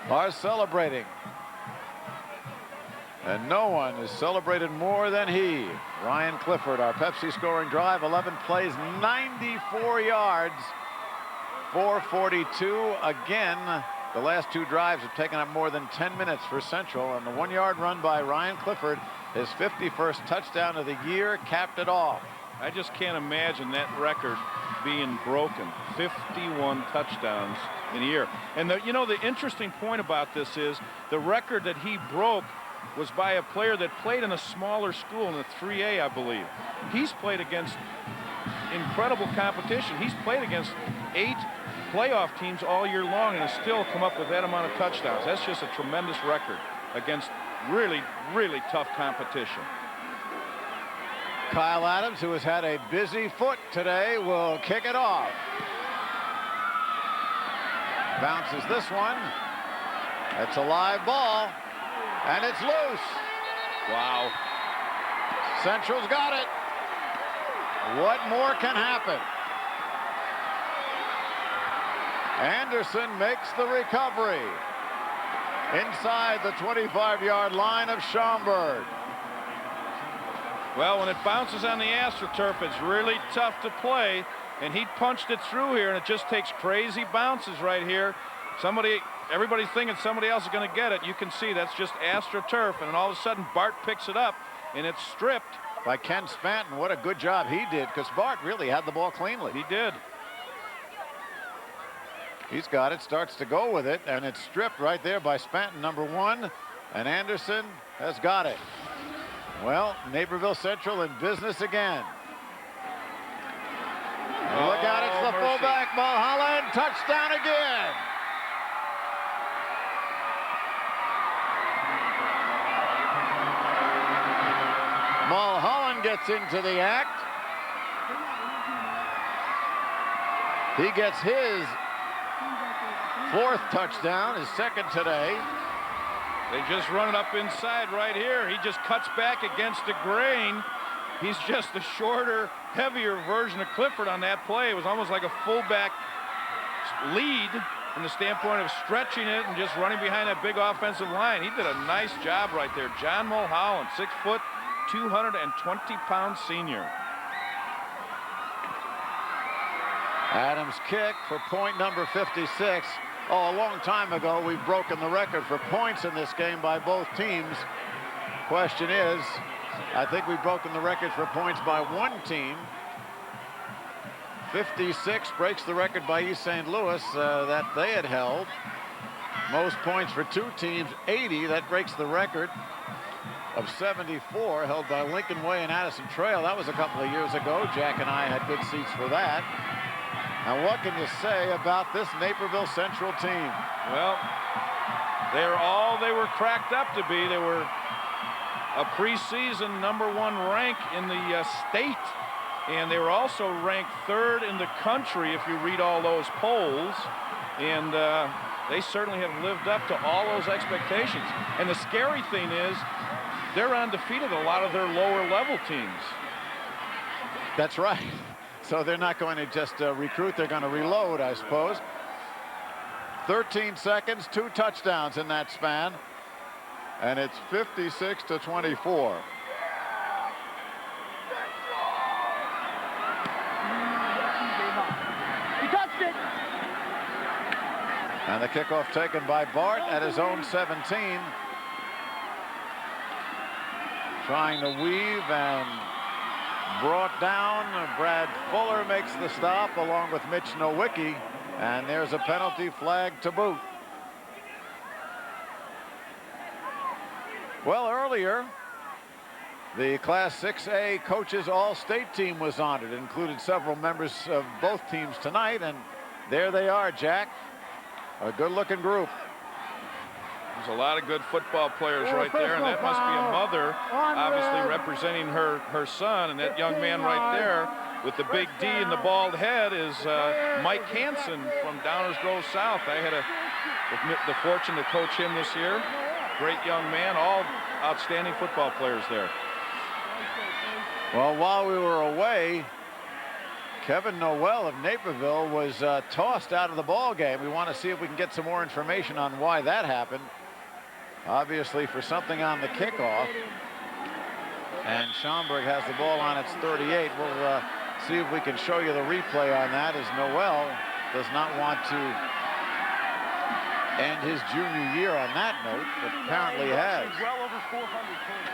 are celebrating. And no one has celebrated more than he. Ryan Clifford, our Pepsi scoring drive, 11 plays, 94 yards, 442. Again, the last 2 drives have taken up more than 10 minutes for Central, and the 1-yard run by Ryan Clifford, his 51st touchdown of the year, capped it off. I just can't imagine that record being broken. 51 touchdowns in a year. And the interesting point about this is the record that he broke was by a player that played in a smaller school in the 3A, I believe. He's played against incredible competition. He's played against 8 playoff teams all year long and has still come up with that amount of touchdowns. That's just a tremendous record against really, really tough competition. Kyle Adams, who has had a busy foot today, will kick it off. Bounces this one. It's a live ball, and it's loose. Wow. Central's got it. What more can happen? Anderson makes the recovery inside the 25-yard line of Schaumburg. Well, when it bounces on the AstroTurf, it's really tough to play, and he punched it through here, and it just takes crazy bounces right here. Everybody's thinking somebody else is going to get it. You can see that's just AstroTurf, and then all of a sudden Bart picks it up, and it's stripped. By Ken Spanton. What a good job he did, because Bart really had the ball cleanly. He did. He's got it, starts to go with it, and it's stripped right there by Spanton, number 1, and Anderson has got it. Well, Naperville Central in business again. Look out, it's the fullback, Mulholland, touchdown again. Mulholland gets into the act. He gets his 4th touchdown, his 2nd today. They just run it up inside right here. He just cuts back against the grain. He's just the shorter, heavier version of Clifford on that play. It was almost like a fullback lead from the standpoint of stretching it and just running behind that big offensive line. He did a nice job right there. John Mulholland, 6 foot, 220-pound senior. Adams kick for point number 56. Oh, a long time ago, we've broken the record for points in this game by both teams. Question is, I think we've broken the record for points by one team. 56 breaks the record by East St. Louis that they had held. Most points for 2 teams, 80. That breaks the record of 74 held by Lincoln Way and Addison Trail. That was a couple of years ago. Jack and I had good seats for that. And what can you say about this Naperville Central team? Well, they're all they were cracked up to be. They were a preseason #1 rank in the state. And they were also ranked 3rd in the country if you read all those polls. And they certainly have lived up to all those expectations. And the scary thing is they're undefeated a lot of their lower level teams. That's right. So they're not going to just recruit, they're going to reload, I suppose. 13 seconds, 2 touchdowns in that span. And it's 56-24. He touched it. And the kickoff taken by Bart at his own 17. Trying to weave and brought down. Brad Fuller makes the stop along with Mitch Nowicki. And there's a penalty flag to boot. Well, earlier, the Class 6A Coaches All-State team was honored. It included several members of both teams tonight. And there they are, Jack. A good-looking group. There's a lot of good football players right there, and that must be a mother obviously representing her son. And that young man right there with the big D and the bald head is Mike Hansen from Downers Grove South. I had the fortune to coach him this year. Great young man, all outstanding football players there. Well, while we were away, Kevin Noel of Naperville was tossed out of the ball game. We want to see if we can get some more information on why that happened. Obviously for something on the kickoff. And Schaumburg has the ball on its 38. We'll see if we can show you the replay on that, as Noel does not want to end his junior year on that note, but apparently has. Well over 400 points.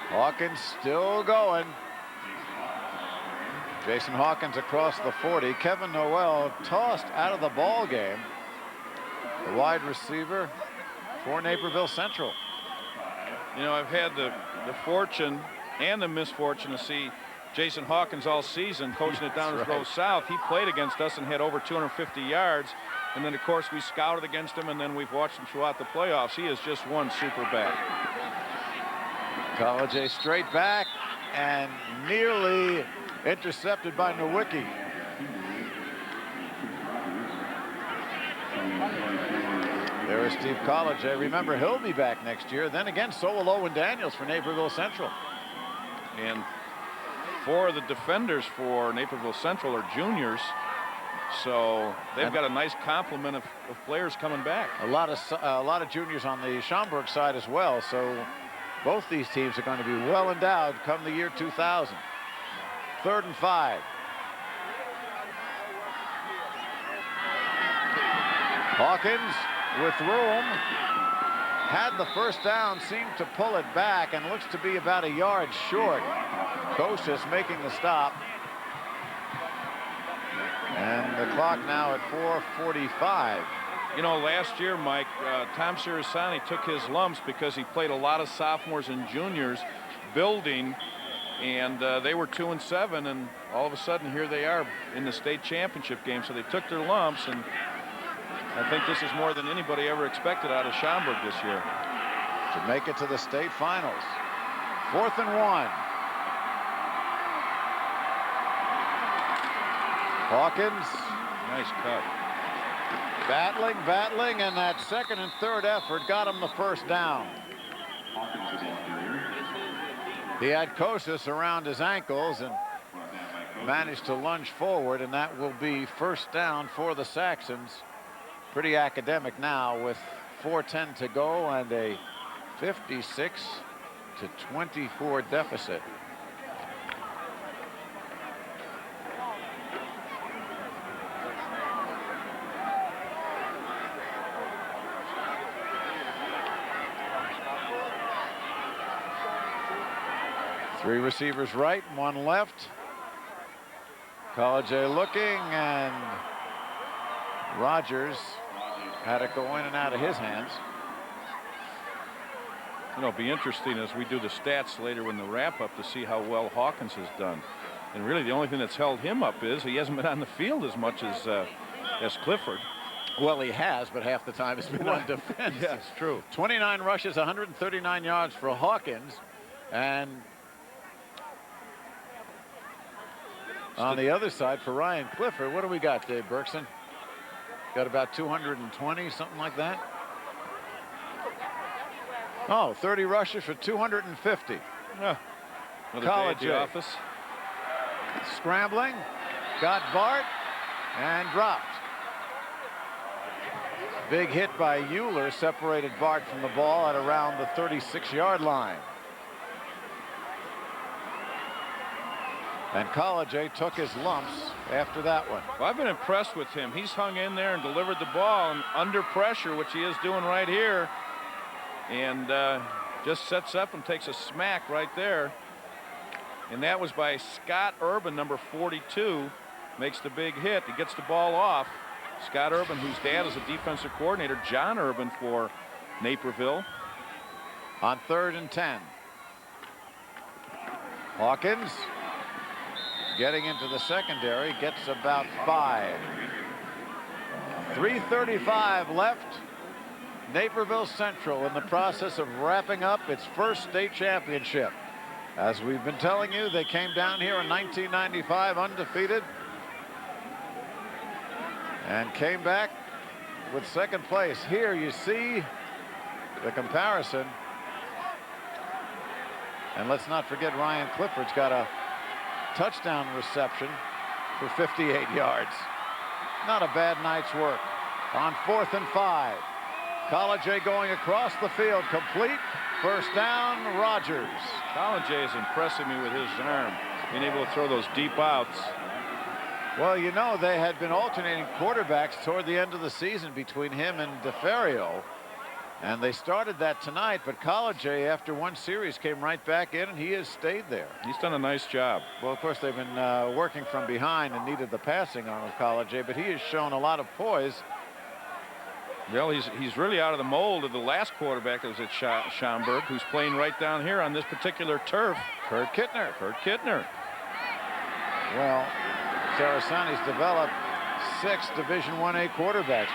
Hawkins still going. Jason Hawkins across the 40. Kevin Noel tossed out of the ball game. The wide receiver for Naperville Central. You know, I've had the fortune and the misfortune to see Jason Hawkins all season coaching at Downers Grove South. He played against us and had over 250 yards. And then, of course, we scouted against him, and then we've watched him throughout the playoffs. He is just one super back. College A straight back and nearly intercepted by Nowicki. There is Steve College. Remember, he'll be back next year. Then again, so will Owen Daniels for Naperville Central. And 4 of the defenders for Naperville Central are juniors. So they've got a nice complement of players coming back. A lot of juniors on the Schaumburg side as well. So both these teams are going to be well endowed come the year 2000. 3rd and 5. Hawkins with room. Had the first down, seemed to pull it back, and looks to be about a yard short. Kostas making the stop. And the clock now at 4:45. You know, last year, Mike, Tom Sirasani took his lumps because he played a lot of sophomores and juniors building, and they were 2-7, and all of a sudden here they are in the state championship game. So they took their lumps, and I think this is more than anybody ever expected out of Schaumburg this year. To make it to the state finals. 4th and 1. Hawkins. Nice cut. Battling, and that 2nd and 3rd effort got him the first down. He had Kostas around his ankles and managed to lunge forward, and that will be first down for the Saxons. Pretty academic now with 4:10 to go and a 56-24 deficit. Three receivers right, 1 left. College A looking, and Rogers had it go in and out of his hands. You know, it'll be interesting as we do the stats later in the wrap-up to see how well Hawkins has done. And really the only thing that's held him up is he hasn't been on the field as much as Clifford. Well, he has, but half the time it's been on defense. Yes, true. 29 rushes, 139 yards for Hawkins. And on the other side for Ryan Clifford, what do we got, Dave Berkson? got about 220, something like that. Oh, 30 rushes for 250. Yeah. College day at the office. Scrambling, got Bart, and dropped. Big hit by Euler separated Bart from the ball at around the 36-yard line. And College took his lumps after that one. Well, I've been impressed with him. He's hung in there and delivered the ball and under pressure, which he is doing right here. And just sets up and takes a smack right there. And that was by Scott Urban, number 42, makes the big hit. He gets the ball off. Scott Urban, whose dad is a defensive coordinator, John Urban for Naperville. On 3rd and 10. Hawkins getting into the secondary, gets about 5. 3:35 left. Naperville Central in the process of wrapping up its first state championship. As we've been telling you, they came down here in 1995 undefeated and came back with 2nd place. Here you see the comparison. And let's not forget Ryan Clifford's got a touchdown reception for 58 yards. Not a bad night's work. On 4th and 5. College going across the field, complete. First down, Rogers. College is impressing me with his arm, being able to throw those deep outs. Well, you know, they had been alternating quarterbacks toward the end of the season between him and DeFerrio. And they started that tonight, but College after one series came right back in, and he has stayed there. He's done a nice job. Well, of course, they've been working from behind and needed the passing on with College, but he has shown a lot of poise. Well, he's really out of the mold of the last quarterback that was at Schaumburg, who's playing right down here on this particular turf. Kurt Kittner. Kurt Kittner. Well, Sarasani's developed 6 Division I-A quarterbacks.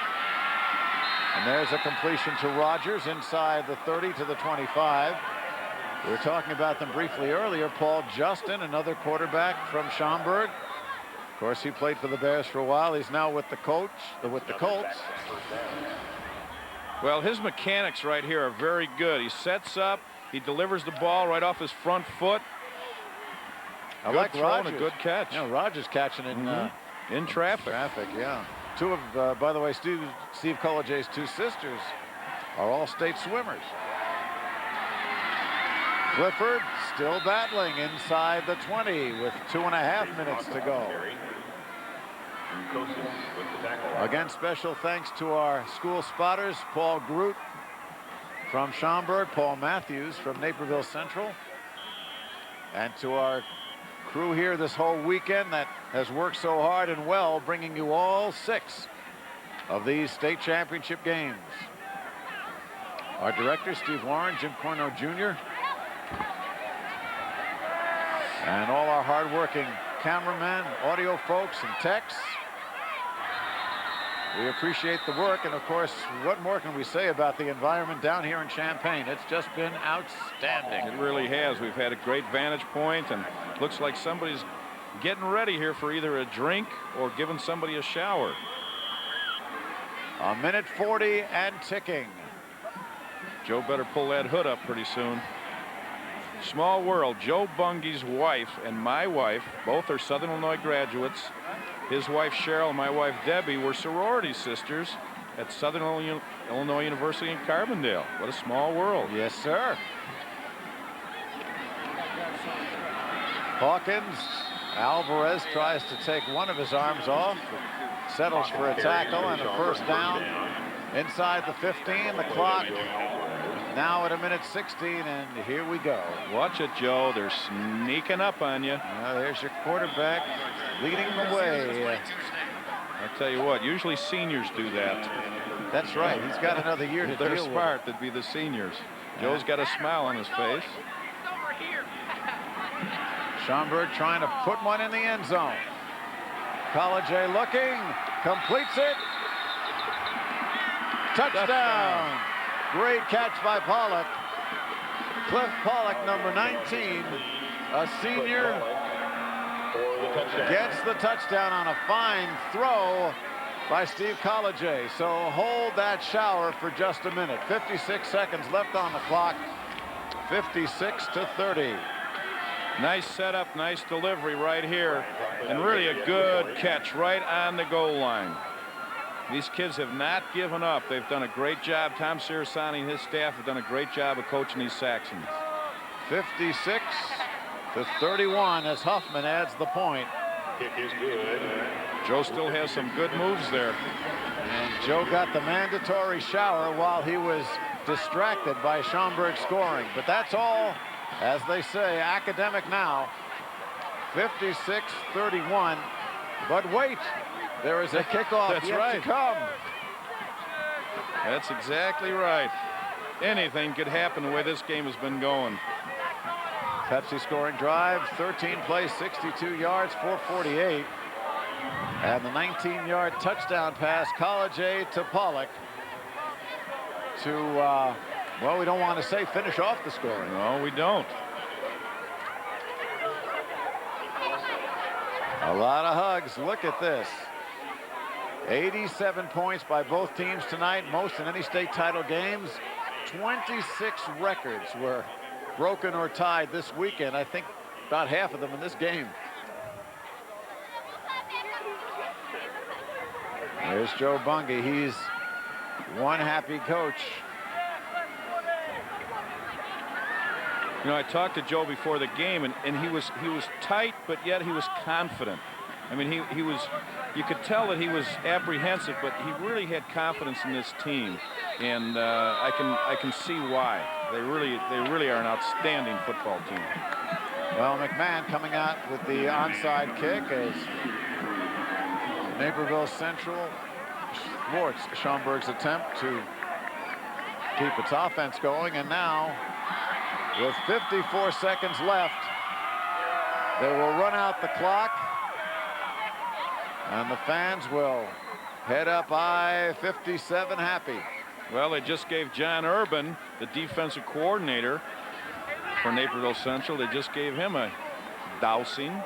And there's a completion to Rogers inside the 30 to the 25. We were talking about them briefly earlier. Paul Justin, another quarterback from Schaumburg. Of course, he played for the Bears for a while. He's now with the Colts. Well, his mechanics right here are very good. He sets up, he delivers the ball right off his front foot. I good like throw Rogers. And a good catch. Yeah, Rogers catching in traffic. Yeah. 2 of, by the way, Steve College's 2 sisters are all state swimmers. Clifford still battling inside the 20 with 2.5 minutes to go. Again, special thanks to our school spotters, Paul Groot from Schaumburg, Paul Matthews from Naperville Central, and to our crew here this whole weekend that has worked so hard and well, bringing you all 6 of these state championship games. Our director, Steve Warren, Jim Corno Jr., and all our hardworking cameramen, audio folks, and techs. We appreciate the work, and of course, what more can we say about the environment down here in Champaign? It's just been outstanding. It really has. We've had a great vantage point, and looks like somebody's getting ready here for either a drink or giving somebody a shower. 1:40 and ticking. Joe better pull that hood up pretty soon. Small world. Joe Bunge's wife and my wife, both are Southern Illinois graduates. His wife Cheryl and my wife Debbie were sorority sisters at Southern Illinois University in Carbondale. What a small world. Yes, sir. Hawkins, Alvarez tries to take one of his arms off, settles for a tackle and a first down inside the 15. The clock now at 1:16, and here we go. Watch it, Joe. They're sneaking up on you. There's your quarterback leading the way. I'll tell you what, usually seniors do that. That's right. He's got another year to if they're deal smart, with. they'd be the seniors. Joe's got a smile on his face. Schaumburg trying to put one in the end zone. College looking, completes it. Touchdown. Great catch by Pollock. Cliff Pollock, number 19, a senior, gets the touchdown on a fine throw by Steve Collegier. So hold that shower for just a minute. 56 seconds left on the clock. 56-30. Nice setup, nice delivery right here, and really a good catch right on the goal line. These kids have not given up. They've done a great job. Tom Sirasani and his staff have done a great job of coaching these Saxons. 56-31 as Huffman adds the point. Kick is good. Joe still has some good moves there. And Joe got the mandatory shower while he was distracted by Schaumburg scoring. But that's all, as they say, academic now. 56-31. But wait, there is a kickoff That's yet right. to come. That's exactly right. Anything could happen the way this game has been going. Pepsi scoring drive, 13 plays, 62 yards, 448. And the 19-yard touchdown pass, Collegier to Pollock to, well, we don't want to say finish off the scoring. No, we don't. A lot of hugs. Look at this. 87 points by both teams tonight, most in any state title games. 26 records were broken or tied this weekend. I think about half of them in this game. There's Joe Bungie. He's one happy coach. You know, I talked to Joe before the game, and he was tight, but yet he was confident. I mean, he was, you could tell that he was apprehensive, but he really had confidence in this team, and I can see why. They really are an outstanding football team. Well, McMahon coming out with the onside kick as Naperville Central thwarts Schaumburg's attempt to keep its offense going, and now with 54 seconds left, they will run out the clock, and the fans will head up I-57 happy. Well, they just gave John Urban, the defensive coordinator for Naperville Central, they just gave him a dousing.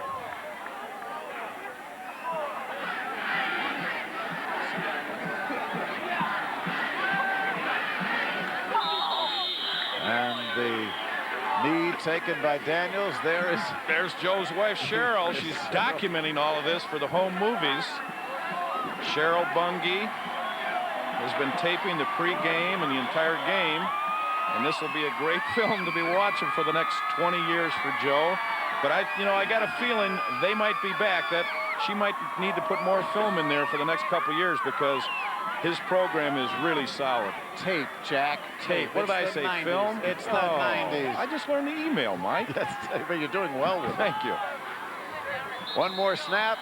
And the knee taken by Daniels. There's Joe's wife, Cheryl. She's documenting all of this for the home movies. Cheryl Bungie has been taping the pregame and the entire game. And this will be a great film to be watching for the next 20 years for Joe. But I got a feeling they might be back. That she might need to put more film in there for the next couple years because his program is really solid. Tape, Jack. Tape. What did I say? 90s. Film? It's the 90s. I just learned to email, Mike. But you're doing well with it. Thank you. One more snap.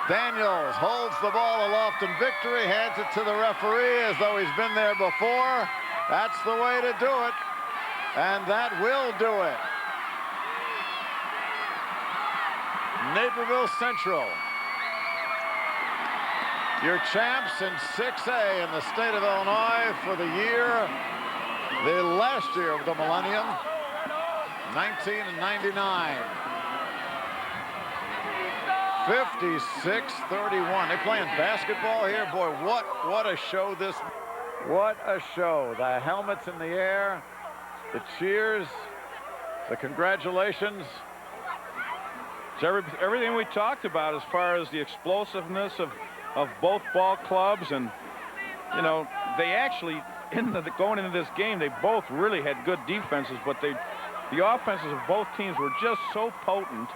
Daniels holds the ball aloft in victory, hands it to the referee as though he's been there before. That's the way to do it, and that will do it. Naperville Central, your champs in 6A in the state of Illinois for the year, the last year of the millennium, 1999. 56-31. They're playing basketball here. Boy, what a show this. What a show. The helmets in the air, the cheers, the congratulations. So everything we talked about as far as the explosiveness of both ball clubs, and you know, they actually going into this game, they both really had good defenses, but the offenses of both teams were just so potent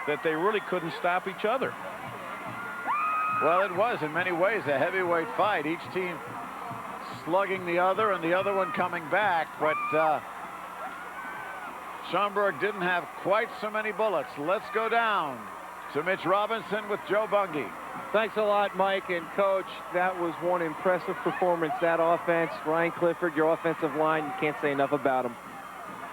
that they really couldn't stop each other. Well, it was in many ways a heavyweight fight, each team slugging the other and the other one coming back, but Schaumburg didn't have quite so many bullets. Let's go down to Mitch Robinson with Joe Bungie. Thanks a lot, Mike and Coach. That was one impressive performance, that offense. Ryan Clifford, your offensive line, you can't say enough about them.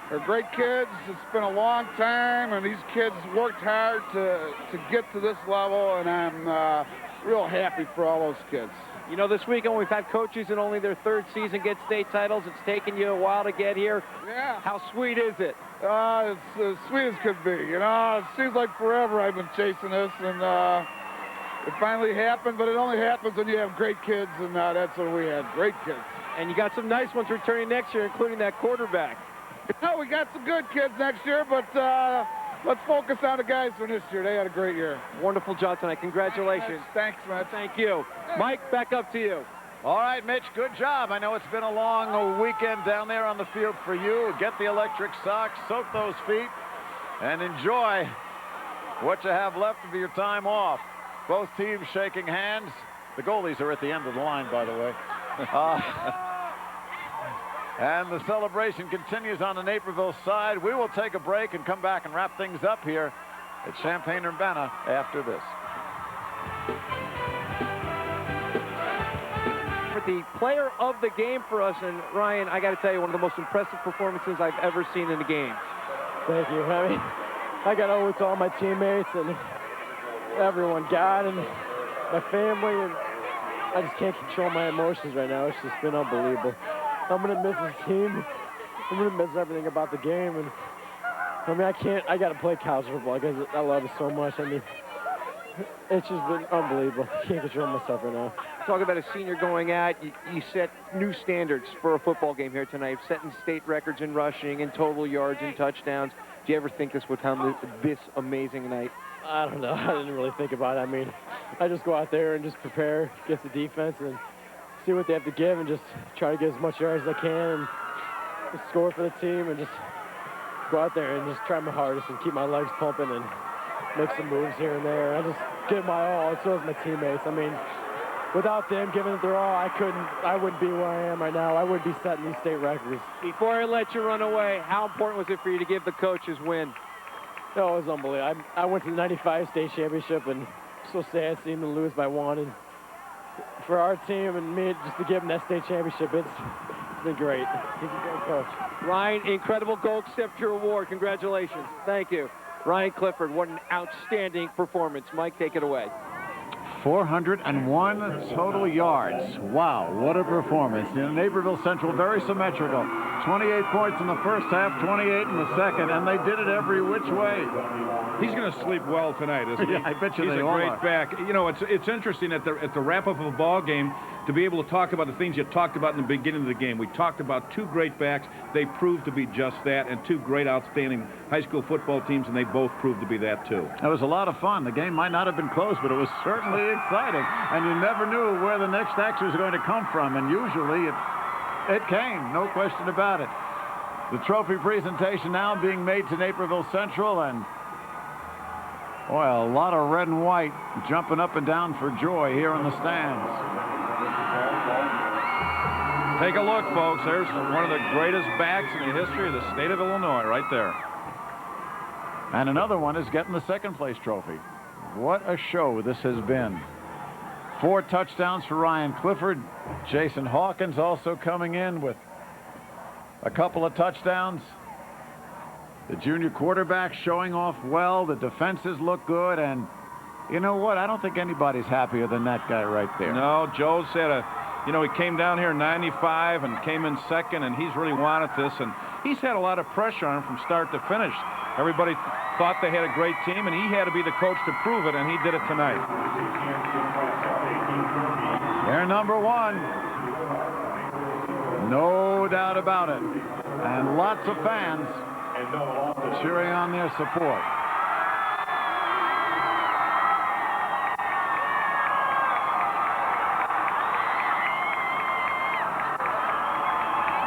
They're great kids. It's been a long time, and these kids worked hard to get to this level, and I'm real happy for all those kids. You know, this weekend we've had coaches in only their third season get state titles. It's taken you a while to get here. Yeah. How sweet is it? It's as sweet as could be. You know, it seems like forever I've been chasing this, and it finally happened, but it only happens when you have great kids, and that's what we had, great kids. And you got some nice ones returning next year, including that quarterback. No, we got some good kids next year, but let's focus on the guys from this year. They had a great year. Wonderful job tonight. Congratulations. Thanks, man. Thank you. Mike, back up to you. All right, Mitch, good job. I know it's been a long weekend down there on the field for you. Get the electric socks, soak those feet, and enjoy what you have left of your time off. Both teams shaking hands. The goalies are at the end of the line, by the way. And the celebration continues on the Naperville side. We will take a break and come back and wrap things up here at Champaign-Urbana after this. For the player of the game for us, and Ryan, I got to tell you, one of the most impressive performances I've ever seen in a game. Thank you. I mean, I got to owe it to all my teammates and everyone, God and my family, and I just can't control my emotions right now. It's just been unbelievable. I'm going to miss this team. I'm going to miss everything about the game. And I mean, I got to play college football because I love it so much. I mean, it's just been unbelievable. I can't control myself right now. Talk about a senior going out. You set new standards for a football game here tonight, setting state records in rushing and total yards and touchdowns. Do you ever think this would come this amazing night? I don't know. I didn't really think about it. I mean, I just go out there and just prepare against the defense and see what they have to give and just try to get as much yards as I can and just score for the team and just go out there and just try my hardest and keep my legs pumping and make some moves here and there. I just give my all, and so is my teammates. I mean, without them giving it their all, I wouldn't be where I am right now. I wouldn't be setting these state records. Before I let you run away, how important was it for you to give the coaches win? No, it was unbelievable. I went to the 95 state championship, and so sad seeing them lose by one. And for our team and me, just to give them that state championship, it's been great. He's a great coach. Ryan, incredible goal, accept your award. Congratulations. Thank you. Ryan Clifford, what an outstanding performance. Mike, take it away. 401 total yards. Wow, what a performance. Naperville Central, very symmetrical. 28 points in the first half, 28 in the second, and they did it every which way. He's going to sleep well tonight, isn't he? Yeah, I bet you He's they a all great are. back. You know, it's interesting at the wrap-up of a ball game to be able to talk about the things you talked about in the beginning of the game. We talked about two great backs. They proved to be just that, and two great, outstanding high school football teams, and they both proved to be that, too. That was a lot of fun. The game might not have been close, but it was certainly exciting. And you never knew where the next action was going to come from, and usually it came, no question about it. The trophy presentation now being made to Naperville Central, and boy, a lot of red and white jumping up and down for joy here in the stands. Take a look, folks. There's one of the greatest backs in the history of the state of Illinois right there. And another one is getting the second place trophy. What a show this has been. 4 touchdowns for Ryan Clifford. Jason Hawkins also coming in with a couple of touchdowns. The junior quarterback showing off well. The defenses look good. And you know what? I don't think anybody's happier than that guy right there. No, Joe's had he came down here in 95 and came in second, and he's really wanted this. And he's had a lot of pressure on him from start to finish. Everybody thought they had a great team, and he had to be the coach to prove it, and he did it tonight. They're number 1. No doubt about it. And lots of fans cheering on their support.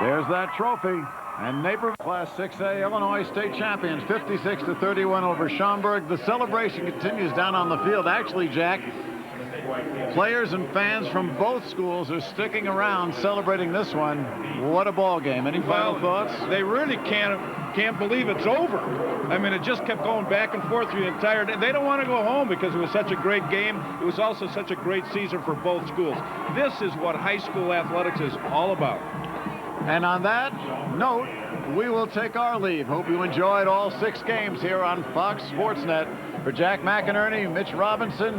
There's that trophy. And Naperville Class 6A Illinois State Champions, 56-31 over Schaumburg. The celebration continues down on the field. Actually, Jack, players and fans from both schools are sticking around celebrating this one. What a ball game. Any final thoughts? They really can't believe it's over. I mean, it just kept going back and forth through the entire day. They don't want to go home because it was such a great game. It was also such a great season for both schools. This is what high school athletics is all about. And on that note, we will take our leave. Hope you enjoyed all 6 games here on Fox Sports Net. For Jack McInerney, Mitch Robinson,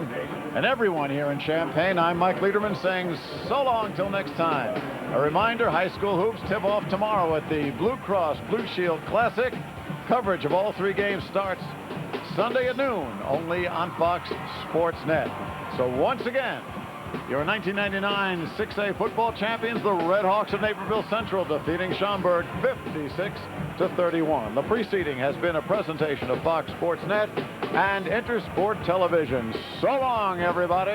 and everyone here in Champaign, I'm Mike Lederman saying so long till next time. A reminder, high school hoops tip off tomorrow at the Blue Cross Blue Shield Classic. Coverage of all 3 games starts Sunday at noon, only on Fox Sports Net. So once again, your 1999 6A football champions, the Redhawks of Naperville Central, defeating Schaumburg 56-31. The preceding has been a presentation of Fox Sports Net and Intersport Television. So long, everybody.